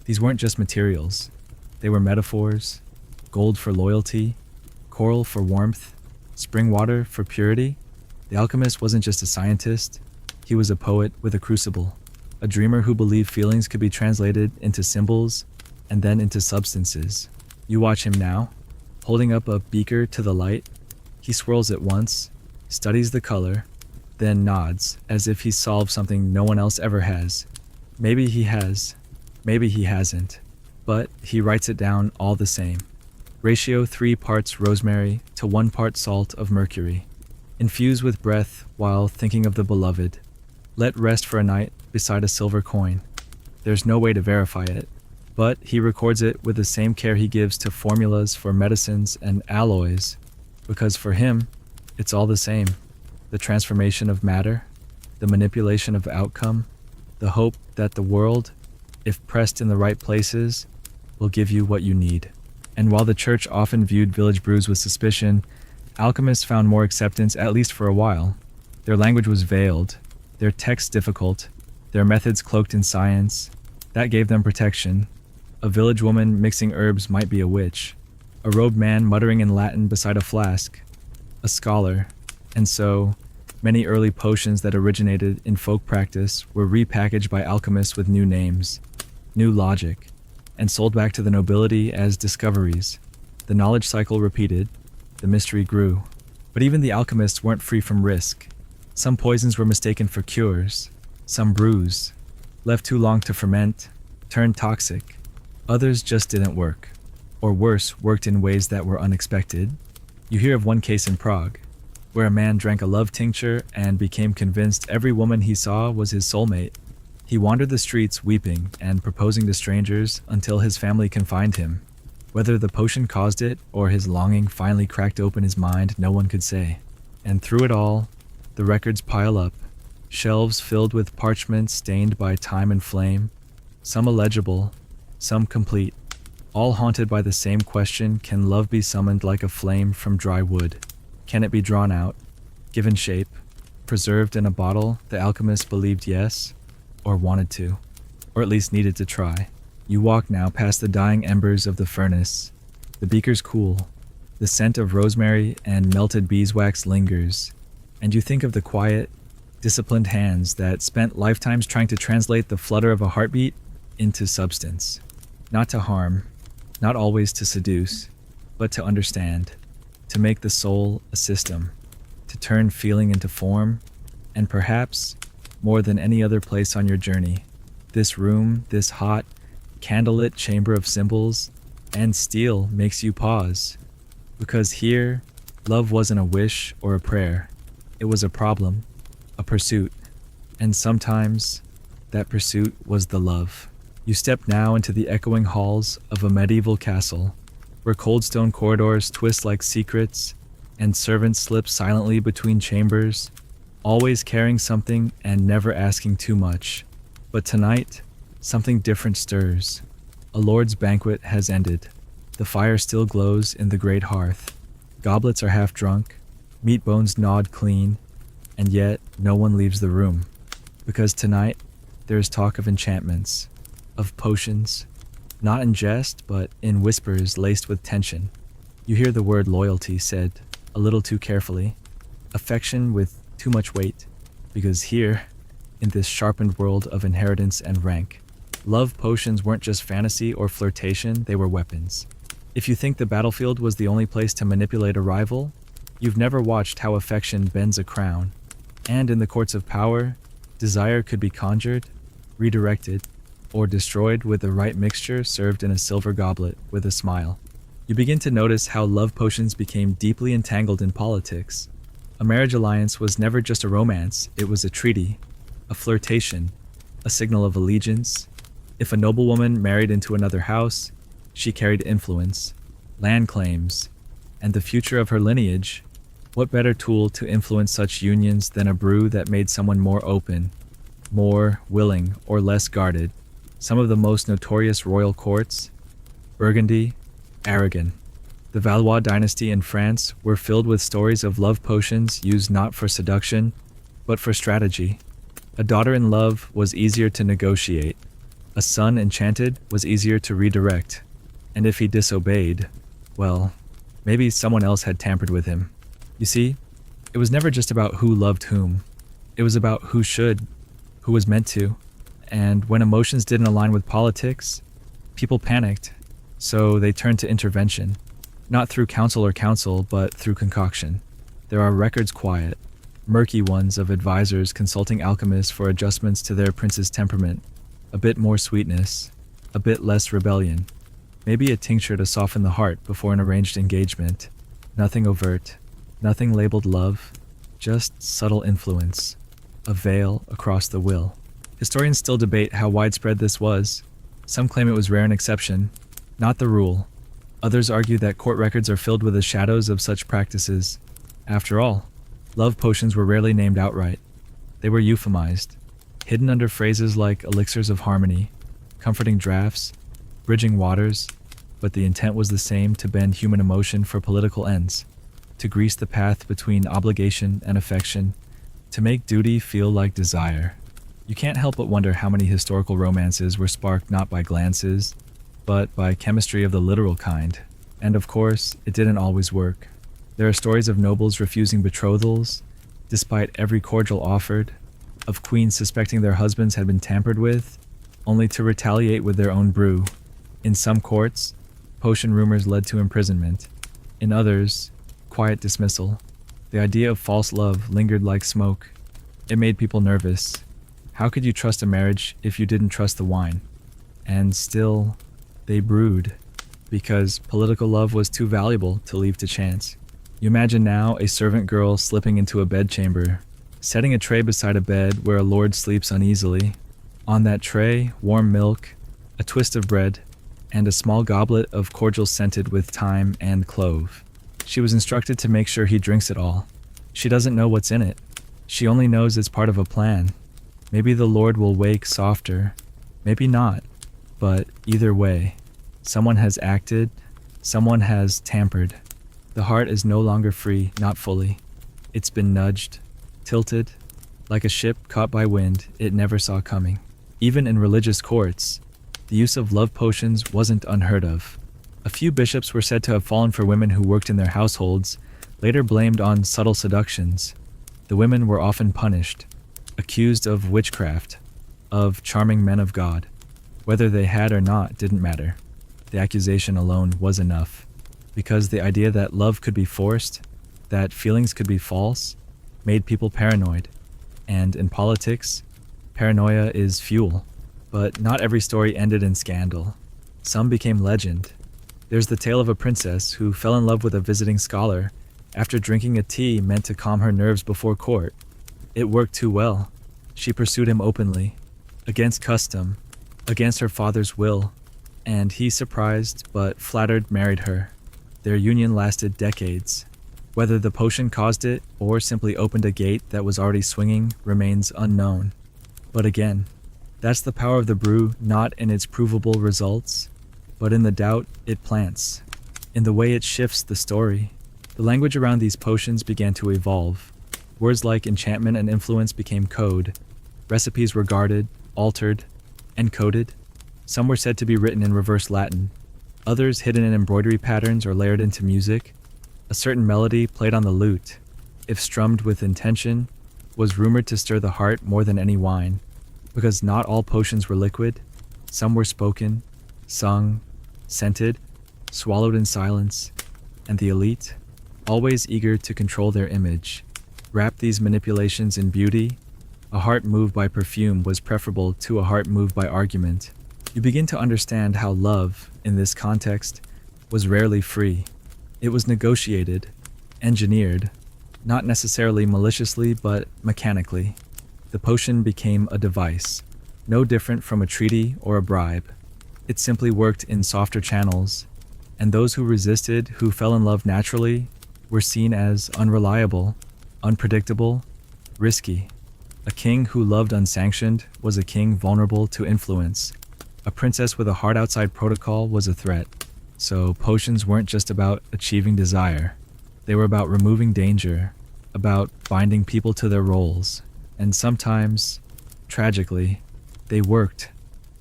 These weren't just materials. They were metaphors: gold for loyalty, coral for warmth, spring water for purity. The alchemist wasn't just a scientist, he was a poet with a crucible, a dreamer who believed feelings could be translated into symbols and then into substances. You watch him now, holding up a beaker to the light. He swirls it once, studies the color, then nods as if he's solved something no one else ever has. Maybe he has, maybe he hasn't, but he writes it down all the same. Ratio 3 parts rosemary to 1 part salt of mercury. Infuse with breath while thinking of the beloved. Let rest for a night beside a silver coin. There's no way to verify it, but he records it with the same care he gives to formulas for medicines and alloys, because for him, it's all the same. The transformation of matter, the manipulation of outcome, the hope that the world, if pressed in the right places, will give you what you need. And while the church often viewed village brews with suspicion, alchemists found more acceptance, at least for a while. Their language was veiled, their texts difficult, their methods cloaked in science. That gave them protection. A village woman mixing herbs might be a witch, a robed man muttering in Latin beside a flask, a scholar. And so, many early potions that originated in folk practice were repackaged by alchemists with new names, new logic, and sold back to the nobility as discoveries. The knowledge cycle repeated, the mystery grew. But even the alchemists weren't free from risk. Some poisons were mistaken for cures, some brews, left too long to ferment, turned toxic. Others just didn't work, or worse, worked in ways that were unexpected. You hear of one case in Prague, where a man drank a love tincture and became convinced every woman he saw was his soulmate. He wandered the streets weeping and proposing to strangers until his family confined him. Whether the potion caused it or his longing finally cracked open his mind, no one could say. And through it all, the records pile up, shelves filled with parchment stained by time and flame, some illegible, some complete, all haunted by the same question: can love be summoned like a flame from dry wood? Can it be drawn out, given shape, preserved in a bottle? The alchemist believed yes, or wanted to, or at least needed to try. You walk now past the dying embers of the furnace. The beaker's cool. The scent of rosemary and melted beeswax lingers, and you think of the quiet, disciplined hands that spent lifetimes trying to translate the flutter of a heartbeat into substance. Not to harm, not always to seduce, but to understand, to make the soul a system, to turn feeling into form, and perhaps, more than any other place on your journey, this room, this hot, candlelit chamber of symbols and steel makes you pause. Because here, love wasn't a wish or a prayer. It was a problem, a pursuit. And sometimes, that pursuit was the love. You step now into the echoing halls of a medieval castle, where cold stone corridors twist like secrets, and servants slip silently between chambers, always carrying something and never asking too much. But tonight, something different stirs. A lord's banquet has ended. The fire still glows in the great hearth. Goblets are half drunk, meat bones gnawed clean, and yet no one leaves the room. Because tonight, there is talk of enchantments, of potions, not in jest, but in whispers laced with tension. You hear the word loyalty said a little too carefully, affection with too much weight, because here, in this sharpened world of inheritance and rank, love potions weren't just fantasy or flirtation, they were weapons. If you think the battlefield was the only place to manipulate a rival, you've never watched how affection bends a crown. And in the courts of power, desire could be conjured, redirected, or destroyed with the right mixture served in a silver goblet with a smile. You begin to notice how love potions became deeply entangled in politics. A marriage alliance was never just a romance, it was a treaty, a flirtation, a signal of allegiance. If a noblewoman married into another house, she carried influence, land claims, and the future of her lineage. What better tool to influence such unions than a brew that made someone more open, more willing, or less guarded? Some of the most notorious royal courts, Burgundy, Aragon, the Valois dynasty in France, were filled with stories of love potions used not for seduction, but for strategy. A daughter in love was easier to negotiate. A son enchanted was easier to redirect. And if he disobeyed, well, maybe someone else had tampered with him. You see, it was never just about who loved whom. It was about who should, who was meant to. And when emotions didn't align with politics, people panicked. So they turned to intervention, not through counsel, but through concoction. There are records quiet, murky ones of advisors consulting alchemists for adjustments to their prince's temperament, a bit more sweetness, a bit less rebellion, maybe a tincture to soften the heart before an arranged engagement. Nothing overt, nothing labeled love, just subtle influence, a veil across the will. Historians still debate how widespread this was. Some claim it was rare and exception, not the rule. Others argue that court records are filled with the shadows of such practices. After all, love potions were rarely named outright. They were euphemized, hidden under phrases like elixirs of harmony, comforting draughts, bridging waters, but the intent was the same: to bend human emotion for political ends, to grease the path between obligation and affection, to make duty feel like desire. You can't help but wonder how many historical romances were sparked not by glances, but by chemistry of the literal kind. And of course, it didn't always work. There are stories of nobles refusing betrothals, despite every cordial offered, of queens suspecting their husbands had been tampered with, only to retaliate with their own brew. In some courts, potion rumors led to imprisonment. In others, quiet dismissal. The idea of false love lingered like smoke. It made people nervous. How could you trust a marriage if you didn't trust the wine? And still, they brewed, because political love was too valuable to leave to chance. You imagine now a servant girl slipping into a bedchamber, setting a tray beside a bed where a lord sleeps uneasily. On that tray, warm milk, a twist of bread, and a small goblet of cordial scented with thyme and clove. She was instructed to make sure he drinks it all. She doesn't know what's in it. She only knows it's part of a plan. Maybe the Lord will wake softer, maybe not, but either way, someone has acted, someone has tampered. The heart is no longer free, not fully. It's been nudged, tilted, like a ship caught by wind it never saw coming. Even in religious courts, the use of love potions wasn't unheard of. A few bishops were said to have fallen for women who worked in their households, later blamed on subtle seductions. The women were often punished, accused of witchcraft, of charming men of God. Whether they had or not didn't matter. The accusation alone was enough, because the idea that love could be forced, that feelings could be false, made people paranoid. And in politics, paranoia is fuel. But not every story ended in scandal. Some became legend. There's the tale of a princess who fell in love with a visiting scholar after drinking a tea meant to calm her nerves before court. It worked too well. She pursued him openly, against custom, against her father's will, and he, surprised but flattered, married her. Their union lasted decades. Whether the potion caused it or simply opened a gate that was already swinging remains unknown. But again, that's the power of the brew, not in its provable results, but in the doubt it plants, in the way it shifts the story. The language around these potions began to evolve. Words like enchantment and influence became code. Recipes were guarded, altered, encoded. Some were said to be written in reverse Latin, others hidden in embroidery patterns or layered into music. A certain melody played on the lute, if strummed with intention, was rumored to stir the heart more than any wine, because not all potions were liquid. Some were spoken, sung, scented, swallowed in silence, and the elite, always eager to control their image, wrapped these manipulations in beauty, A heart moved by perfume was preferable to a heart moved by argument. You begin to understand how love, in this context, was rarely free. It was negotiated, engineered, not necessarily maliciously but mechanically. The potion became a device, no different from a treaty or a bribe. It simply worked in softer channels, and those who resisted, who fell in love naturally, were seen as unreliable, unpredictable, risky. A king who loved unsanctioned was a king vulnerable to influence. A princess with a heart outside protocol was a threat. So potions weren't just about achieving desire. They were about removing danger, about binding people to their roles. And sometimes, tragically, they worked.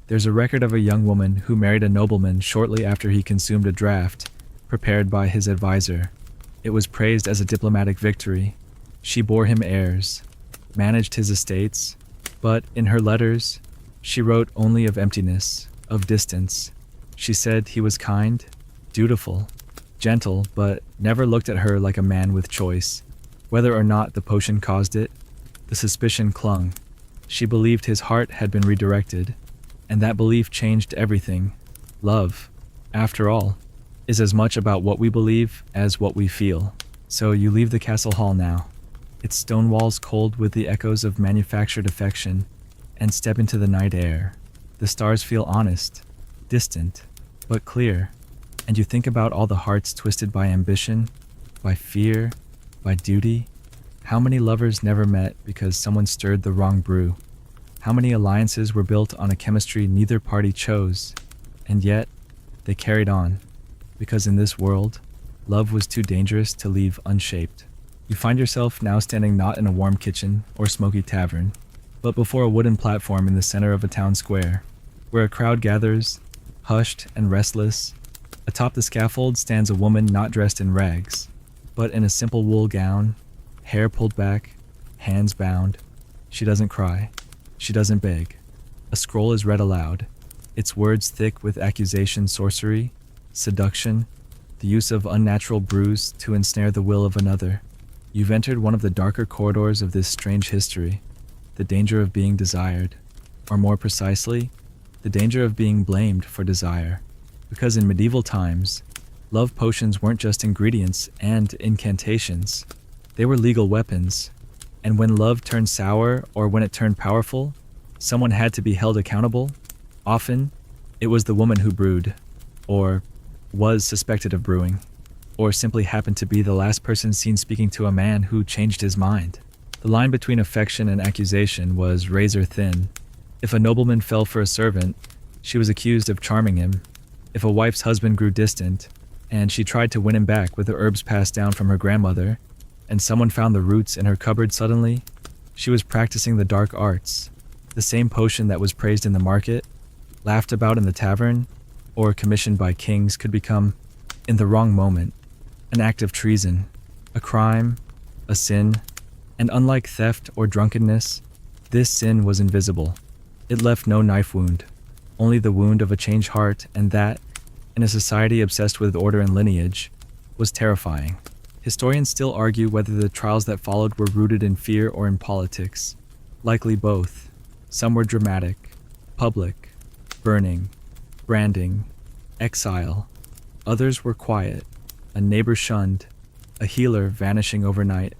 There's a record of a young woman who married a nobleman shortly after he consumed a draft prepared by his advisor. It was praised as a diplomatic victory. She bore him heirs, managed his estates, but in her letters, she wrote only of emptiness, of distance. She said he was kind, dutiful, gentle, but never looked at her like a man with choice. Whether or not the potion caused it, the suspicion clung. She believed his heart had been redirected, and that belief changed everything. Love, after all, is as much about what we believe as what we feel. So you leave the castle hall now, its stone walls cold with the echoes of manufactured affection, and step into the night air. The stars feel honest, distant, but clear, and you think about all the hearts twisted by ambition, by fear, by duty. How many lovers never met because someone stirred the wrong brew? How many alliances were built on a chemistry neither party chose, and yet they carried on, because in this world, love was too dangerous to leave unshaped. You find yourself now standing not in a warm kitchen or smoky tavern, but before a wooden platform in the center of a town square, where a crowd gathers, hushed and restless. Atop the scaffold stands a woman not dressed in rags, but in a simple wool gown, hair pulled back, hands bound. She doesn't cry. She doesn't beg. A scroll is read aloud, its words thick with accusation, sorcery, seduction, the use of unnatural brews to ensnare the will of another. You've entered one of the darker corridors of this strange history, the danger of being desired, or more precisely, the danger of being blamed for desire. Because in medieval times, love potions weren't just ingredients and incantations. They were legal weapons, and when love turned sour or when it turned powerful, someone had to be held accountable. Often, it was the woman who brewed, or was suspected of brewing, or simply happened to be the last person seen speaking to a man who changed his mind. The line between affection and accusation was razor thin. If a nobleman fell for a servant, she was accused of charming him. If a wife's husband grew distant, and she tried to win him back with the herbs passed down from her grandmother, and someone found the roots in her cupboard suddenly, she was practicing the dark arts. The same potion that was praised in the market, laughed about in the tavern, or commissioned by kings could become, in the wrong moment, an act of treason, a crime, a sin, and unlike theft or drunkenness, this sin was invisible. It left no knife wound, only the wound of a changed heart, and that, in a society obsessed with order and lineage, was terrifying. Historians still argue whether the trials that followed were rooted in fear or in politics. Likely both. Some were dramatic, public, burning, branding, exile. Others were quiet, a neighbor shunned, a healer vanishing overnight.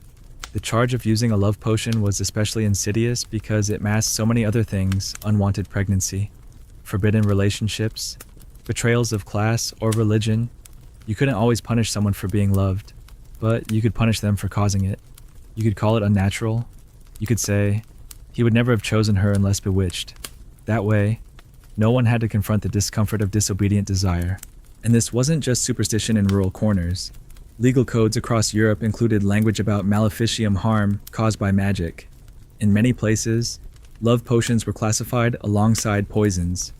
The charge of using a love potion was especially insidious because it masked so many other things: unwanted pregnancy, forbidden relationships, betrayals of class or religion. You couldn't always punish someone for being loved, but you could punish them for causing it. You could call it unnatural. You could say, he would never have chosen her unless bewitched. That way, no one had to confront the discomfort of disobedient desire. And this wasn't just superstition in rural corners. Legal codes across Europe included language about maleficium, harm caused by magic. In many places, love potions were classified alongside poisons.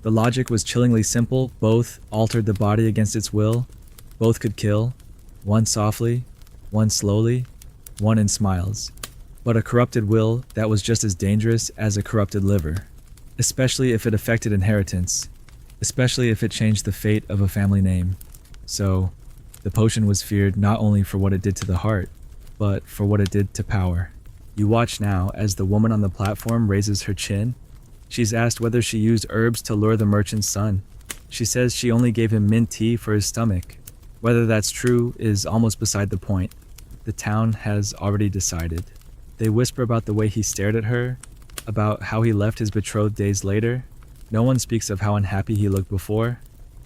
The logic was chillingly simple: both altered the body against its will, both could kill, one softly, one slowly, one in smiles. But a corrupted will that was just as dangerous as a corrupted liver, especially if it affected inheritance, especially if it changed the fate of a family name. So, the potion was feared not only for what it did to the heart, but for what it did to power. You watch now as the woman on the platform raises her chin. She's asked whether she used herbs to lure the merchant's son. She says she only gave him mint tea for his stomach. Whether that's true is almost beside the point. The town has already decided. They whisper about the way he stared at her, about how he left his betrothed days later. No one speaks of how unhappy he looked before.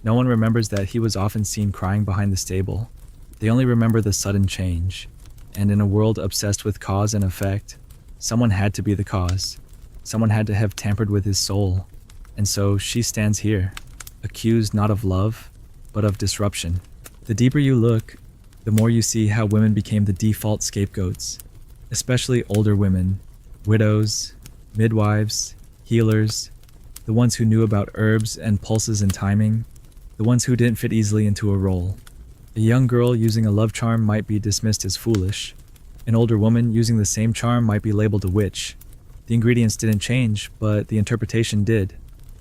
No one remembers that he was often seen crying behind the stable. They only remember the sudden change. And in a world obsessed with cause and effect, someone had to be the cause. Someone had to have tampered with his soul. And so she stands here, accused not of love, but of disruption. The deeper you look, the more you see how women became the default scapegoats, especially older women, widows, midwives, healers, the ones who knew about herbs and pulses and timing, the ones who didn't fit easily into a role. A young girl using a love charm might be dismissed as foolish. An older woman using the same charm might be labeled a witch. The ingredients didn't change, but the interpretation did.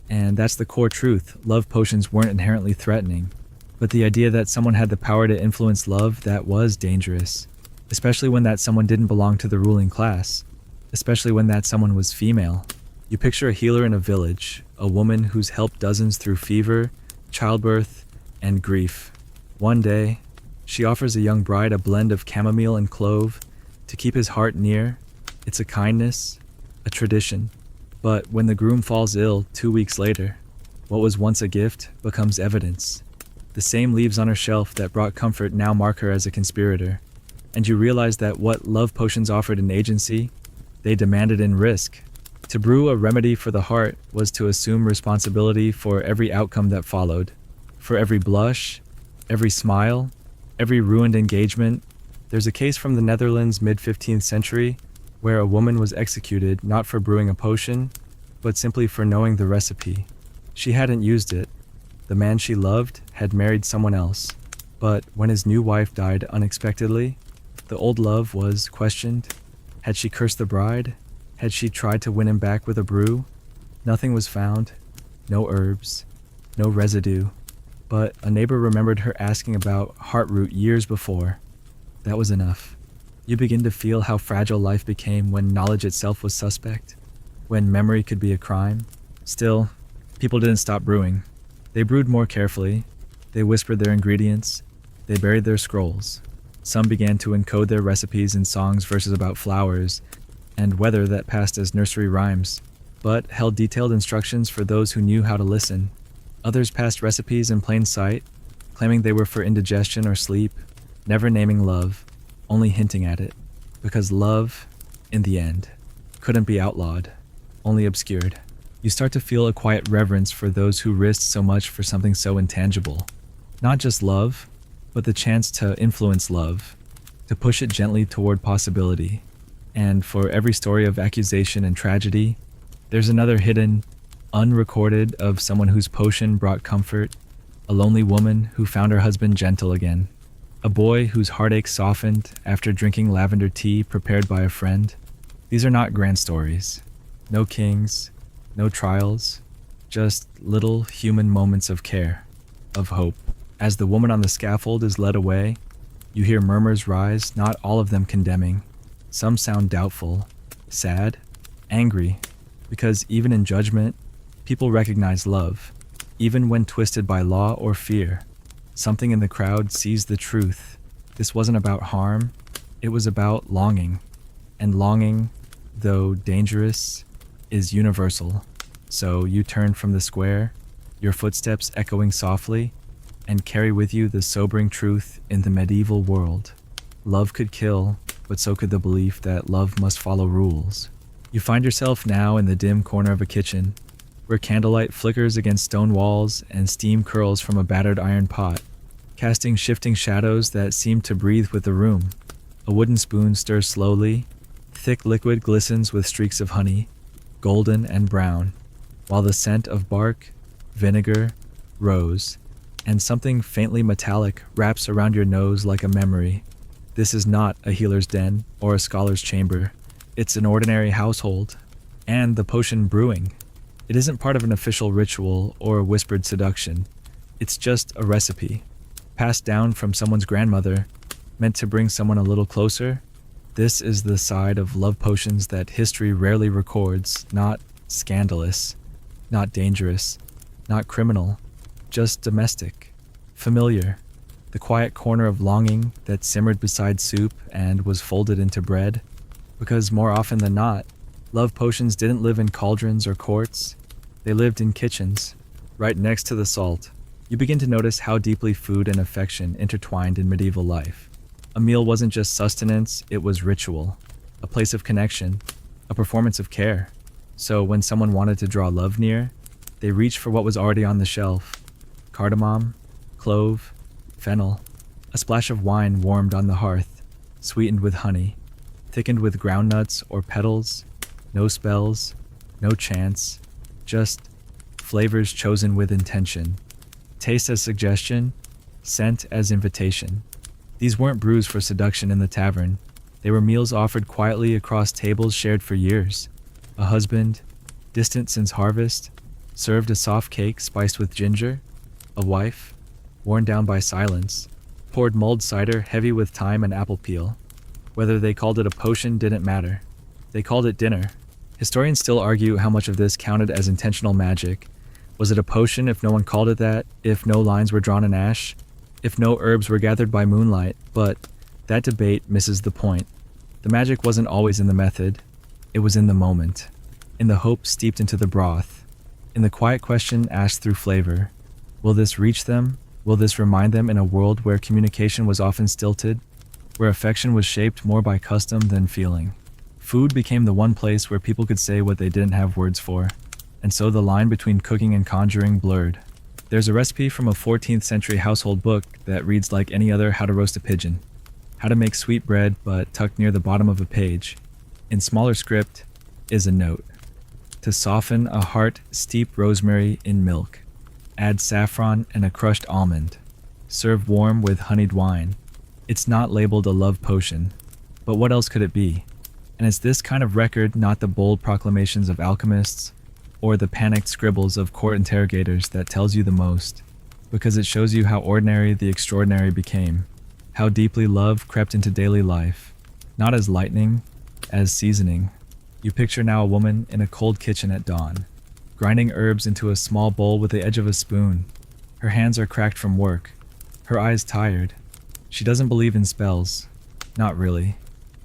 And that's the core truth. Love potions weren't inherently threatening. But the idea that someone had the power to influence love, that was dangerous. Especially when that someone didn't belong to the ruling class. Especially when that someone was female. You picture a healer in a village, a woman who's helped dozens through fever, childbirth, and grief. One day, she offers a young bride a blend of chamomile and clove to keep his heart near. It's a kindness, a tradition. But when the groom falls ill 2 weeks later, what was once a gift becomes evidence. The same leaves on her shelf that brought comfort now mark her as a conspirator. And you realize that what love potions offered in agency, they demanded in risk. To brew a remedy for the heart was to assume responsibility for every outcome that followed. For every blush, every smile, every ruined engagement. There's a case from the Netherlands mid-15th century where a woman was executed not for brewing a potion, but simply for knowing the recipe. She hadn't used it. The man she loved had married someone else. But when his new wife died unexpectedly, the old love was questioned. Had she cursed the bride? Had she tried to win him back with a brew? Nothing was found. No herbs. No residue. But a neighbor remembered her asking about heartroot years before. That was enough. You begin to feel how fragile life became when knowledge itself was suspect, when memory could be a crime. Still, people didn't stop brewing. They brewed more carefully. They whispered their ingredients. They buried their scrolls. Some began to encode their recipes in songs, verses about flowers, and weather that passed as nursery rhymes, but held detailed instructions for those who knew how to listen. Others passed recipes in plain sight, claiming they were for indigestion or sleep, never naming love, only hinting at it, because love, in the end, couldn't be outlawed, only obscured. You start to feel a quiet reverence for those who risked so much for something so intangible. Not just love, but the chance to influence love, to push it gently toward possibility. And for every story of accusation and tragedy, there's another hidden, unrecorded of someone whose potion brought comfort, a lonely woman who found her husband gentle again, a boy whose heartache softened after drinking lavender tea prepared by a friend. These are not grand stories. No kings, no trials, just little human moments of care, of hope. As the woman on the scaffold is led away, you hear murmurs rise, not all of them condemning. Some sound doubtful, sad, angry, because even in judgment, people recognize love. Even when twisted by law or fear, something in the crowd sees the truth. This wasn't about harm, it was about longing. And longing, though dangerous, is universal. So you turn from the square, your footsteps echoing softly, and carry with you the sobering truth in the medieval world. Love could kill, but so could the belief that love must follow rules. You find yourself now in the dim corner of a kitchen, where candlelight flickers against stone walls and steam curls from a battered iron pot, casting shifting shadows that seem to breathe with the room. A wooden spoon stirs slowly, thick liquid glistens with streaks of honey, golden and brown, while the scent of bark, vinegar, rose, and something faintly metallic wraps around your nose like a memory. This is not a healer's den or a scholar's chamber. It's an ordinary household. And the potion brewing. It isn't part of an official ritual or a whispered seduction. It's just a recipe, passed down from someone's grandmother, meant to bring someone a little closer, This is the side of love potions that history rarely records, not scandalous, not dangerous, not criminal, just domestic, familiar, the quiet corner of longing that simmered beside soup and was folded into bread. Because more often than not, love potions didn't live in cauldrons or courts, they lived in kitchens, right next to the salt. You begin to notice how deeply food and affection intertwined in medieval life. A meal wasn't just sustenance, it was ritual, a place of connection, a performance of care. So when someone wanted to draw love near, they reached for what was already on the shelf: cardamom, clove, fennel, a splash of wine warmed on the hearth, sweetened with honey, thickened with groundnuts or petals, no spells, no chance, just flavors chosen with intention. Taste as suggestion, scent as invitation. These weren't brews for seduction in the tavern. They were meals offered quietly across tables shared for years. A husband, distant since harvest, served a soft cake spiced with ginger. A wife, worn down by silence, poured mulled cider heavy with thyme and apple peel. Whether they called it a potion didn't matter. They called it dinner. Historians still argue how much of this counted as intentional magic. Was it a potion if no one called it that, if no lines were drawn in ash, if no herbs were gathered by moonlight? But that debate misses the point. The magic wasn't always in the method. It was in the moment, in the hope steeped into the broth, in the quiet question asked through flavor. Will this reach them? Will this remind them in a world where communication was often stilted, where affection was shaped more by custom than feeling? Food became the one place where people could say what they didn't have words for. And so the line between cooking and conjuring blurred. There's a recipe from a 14th century household book that reads like any other how to roast a pigeon. How to make sweet bread, but tucked near the bottom of a page, in smaller script, is a note. To soften a heart, steep rosemary in milk. Add saffron and a crushed almond. Serve warm with honeyed wine. It's not labeled a love potion, but what else could it be? And it's this kind of record, not the bold proclamations of alchemists, or the panicked scribbles of court interrogators, that tells you the most, because it shows you how ordinary the extraordinary became, how deeply love crept into daily life, not as lightning, as seasoning. You picture now a woman in a cold kitchen at dawn, grinding herbs into a small bowl with the edge of a spoon. Her hands are cracked from work, her eyes tired. She doesn't believe in spells, not really,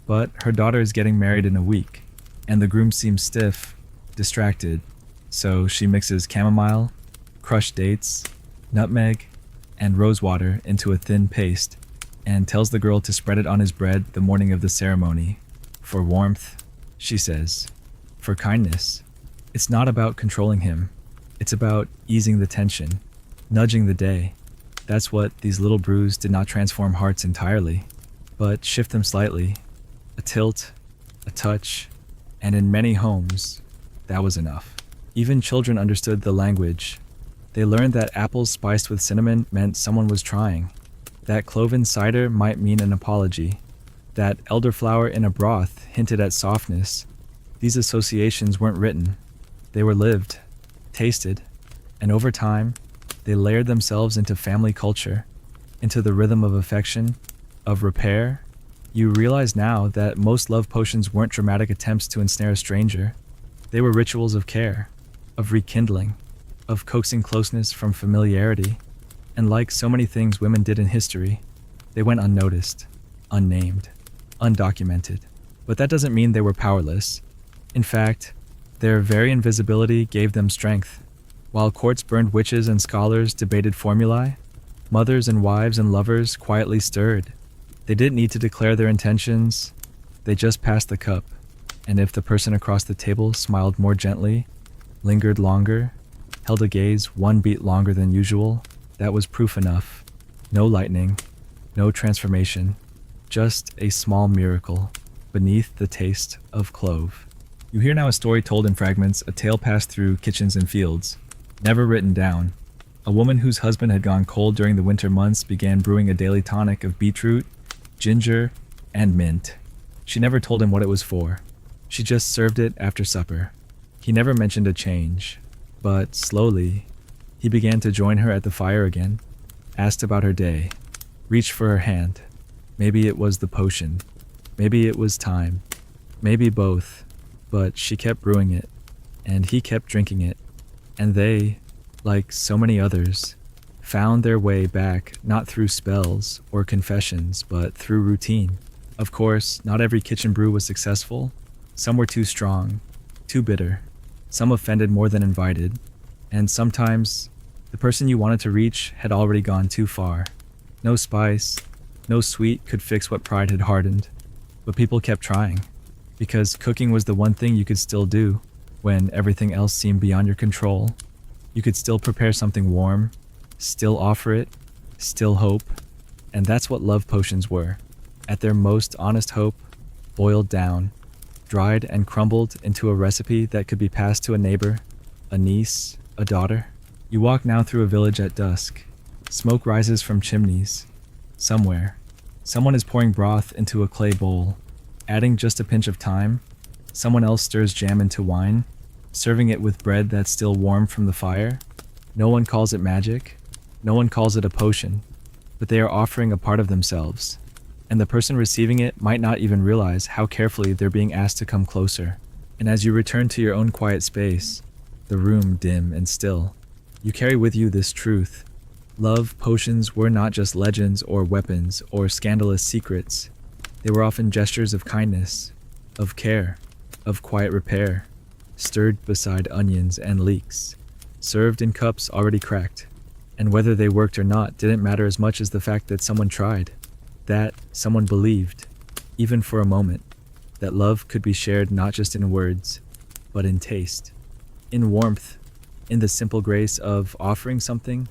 but her daughter is getting married in a week, and the groom seems stiff, distracted. So she mixes chamomile, crushed dates, nutmeg, and rosewater into a thin paste and tells the girl to spread it on his bread the morning of the ceremony. For warmth, she says. For kindness. It's not about controlling him. It's about easing the tension, nudging the day. That's what these little brews did not transform hearts entirely, but shift them slightly. A tilt, a touch, and in many homes, that was enough. Even children understood the language. They learned that apples spiced with cinnamon meant someone was trying, that cloven cider might mean an apology, that elderflower in a broth hinted at softness. These associations weren't written. They were lived, tasted, and over time, they layered themselves into family culture, into the rhythm of affection, of repair. You realize now that most love potions weren't dramatic attempts to ensnare a stranger. They were rituals of care, of rekindling, of coaxing closeness from familiarity. And like so many things women did in history, they went unnoticed, unnamed, undocumented. But that doesn't mean they were powerless. In fact, their very invisibility gave them strength. While courts burned witches and scholars debated formulae, mothers and wives and lovers quietly stirred. They didn't need to declare their intentions, they just passed the cup. And if the person across the table smiled more gently, lingered longer, held a gaze one beat longer than usual, that was proof enough. No lightning, no transformation, just a small miracle beneath the taste of clove. You hear now a story told in fragments, a tale passed through kitchens and fields, never written down. A woman whose husband had gone cold during the winter months began brewing a daily tonic of beetroot, ginger, and mint. She never told him what it was for. She just served it after supper. He never mentioned a change, but slowly, he began to join her at the fire again, asked about her day, reached for her hand. Maybe it was the potion, Maybe it was time. Maybe both. But she kept brewing it, and he kept drinking it, and they, like so many others, found their way back not through spells or confessions, but through routine. Of course, not every kitchen brew was successful. Some were too strong, too bitter. Some offended more than invited. And sometimes, the person you wanted to reach had already gone too far. No spice, no sweet could fix what pride had hardened. But people kept trying, because cooking was the one thing you could still do when everything else seemed beyond your control. You could still prepare something warm, still offer it, still hope. And that's what love potions were. At their most honest hope, boiled down, dried and crumbled into a recipe that could be passed to a neighbor, a niece, a daughter. You walk now through a village at dusk. Smoke rises from chimneys. Somewhere, someone is pouring broth into a clay bowl, adding just a pinch of thyme. Someone else stirs jam into wine, serving it with bread that's still warm from the fire. No one calls it magic. No one calls it a potion, but they are offering a part of themselves, and the person receiving it might not even realize how carefully they're being asked to come closer. And as you return to your own quiet space, the room dim and still, you carry with you this truth. Love potions were not just legends or weapons or scandalous secrets. They were often gestures of kindness, of care, of quiet repair, stirred beside onions and leeks, served in cups already cracked. And whether they worked or not didn't matter as much as the fact that someone tried, that someone believed, even for a moment, that love could be shared not just in words, but in taste, in warmth, in the simple grace of offering something,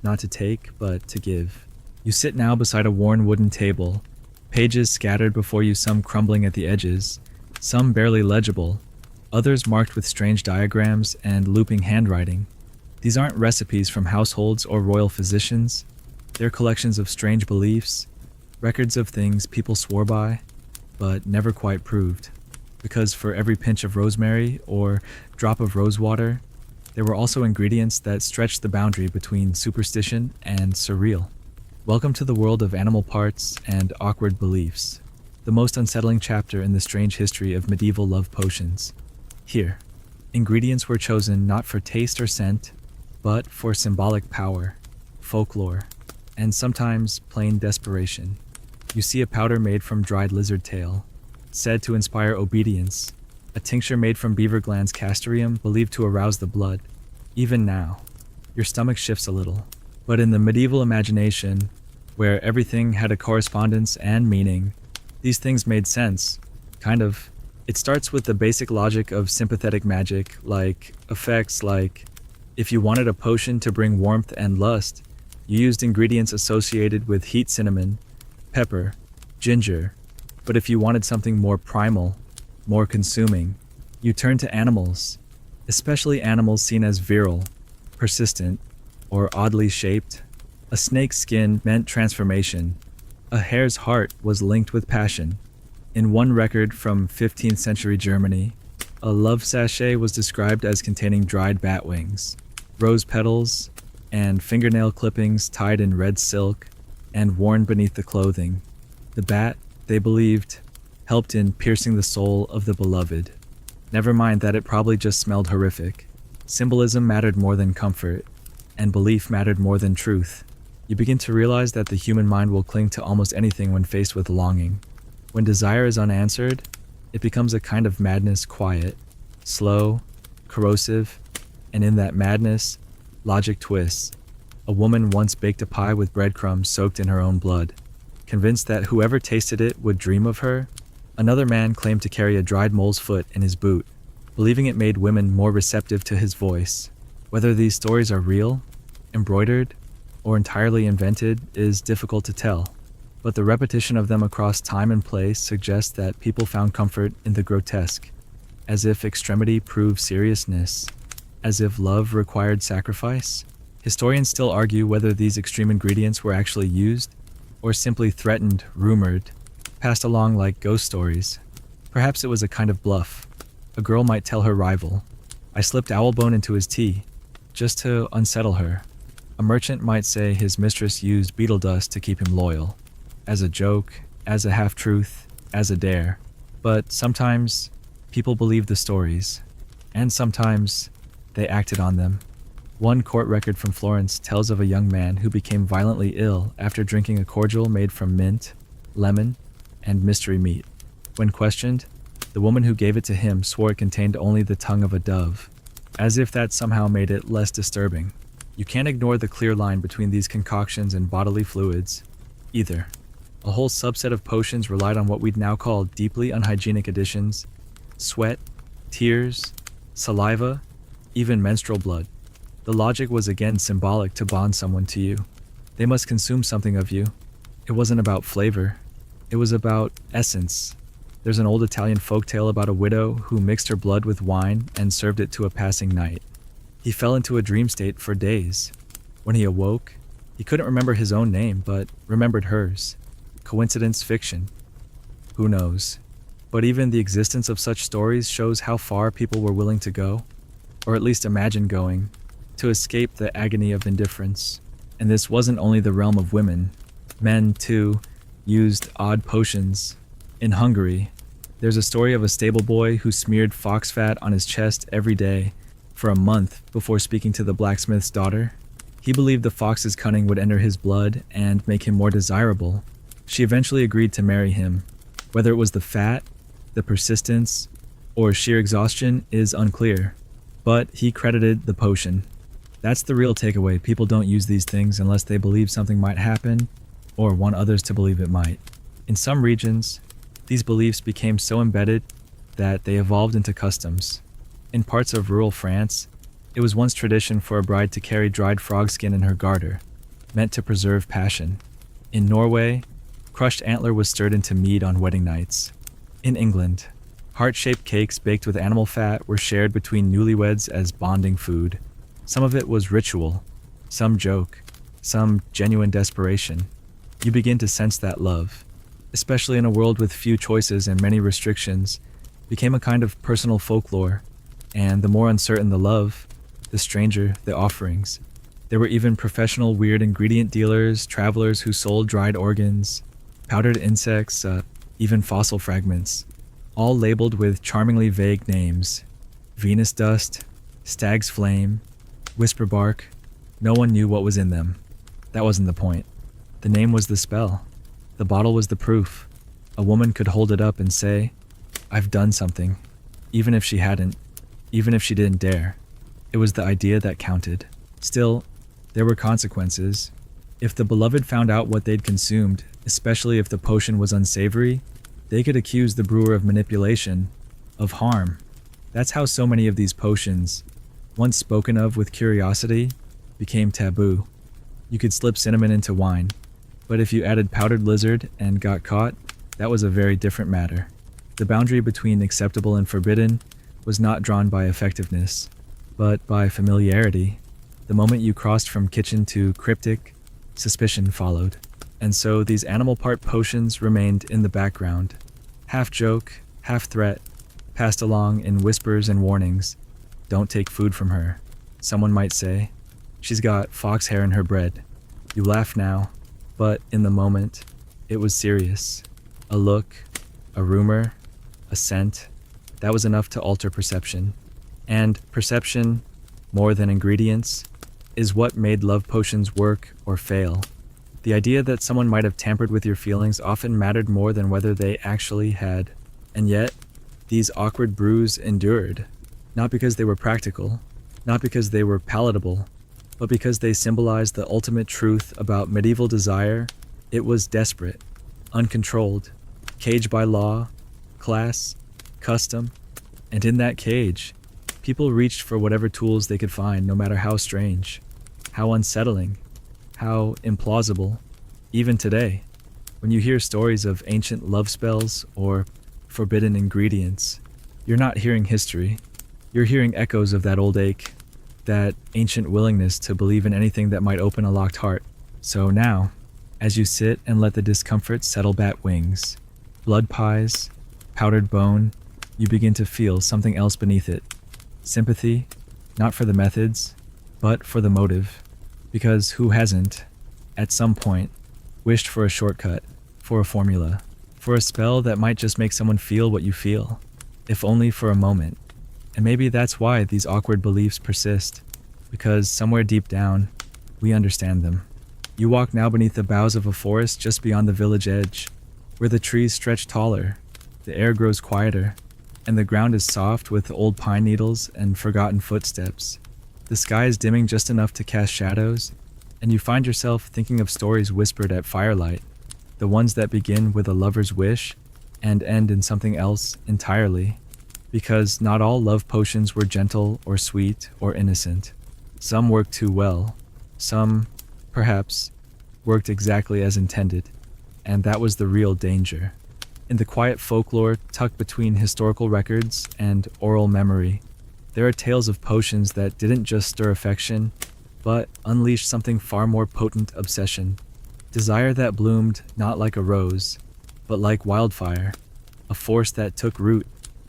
not to take, but to give. You sit now beside a worn wooden table, pages scattered before you, some crumbling at the edges, some barely legible, others marked with strange diagrams and looping handwriting. These aren't recipes from households or royal physicians. They're collections of strange beliefs, records of things people swore by, but never quite proved. Because for every pinch of rosemary or drop of rosewater, there were also ingredients that stretched the boundary between superstition and surreal. Welcome to the world of animal parts and awkward beliefs, the most unsettling chapter in the strange history of medieval love potions. Here, ingredients were chosen not for taste or scent, but for symbolic power, folklore, and sometimes plain desperation. You see a powder made from dried lizard tail, said to inspire obedience, a tincture made from beaver glands castoreum believed to arouse the blood. Even now, your stomach shifts a little. But in the medieval imagination, where everything had a correspondence and meaning, these things made sense, kind of. It starts with the basic logic of sympathetic magic, like effects like, if you wanted a potion to bring warmth and lust, you used ingredients associated with heat: cinnamon, pepper, ginger. But if you wanted something more primal, more consuming, you turned to animals, especially animals seen as virile, persistent, or oddly shaped. A snake's skin meant transformation. A hare's heart was linked with passion. In one record from 15th century Germany, a love sachet was described as containing dried bat wings, rose petals, and fingernail clippings tied in red silk and worn beneath the clothing. The bat, they believed, helped in piercing the soul of the beloved. Never mind that it probably just smelled horrific. Symbolism mattered more than comfort, and belief mattered more than truth. You begin to realize that the human mind will cling to almost anything when faced with longing. When desire is unanswered, it becomes a kind of madness, quiet, slow, corrosive, and in that madness, logic twists. A woman once baked a pie with breadcrumbs soaked in her own blood. Convinced that whoever tasted it would dream of her, another man claimed to carry a dried mole's foot in his boot, believing it made women more receptive to his voice. Whether these stories are real, embroidered, or entirely invented is difficult to tell, but the repetition of them across time and place suggests that people found comfort in the grotesque, as if extremity proved seriousness, as if love required sacrifice. Historians still argue whether these extreme ingredients were actually used, or simply threatened, rumored, passed along like ghost stories. Perhaps it was a kind of bluff. A girl might tell her rival, "I slipped owlbone into his tea," just to unsettle her. A merchant might say his mistress used beetle dust to keep him loyal. As a joke, as a half-truth, as a dare. But sometimes people believed the stories, and sometimes they acted on them. One court record from Florence tells of a young man who became violently ill after drinking a cordial made from mint, lemon, and mystery meat. When questioned, the woman who gave it to him swore it contained only the tongue of a dove, as if that somehow made it less disturbing. You can't ignore the clear line between these concoctions and bodily fluids, either. A whole subset of potions relied on what we'd now call deeply unhygienic additions: sweat, tears, saliva, even menstrual blood. The logic was again symbolic to bond someone to you. They must consume something of you. It wasn't about flavor. It was about essence. There's an old Italian folktale about a widow who mixed her blood with wine and served it to a passing knight. He fell into a dream state for days. When he awoke, he couldn't remember his own name, but remembered hers. Coincidence, fiction? Who knows? But even the existence of such stories shows how far people were willing to go, or at least imagine going, to escape the agony of indifference. And this wasn't only the realm of women. Men, too, used odd potions. In Hungary, there's a story of a stable boy who smeared fox fat on his chest every day for a month before speaking to the blacksmith's daughter. He believed the fox's cunning would enter his blood and make him more desirable. She eventually agreed to marry him. Whether it was the fat, the persistence, or sheer exhaustion is unclear, but he credited the potion. That's the real takeaway. People don't use these things unless they believe something might happen or want others to believe it might. In some regions, these beliefs became so embedded that they evolved into customs. In parts of rural France, it was once tradition for a bride to carry dried frog skin in her garter, meant to preserve passion. In Norway, crushed antler was stirred into mead on wedding nights. In England, heart-shaped cakes baked with animal fat were shared between newlyweds as bonding food. Some of it was ritual, some joke, some genuine desperation. You begin to sense that love, especially in a world with few choices and many restrictions, became a kind of personal folklore, and the more uncertain the love, the stranger the offerings. There were even professional weird ingredient dealers, travelers who sold dried organs, powdered insects, even fossil fragments, all labeled with charmingly vague names: Venus dust, stag's flame, whisper bark. No one knew what was in them. That wasn't the point. The name was the spell. The bottle was the proof. A woman could hold it up and say, "I've done something," even if she hadn't, even if she didn't dare. It was the idea that counted. Still, there were consequences. If the beloved found out what they'd consumed, especially if the potion was unsavory, they could accuse the brewer of manipulation, of harm. That's how so many of these potions, once spoken of with curiosity, became taboo. You could slip cinnamon into wine, but if you added powdered lizard and got caught, that was a very different matter. The boundary between acceptable and forbidden was not drawn by effectiveness, but by familiarity. The moment you crossed from kitchen to cryptic, suspicion followed. And so these animal part potions remained in the background, half joke, half threat, passed along in whispers and warnings. Don't take food from her. Someone might say, "She's got fox hair in her bread." You laugh now, but in the moment, it was serious. A look, a rumor, a scent, that was enough to alter perception. And perception, more than ingredients, is what made love potions work or fail. The idea that someone might have tampered with your feelings often mattered more than whether they actually had. And yet, these awkward brews endured, not because they were practical, not because they were palatable, but because they symbolized the ultimate truth about medieval desire. It was desperate, uncontrolled, caged by law, class, custom, and in that cage, people reached for whatever tools they could find, no matter how strange, how unsettling, how implausible. Even today, when you hear stories of ancient love spells or forbidden ingredients, you're not hearing history. You're hearing echoes of that old ache, that ancient willingness to believe in anything that might open a locked heart. So now, as you sit and let the discomfort settle bat wings, blood pies, powdered bone, you begin to feel something else beneath it. Sympathy, not for the methods, but for the motive. Because who hasn't, at some point, wished for a shortcut, for a formula, for a spell that might just make someone feel what you feel, if only for a moment. And maybe that's why these awkward beliefs persist, because somewhere deep down, we understand them. You walk now beneath the boughs of a forest just beyond the village edge, where the trees stretch taller, the air grows quieter, and the ground is soft with old pine needles and forgotten footsteps. The sky is dimming just enough to cast shadows, and you find yourself thinking of stories whispered at firelight, the ones that begin with a lover's wish and end in something else entirely. Because not all love potions were gentle or sweet or innocent. Some worked too well. Some, perhaps, worked exactly as intended. And that was the real danger. In the quiet folklore tucked between historical records and oral memory, there are tales of potions that didn't just stir affection, but unleashed something far more potent: obsession. Desire that bloomed not like a rose, but like wildfire, a force that took root,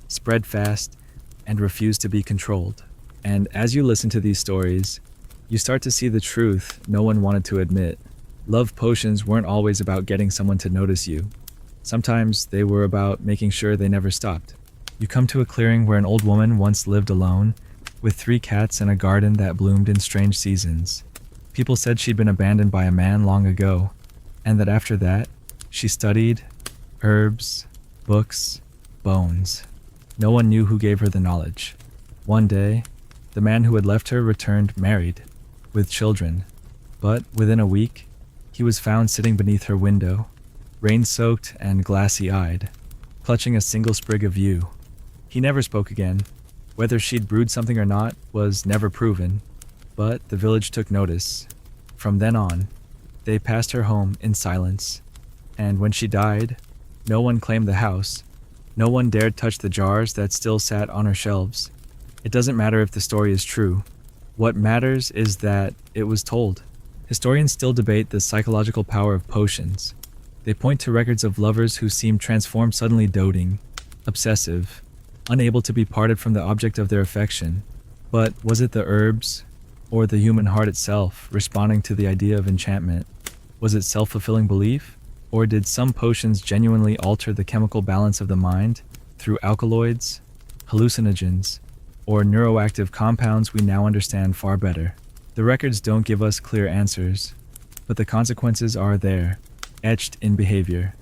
spread fast, and refused to be controlled. And as you listen to these stories, you start to see the truth no one wanted to admit. Love potions weren't always about getting someone to notice you. Sometimes they were about making sure they never stopped. You come to a clearing where an old woman once lived alone, with 3 cats and a garden that bloomed in strange seasons. People said she'd been abandoned by a man long ago, and that after that, she studied herbs, books, bones. No one knew who gave her the knowledge. One day, the man who had left her returned married, with children. But within a week, he was found sitting beneath her window, rain-soaked and glassy-eyed, clutching a single sprig of yew. He never spoke again. Whether she'd brewed something or not was never proven, but the village took notice. From then on, they passed her home in silence, and when she died, no one claimed the house. No one dared touch the jars that still sat on her shelves. It doesn't matter if the story is true. What matters is that it was told. Historians still debate the psychological power of potions. They point to records of lovers who seemed transformed, suddenly doting, obsessive, unable to be parted from the object of their affection. But was it the herbs, or the human heart itself, responding to the idea of enchantment? Was it self-fulfilling belief? Or did some potions genuinely alter the chemical balance of the mind through alkaloids, hallucinogens, or neuroactive compounds we now understand far better? The records don't give us clear answers, but the consequences are there, etched in behavior.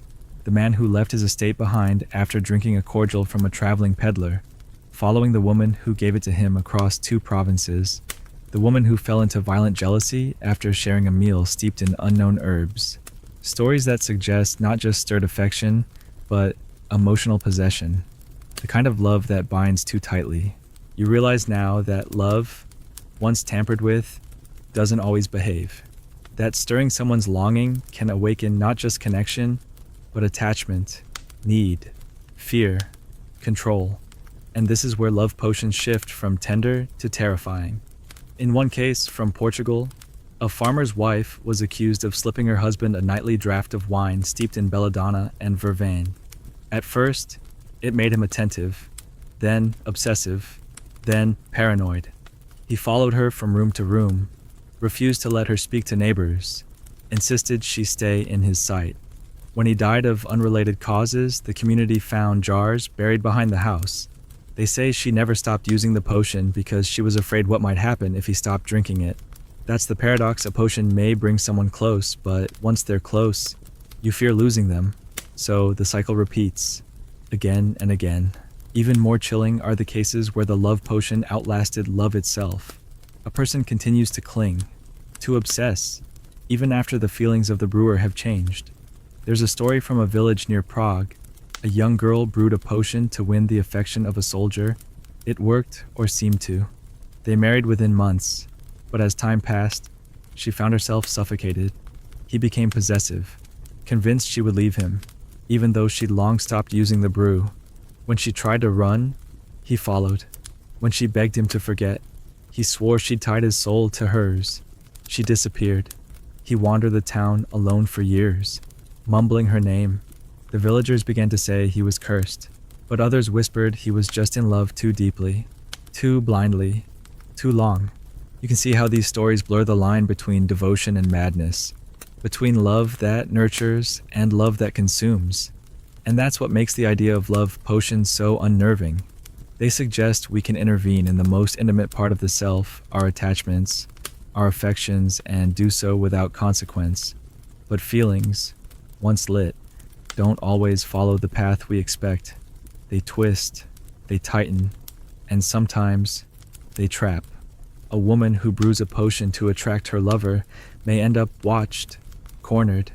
The man who left his estate behind after drinking a cordial from a traveling peddler, following the woman who gave it to him across 2 provinces, the woman who fell into violent jealousy after sharing a meal steeped in unknown herbs. Stories that suggest not just stirred affection, but emotional possession. The kind of love that binds too tightly. You realize now that love, once tampered with, doesn't always behave. That stirring someone's longing can awaken not just connection, but attachment, need, fear, control. And this is where love potions shift from tender to terrifying. In one case, from Portugal, a farmer's wife was accused of slipping her husband a nightly draught of wine steeped in belladonna and vervain. At first, it made him attentive, then obsessive, then paranoid. He followed her from room to room, refused to let her speak to neighbors, insisted she stay in his sight. When he died of unrelated causes, the community found jars buried behind the house. They say she never stopped using the potion because she was afraid what might happen if he stopped drinking it. That's the paradox. A potion may bring someone close, but once they're close, you fear losing them. So the cycle repeats, again and again. Even more chilling are the cases where the love potion outlasted love itself. A person continues to cling, to obsess, even after the feelings of the brewer have changed. There's a story from a village near Prague. A young girl brewed a potion to win the affection of a soldier. It worked, or seemed to. They married within months. But as time passed, she found herself suffocated. He became possessive, convinced she would leave him, even though she'd long stopped using the brew. When she tried to run, he followed. When she begged him to forget, he swore she'd tied his soul to hers. She disappeared. He wandered the town alone for years, mumbling her name. The villagers began to say he was cursed, but others whispered he was just in love too deeply, too blindly, too long. You can see how these stories blur the line between devotion and madness, between love that nurtures and love that consumes. And that's what makes the idea of love potions so unnerving. They suggest we can intervene in the most intimate part of the self, our attachments, our affections, and do so without consequence. But feelings, once lit, don't always follow the path we expect. They twist, they tighten, and sometimes they trap. A woman who brews a potion to attract her lover may end up watched, cornered,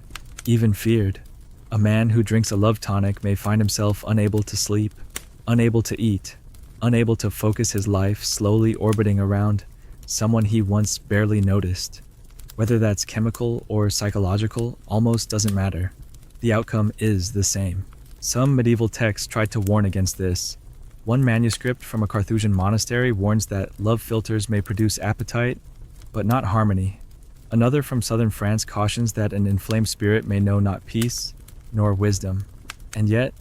even feared. A man who drinks a love tonic may find himself unable to sleep, unable to eat, unable to focus his life, slowly orbiting around someone he once barely noticed. Whether that's chemical or psychological almost doesn't matter. The outcome is the same. Some medieval texts tried to warn against this. One manuscript from a Carthusian monastery warns that love philters may produce appetite, but not harmony. Another from southern France cautions that an inflamed spirit may know not peace, nor wisdom. And yet,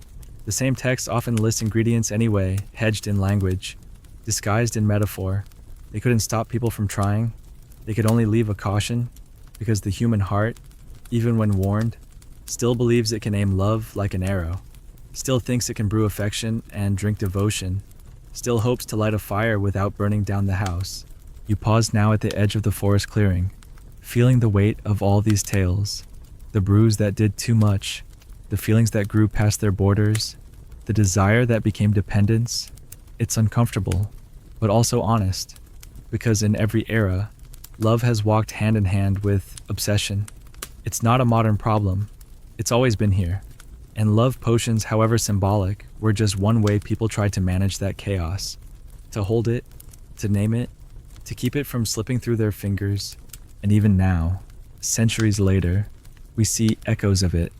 the same text often lists ingredients anyway, hedged in language, disguised in metaphor. They couldn't stop people from trying. They could only leave a caution, because the human heart, even when warned, still believes it can aim love like an arrow, still thinks it can brew affection and drink devotion, still hopes to light a fire without burning down the house. You pause now at the edge of the forest clearing, feeling the weight of all these tales, the brews that did too much, the feelings that grew past their borders, the desire that became dependence. It's uncomfortable, but also honest, because in every era, love has walked hand in hand with obsession. It's not a modern problem. It's always been here. And love potions, however symbolic, were just one way people tried to manage that chaos. To hold it, to name it, to keep it from slipping through their fingers. And even now, centuries later, we see echoes of it.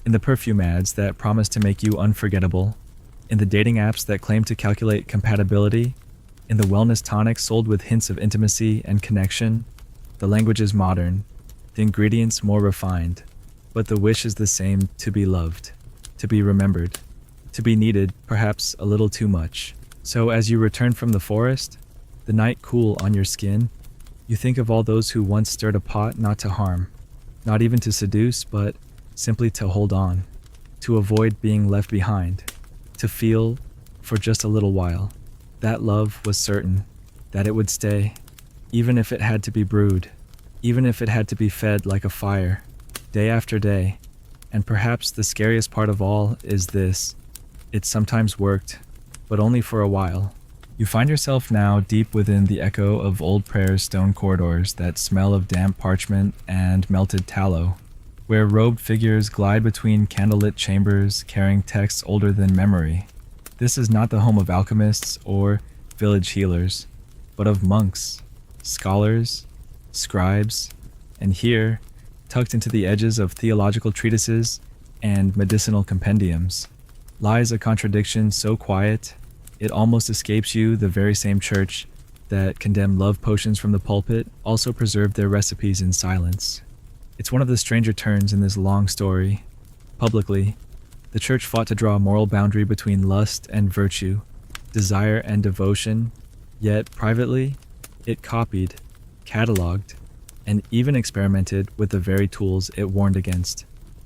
In the perfume ads that promise to make you unforgettable, in the dating apps that claim to calculate compatibility, in the wellness tonics sold with hints of intimacy and connection. The language is modern, the ingredients more refined, but the wish is the same: to be loved, to be remembered, to be needed, perhaps a little too much. So as you return from the forest, the night cool on your skin, you think of all those who once stirred a pot not to harm, not even to seduce, but simply to hold on, to avoid being left behind, to feel, for just a little while, that love was certain, that it would stay, even if it had to be brewed, even if it had to be fed like a fire, day after day. And perhaps the scariest part of all is this: it sometimes worked, but only for a while. You find yourself now deep within the echo of old prayers' stone corridors that smell of damp parchment and melted tallow, where robed figures glide between candlelit chambers carrying texts older than memory. This is not the home of alchemists or village healers, but of monks, scholars, scribes, and here, tucked into the edges of theological treatises and medicinal compendiums, lies a contradiction so quiet it almost escapes you. The very same church that condemned love potions from the pulpit also preserved their recipes in silence. It's one of the stranger turns in this long story. Publicly, the church fought to draw a moral boundary between lust and virtue, desire and devotion, yet privately, it copied, cataloged, and even experimented with the very tools it warned against.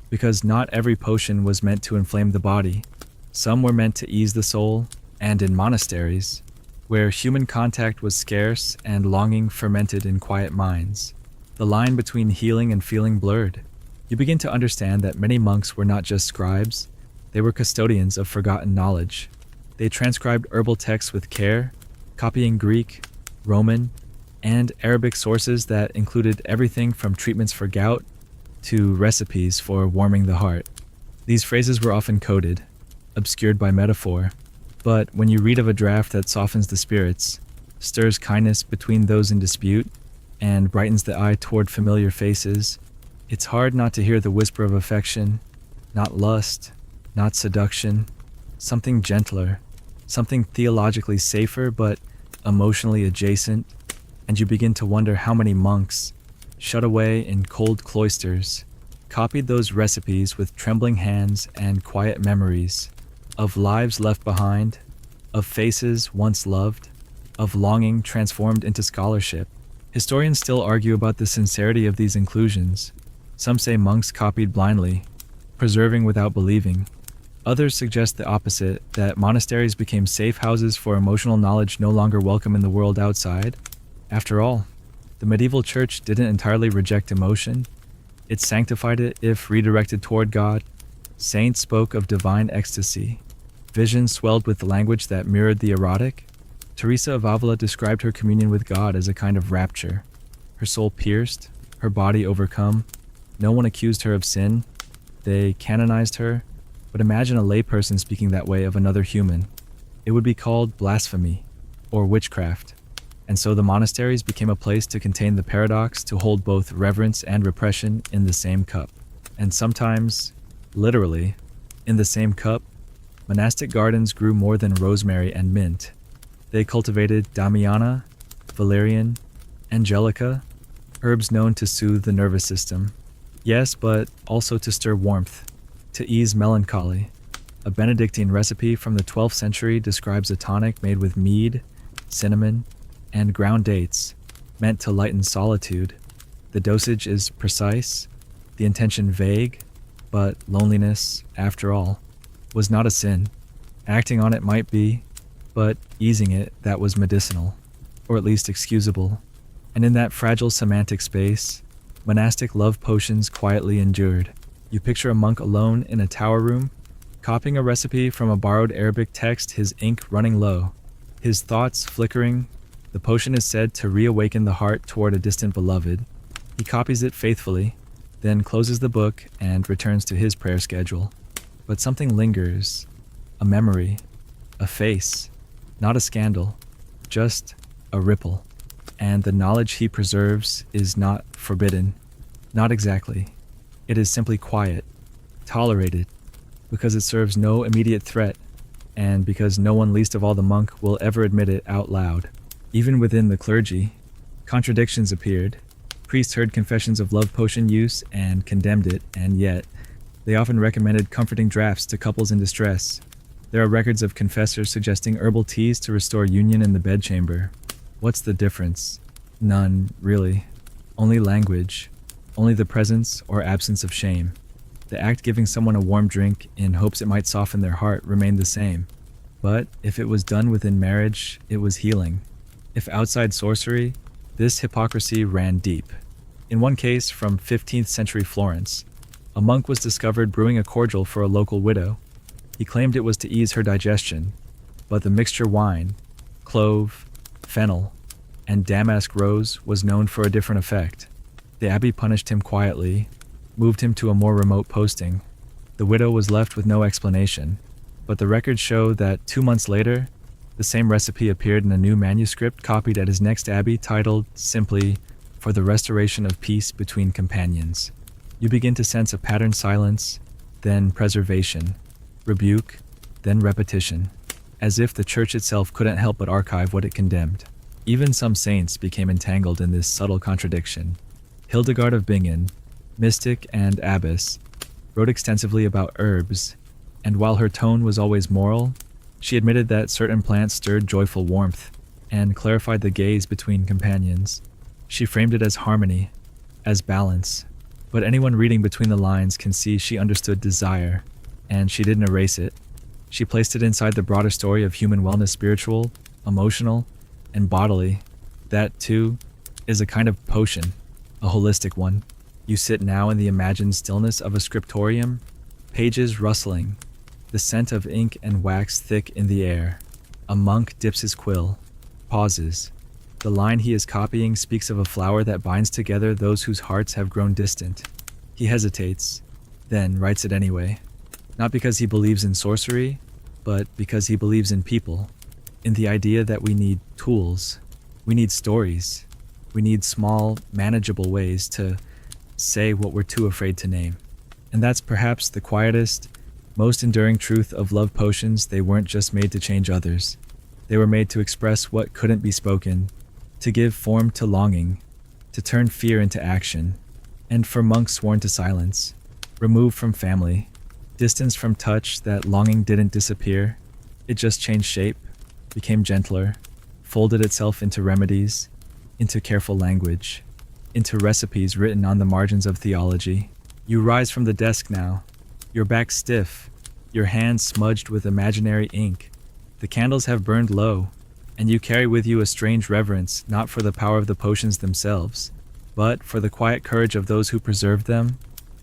Because not every potion was meant to inflame the body. Some were meant to ease the soul, and in monasteries, where human contact was scarce and longing fermented in quiet minds, the line between healing and feeling blurred. You begin to understand that many monks were not just scribes, they were custodians of forgotten knowledge. They transcribed herbal texts with care, copying Greek, Roman, and Arabic sources that included everything from treatments for gout to recipes for warming the heart. These phrases were often coded, obscured by metaphor, but when you read of a draft that softens the spirits, stirs kindness between those in dispute, and brightens the eye toward familiar faces, it's hard not to hear the whisper of affection, not lust, not seduction, something gentler, something theologically safer but emotionally adjacent, and you begin to wonder how many monks, shut away in cold cloisters, copied those recipes with trembling hands and quiet memories of lives left behind, of faces once loved, of longing transformed into scholarship. Historians still argue about the sincerity of these inclusions. Some say monks copied blindly, preserving without believing. Others suggest the opposite, that monasteries became safe houses for emotional knowledge no longer welcome in the world outside. After all, the medieval church didn't entirely reject emotion. It sanctified it if redirected toward God. Saints spoke of divine ecstasy. Visions swelled with language that mirrored the erotic. Teresa of Avila described her communion with God as a kind of rapture. Her soul pierced, her body overcome. No one accused her of sin. They canonized her. But imagine a layperson speaking that way of another human. It would be called blasphemy or witchcraft. And so the monasteries became a place to contain the paradox, to hold both reverence and repression in the same cup. And sometimes, literally, in the same cup, monastic gardens grew more than rosemary and mint. They cultivated damiana, valerian, angelica, herbs known to soothe the nervous system. Yes, but also to stir warmth, to ease melancholy. A Benedictine recipe from the 12th century describes a tonic made with mead, cinnamon, and ground dates, meant to lighten solitude. The dosage is precise, the intention vague, but loneliness, after all, was not a sin. Acting on it might be, but easing it, that was medicinal, or at least excusable. And in that fragile semantic space, monastic love potions quietly endured. You picture a monk alone in a tower room, copying a recipe from a borrowed Arabic text, his ink running low, his thoughts flickering. The potion is said to reawaken the heart toward a distant beloved. He copies it faithfully, then closes the book and returns to his prayer schedule. But something lingers, a memory, a face, not a scandal, just a ripple. And the knowledge he preserves is not forbidden, not exactly. It is simply quiet, tolerated, because it serves no immediate threat, and because no one, least of all the monk, will ever admit it out loud. Even within the clergy, contradictions appeared. Priests heard confessions of love potion use and condemned it, and yet, they often recommended comforting drafts to couples in distress. There are records of confessors suggesting herbal teas to restore union in the bedchamber. What's the difference? None, really. Only language. Only the presence or absence of shame. The act giving someone a warm drink in hopes it might soften their heart remained the same. But if it was done within marriage, it was healing. If outside sorcery, this hypocrisy ran deep. In one case from 15th century Florence, a monk was discovered brewing a cordial for a local widow. He claimed it was to ease her digestion, but the mixture wine, clove, fennel, and damask rose was known for a different effect. The abbey punished him quietly, moved him to a more remote posting. The widow was left with no explanation, but the records show that 2 months later, the same recipe appeared in a new manuscript copied at his next abbey titled simply, "For the Restoration of Peace Between Companions." You begin to sense a patterned silence, then preservation, rebuke, then repetition, as if the church itself couldn't help but archive what it condemned. Even some saints became entangled in this subtle contradiction. Hildegard of Bingen, mystic and abbess, wrote extensively about herbs, and while her tone was always moral, she admitted that certain plants stirred joyful warmth and clarified the gaze between companions. She framed it as harmony, as balance, but anyone reading between the lines can see she understood desire, and she didn't erase it. She placed it inside the broader story of human wellness, spiritual, emotional, and bodily. That, too, is a kind of potion, a holistic one. You sit now in the imagined stillness of a scriptorium, pages rustling, the scent of ink and wax thick in the air. A monk dips his quill, pauses. The line he is copying speaks of a flower that binds together those whose hearts have grown distant. He hesitates, then writes it anyway. Not because he believes in sorcery, but because he believes in people, in the idea that we need tools, we need stories, we need small, manageable ways to say what we're too afraid to name. And that's perhaps the quietest, most enduring truth of love potions. They weren't just made to change others. They were made to express what couldn't be spoken, to give form to longing, to turn fear into action. And for monks sworn to silence, removed from family, distanced from touch, that longing didn't disappear. It just changed shape, became gentler, folded itself into remedies, into careful language, into recipes written on the margins of theology. You rise from the desk now, your back stiff, your hands smudged with imaginary ink. The candles have burned low, and you carry with you a strange reverence not for the power of the potions themselves, but for the quiet courage of those who preserved them,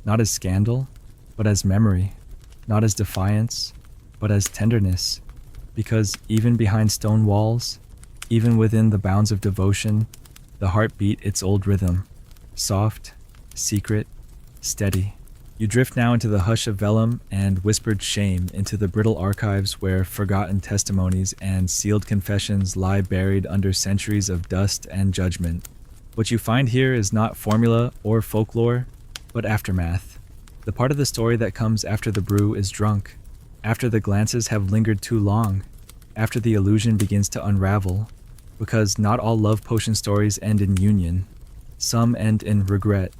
not as scandal, but as memory, not as defiance, but as tenderness, because even behind stone walls, even within the bounds of devotion, the heart beat its old rhythm, soft, secret, steady. You drift now into the hush of vellum and whispered shame, into the brittle archives where forgotten testimonies and sealed confessions lie buried under centuries of dust and judgment. What you find here is not formula or folklore, but aftermath. The part of the story that comes after the brew is drunk, after the glances have lingered too long, after the illusion begins to unravel, because not all love potion stories end in union. Some end in regret,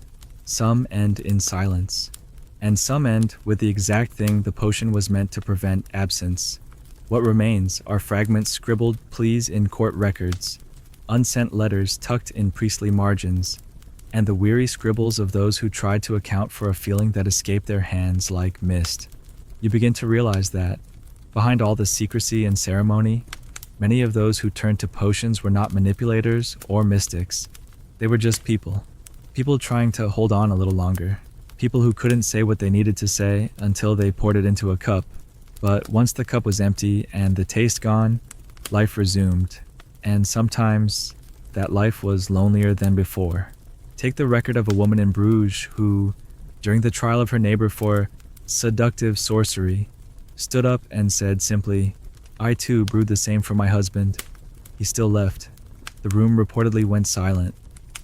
some end in silence, and some end with the exact thing the potion was meant to prevent: absence. What remains are fragments scribbled pleas in court records, unsent letters tucked in priestly margins, and the weary scribbles of those who tried to account for a feeling that escaped their hands like mist. You begin to realize that, behind all the secrecy and ceremony, many of those who turned to potions were not manipulators or mystics. They were just people. People trying to hold on a little longer. People who couldn't say what they needed to say until they poured it into a cup. But once the cup was empty and the taste gone, life resumed. And sometimes that life was lonelier than before. Take the record of a woman in Bruges who, during the trial of her neighbor for seductive sorcery, stood up and said simply, "I too brewed the same for my husband. He still left." The room reportedly went silent.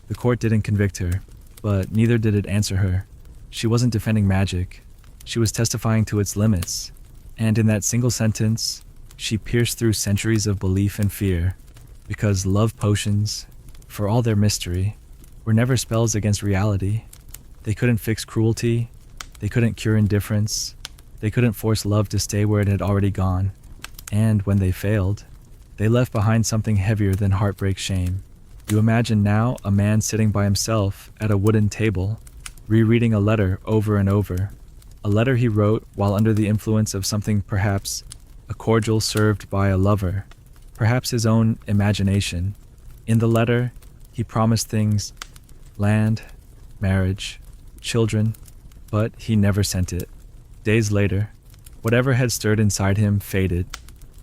The court didn't convict her, but neither did it answer her. She wasn't defending magic. She was testifying to its limits. And in that single sentence, she pierced through centuries of belief and fear, because love potions, for all their mystery, were never spells against reality. They couldn't fix cruelty. They couldn't cure indifference. They couldn't force love to stay where it had already gone. And when they failed, they left behind something heavier than heartbreak shame. You imagine now a man sitting by himself at a wooden table, rereading a letter over and over. A letter he wrote while under the influence of something, perhaps a cordial served by a lover, perhaps his own imagination. In the letter, he promised things: land, marriage, children, but he never sent it. Days later, whatever had stirred inside him faded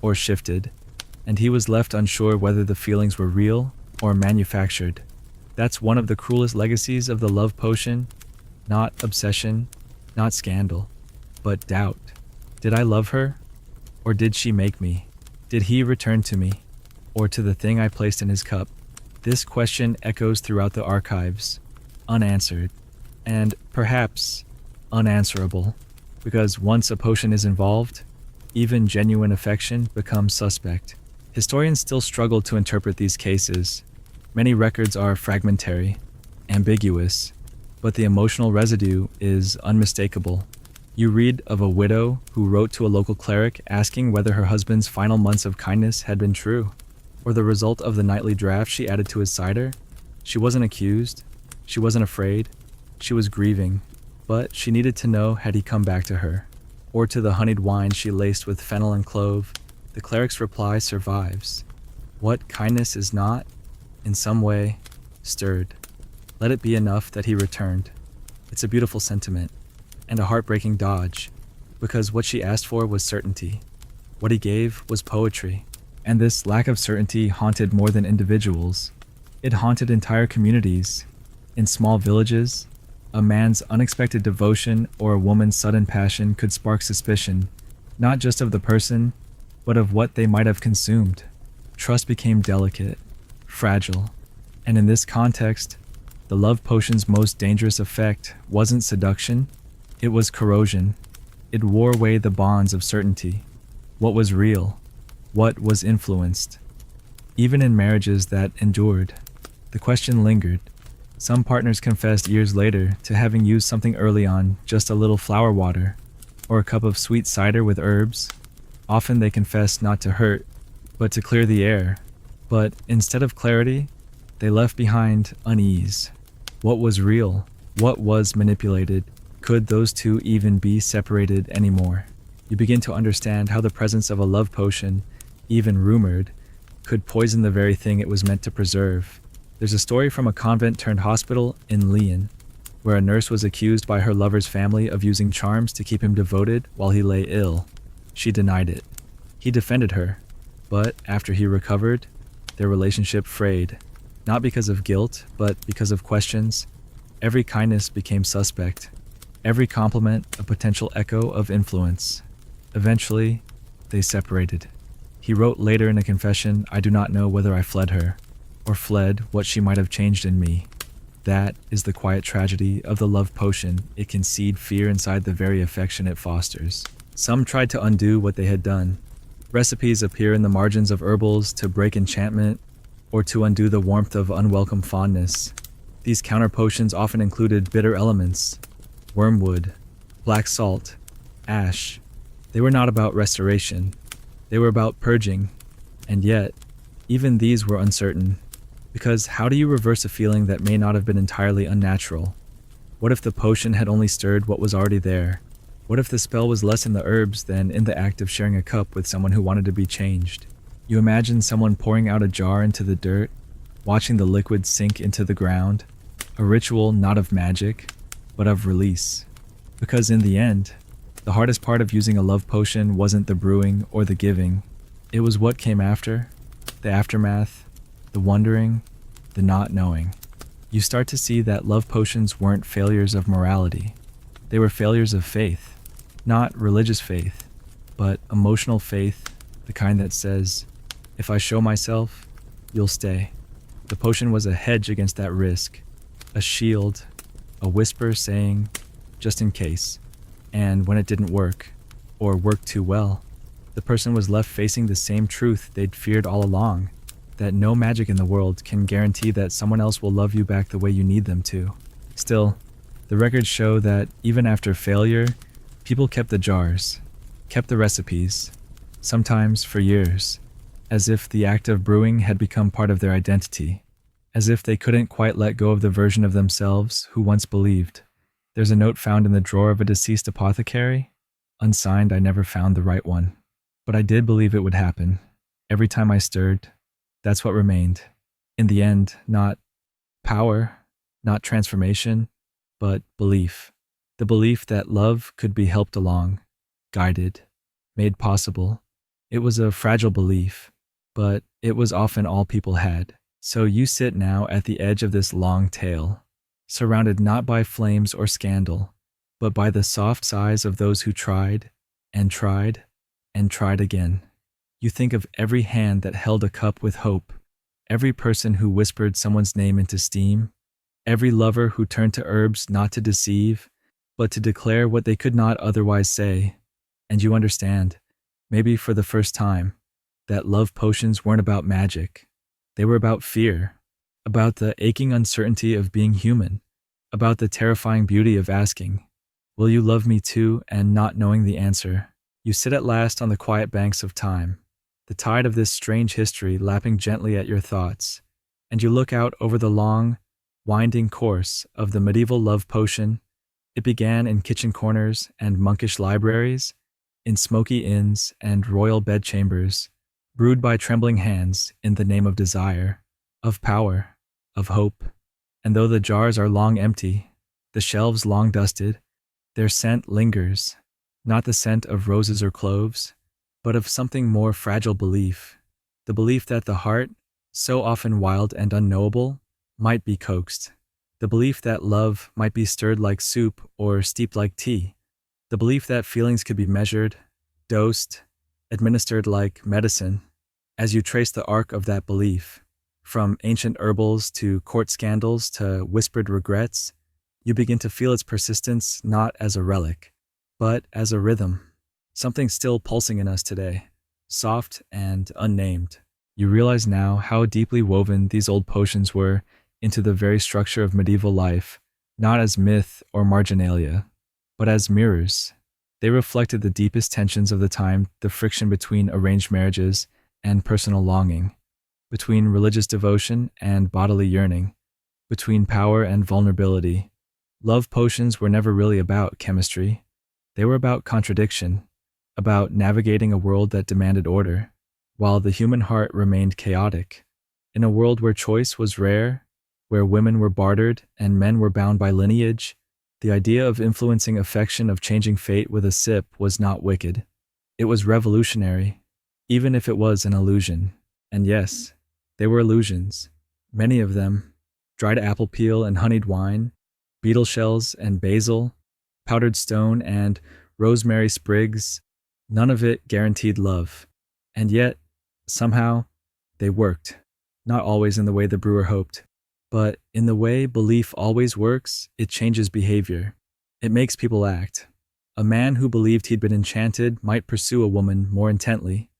or shifted, and he was left unsure whether the feelings were real or manufactured. That's one of the cruelest legacies of the love potion. Not obsession, not scandal, but doubt. Did I love her? Or did she make me? Did he return to me? Or to the thing I placed in his cup? This question echoes throughout the archives, unanswered, and perhaps unanswerable, because once a potion is involved, even genuine affection becomes suspect. Historians still struggle to interpret these cases. Many records are fragmentary, ambiguous, but the emotional residue is unmistakable. You read of a widow who wrote to a local cleric asking whether her husband's final months of kindness had been true, or the result of the nightly draft she added to his cider. She wasn't accused, she wasn't afraid, she was grieving, but she needed to know had he come back to her, or to the honeyed wine she laced with fennel and clove. The cleric's reply survives. What kindness is not, in some way, stirred. Let it be enough that he returned. It's a beautiful sentiment, and a heartbreaking dodge, because what she asked for was certainty. What he gave was poetry, and this lack of certainty haunted more than individuals. It haunted entire communities. In small villages, a man's unexpected devotion or a woman's sudden passion could spark suspicion, not just of the person, but of what they might have consumed. Trust became delicate, fragile, and in this context, the love potion's most dangerous effect wasn't seduction, it was corrosion. It wore away the bonds of certainty. What was real? What was influenced? Even in marriages that endured, the question lingered. Some partners confessed years later to having used something early on, just a little flower water, or a cup of sweet cider with herbs. Often they confessed not to hurt, but to clear the air. But instead of clarity, they left behind unease. What was real? What was manipulated? Could those two even be separated anymore? You begin to understand how the presence of a love potion, even rumored, could poison the very thing it was meant to preserve. There's a story from a convent turned hospital in Lyon, where a nurse was accused by her lover's family of using charms to keep him devoted while he lay ill. She denied it. He defended her, but after he recovered, their relationship frayed, not because of guilt, but because of questions. Every kindness became suspect, every compliment a potential echo of influence. Eventually, they separated. He wrote later in a confession, "I do not know whether I fled her, or fled what she might have changed in me." That is the quiet tragedy of the love potion. It can seed fear inside the very affection it fosters. Some tried to undo what they had done. Recipes appear in the margins of herbals to break enchantment or to undo the warmth of unwelcome fondness. These counter potions often included bitter elements, wormwood, black salt, ash. They were not about restoration. They were about purging. And yet, even these were uncertain. Because how do you reverse a feeling that may not have been entirely unnatural? What if the potion had only stirred what was already there? What if the spell was less in the herbs than in the act of sharing a cup with someone who wanted to be changed? You imagine someone pouring out a jar into the dirt, watching the liquid sink into the ground, a ritual not of magic, but of release. Because in the end, the hardest part of using a love potion wasn't the brewing or the giving. It was what came after, the aftermath, the wondering, the not knowing. You start to see that love potions weren't failures of morality. They were failures of faith. Not religious faith, but emotional faith, the kind that says, if I show myself, you'll stay. The potion was a hedge against that risk, a shield, a whisper saying, just in case. And when it didn't work, or worked too well, the person was left facing the same truth they'd feared all along, that no magic in the world can guarantee that someone else will love you back the way you need them to. Still, the records show that even after failure, people kept the jars, kept the recipes, sometimes for years, as if the act of brewing had become part of their identity, as if they couldn't quite let go of the version of themselves who once believed. There's a note found in the drawer of a deceased apothecary. Unsigned, I never found the right one. But I did believe it would happen. Every time I stirred, that's what remained. In the end, not power, not transformation, but belief. The belief that love could be helped along, guided, made possible. It was a fragile belief, but it was often all people had. So you sit now at the edge of this long tale, surrounded not by flames or scandal, but by the soft sighs of those who tried, and tried, and tried again. You think of every hand that held a cup with hope, every person who whispered someone's name into steam, every lover who turned to herbs not to deceive, but to declare what they could not otherwise say. And you understand, maybe for the first time, that love potions weren't about magic. They were about fear, about the aching uncertainty of being human, about the terrifying beauty of asking, will you love me too, and not knowing the answer. You sit at last on the quiet banks of time, the tide of this strange history lapping gently at your thoughts, and you look out over the long, winding course of the medieval love potion. It began in kitchen corners and monkish libraries, in smoky inns and royal bedchambers, brewed by trembling hands in the name of desire, of power, of hope. And though the jars are long empty, the shelves long dusted, their scent lingers, not the scent of roses or cloves, but of something more fragile belief, the belief that the heart, so often wild and unknowable, might be coaxed, the belief that love might be stirred like soup or steeped like tea, the belief that feelings could be measured, dosed, administered like medicine. As you trace the arc of that belief, from ancient herbals to court scandals to whispered regrets, you begin to feel its persistence not as a relic, but as a rhythm, something still pulsing in us today, soft and unnamed. You realize now how deeply woven these old potions were into the very structure of medieval life, not as myth or marginalia, but as mirrors. They reflected the deepest tensions of the time, the friction between arranged marriages and personal longing, between religious devotion and bodily yearning, between power and vulnerability. Love potions were never really about chemistry. They were about contradiction, about navigating a world that demanded order, while the human heart remained chaotic. In a world where choice was rare, where women were bartered and men were bound by lineage, the idea of influencing affection, of changing fate with a sip, was not wicked. It was revolutionary, even if it was an illusion. And yes, they were illusions. Many of them: dried apple peel and honeyed wine, beetle shells and basil, powdered stone and rosemary sprigs. None of it guaranteed love. And yet, somehow, they worked. Not always in the way the brewer hoped, but in the way belief always works. It changes behavior. It makes people act. A man who believed he'd been enchanted might pursue a woman more intently.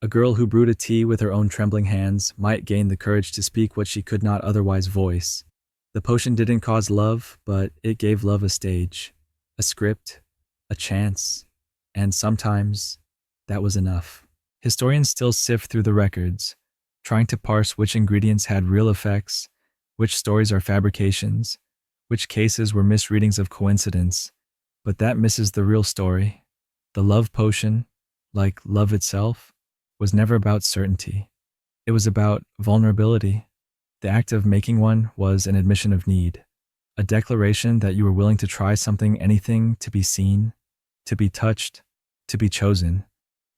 A girl who brewed a tea with her own trembling hands might gain the courage to speak what she could not otherwise voice. The potion didn't cause love, but it gave love a stage, a script, a chance, and sometimes that was enough. Historians still sift through the records, trying to parse which ingredients had real effects, which stories are fabrications, which cases were misreadings of coincidence. But that misses the real story. The love potion, like love itself, was never about certainty. It was about vulnerability. The act of making one was an admission of need, a declaration that you were willing to try something, anything, to be seen, to be touched, to be chosen.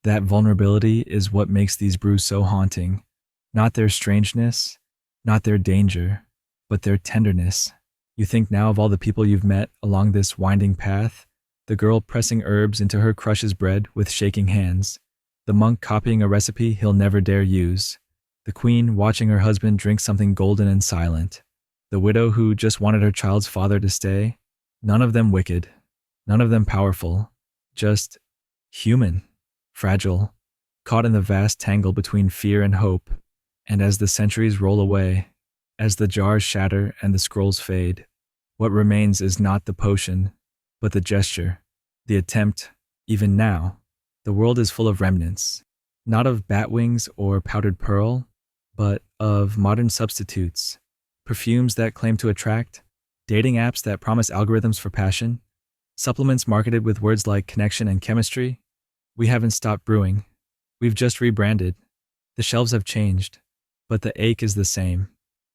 That vulnerability is what makes these brews so haunting. Not their strangeness, not their danger, but their tenderness. You think now of all the people you've met along this winding path: the girl pressing herbs into her crush's bread with shaking hands, the monk copying a recipe he'll never dare use, the queen watching her husband drink something golden and silent, the widow who just wanted her child's father to stay. None of them wicked, none of them powerful, just human, fragile, caught in the vast tangle between fear and hope. And as the centuries roll away, as the jars shatter and the scrolls fade, what remains is not the potion, but the gesture, the attempt. Even now, the world is full of remnants, not of bat wings or powdered pearl, but of modern substitutes, perfumes that claim to attract, dating apps that promise algorithms for passion, supplements marketed with words like connection and chemistry. We haven't stopped brewing. We've just rebranded. The shelves have changed, but the ache is the same.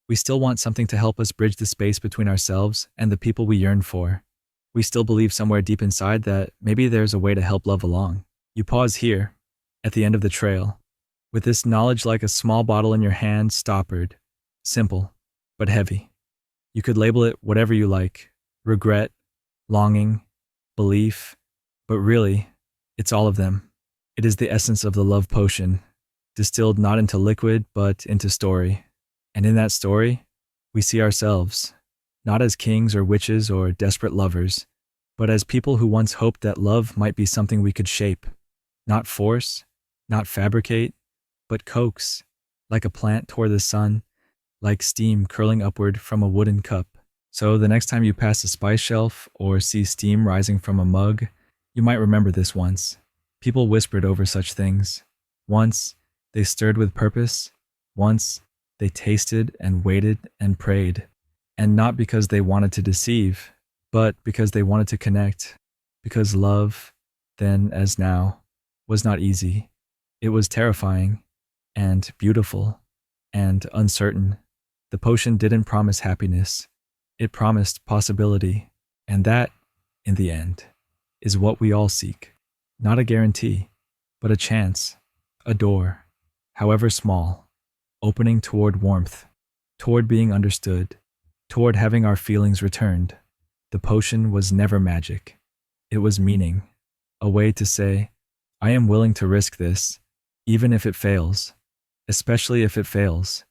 We still want something to help us bridge the space between ourselves and the people we yearn for. We still believe somewhere deep inside that maybe there's a way to help love along. You pause here, at the end of the trail, with this knowledge like a small bottle in your hand, stoppered, simple, but heavy. You could label it whatever you like: regret, longing, belief, but really, it's all of them. It is the essence of the love potion, distilled not into liquid, but into story. And in that story, we see ourselves, not as kings or witches or desperate lovers, but as people who once hoped that love might be something we could shape, not force, not fabricate, but coax, like a plant toward the sun, like steam curling upward from a wooden cup. So the next time you pass a spice shelf or see steam rising from a mug, you might remember this once. People whispered over such things. Once, they stirred with purpose. Once, they tasted and waited and prayed. And not because they wanted to deceive, but because they wanted to connect. Because love, then as now, was not easy. It was terrifying, and beautiful, and uncertain. The potion didn't promise happiness. It promised possibility. And that, in the end, is what we all seek. Not a guarantee, but a chance, a door, however small, opening toward warmth, toward being understood, toward having our feelings returned. The potion was never magic. It was meaning, a way to say, I am willing to risk this, even if it fails, especially if it fails,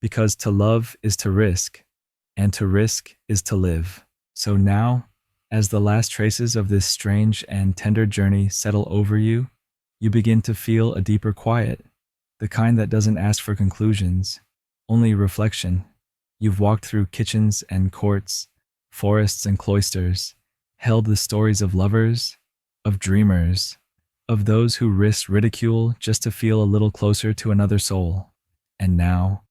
because to love is to risk, and to risk is to live. So now, as the last traces of this strange and tender journey settle over you, you begin to feel a deeper quiet, the kind that doesn't ask for conclusions, only reflection. You've walked through kitchens and courts, forests and cloisters, held the stories of lovers, of dreamers, of those who risked ridicule just to feel a little closer to another soul. And now,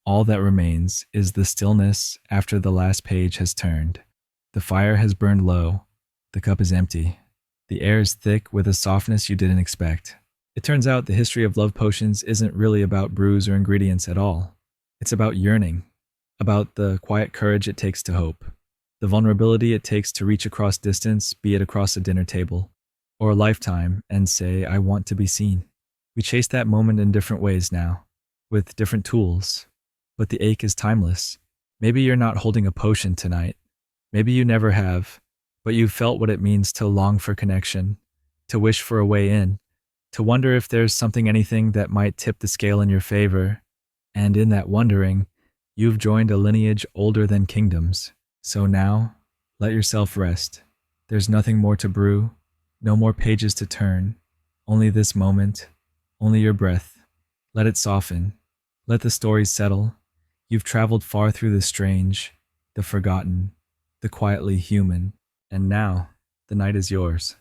all that remains is the stillness after the last page has turned. The fire has burned low, the cup is empty, The air is thick with a softness you didn't expect. It turns out the history of love potions isn't really about brews or ingredients at all. It's about yearning, about the quiet courage it takes to hope, the vulnerability it takes to reach across distance, be it across a dinner table or a lifetime, and say, I want to be seen. We chase that moment in different ways now, with different tools, but the ache is timeless. Maybe you're not holding a potion tonight. Maybe you never have, but you've felt what it means to long for connection, to wish for a way in, to wonder if there's something, anything that might tip the scale in your favor. And in that wondering, you've joined a lineage older than kingdoms. So now, let yourself rest. There's nothing more to brew, no more pages to turn, only this moment, only your breath. Let it soften. Let the stories settle. You've traveled far through the strange, the forgotten, the quietly human, and now the night is yours.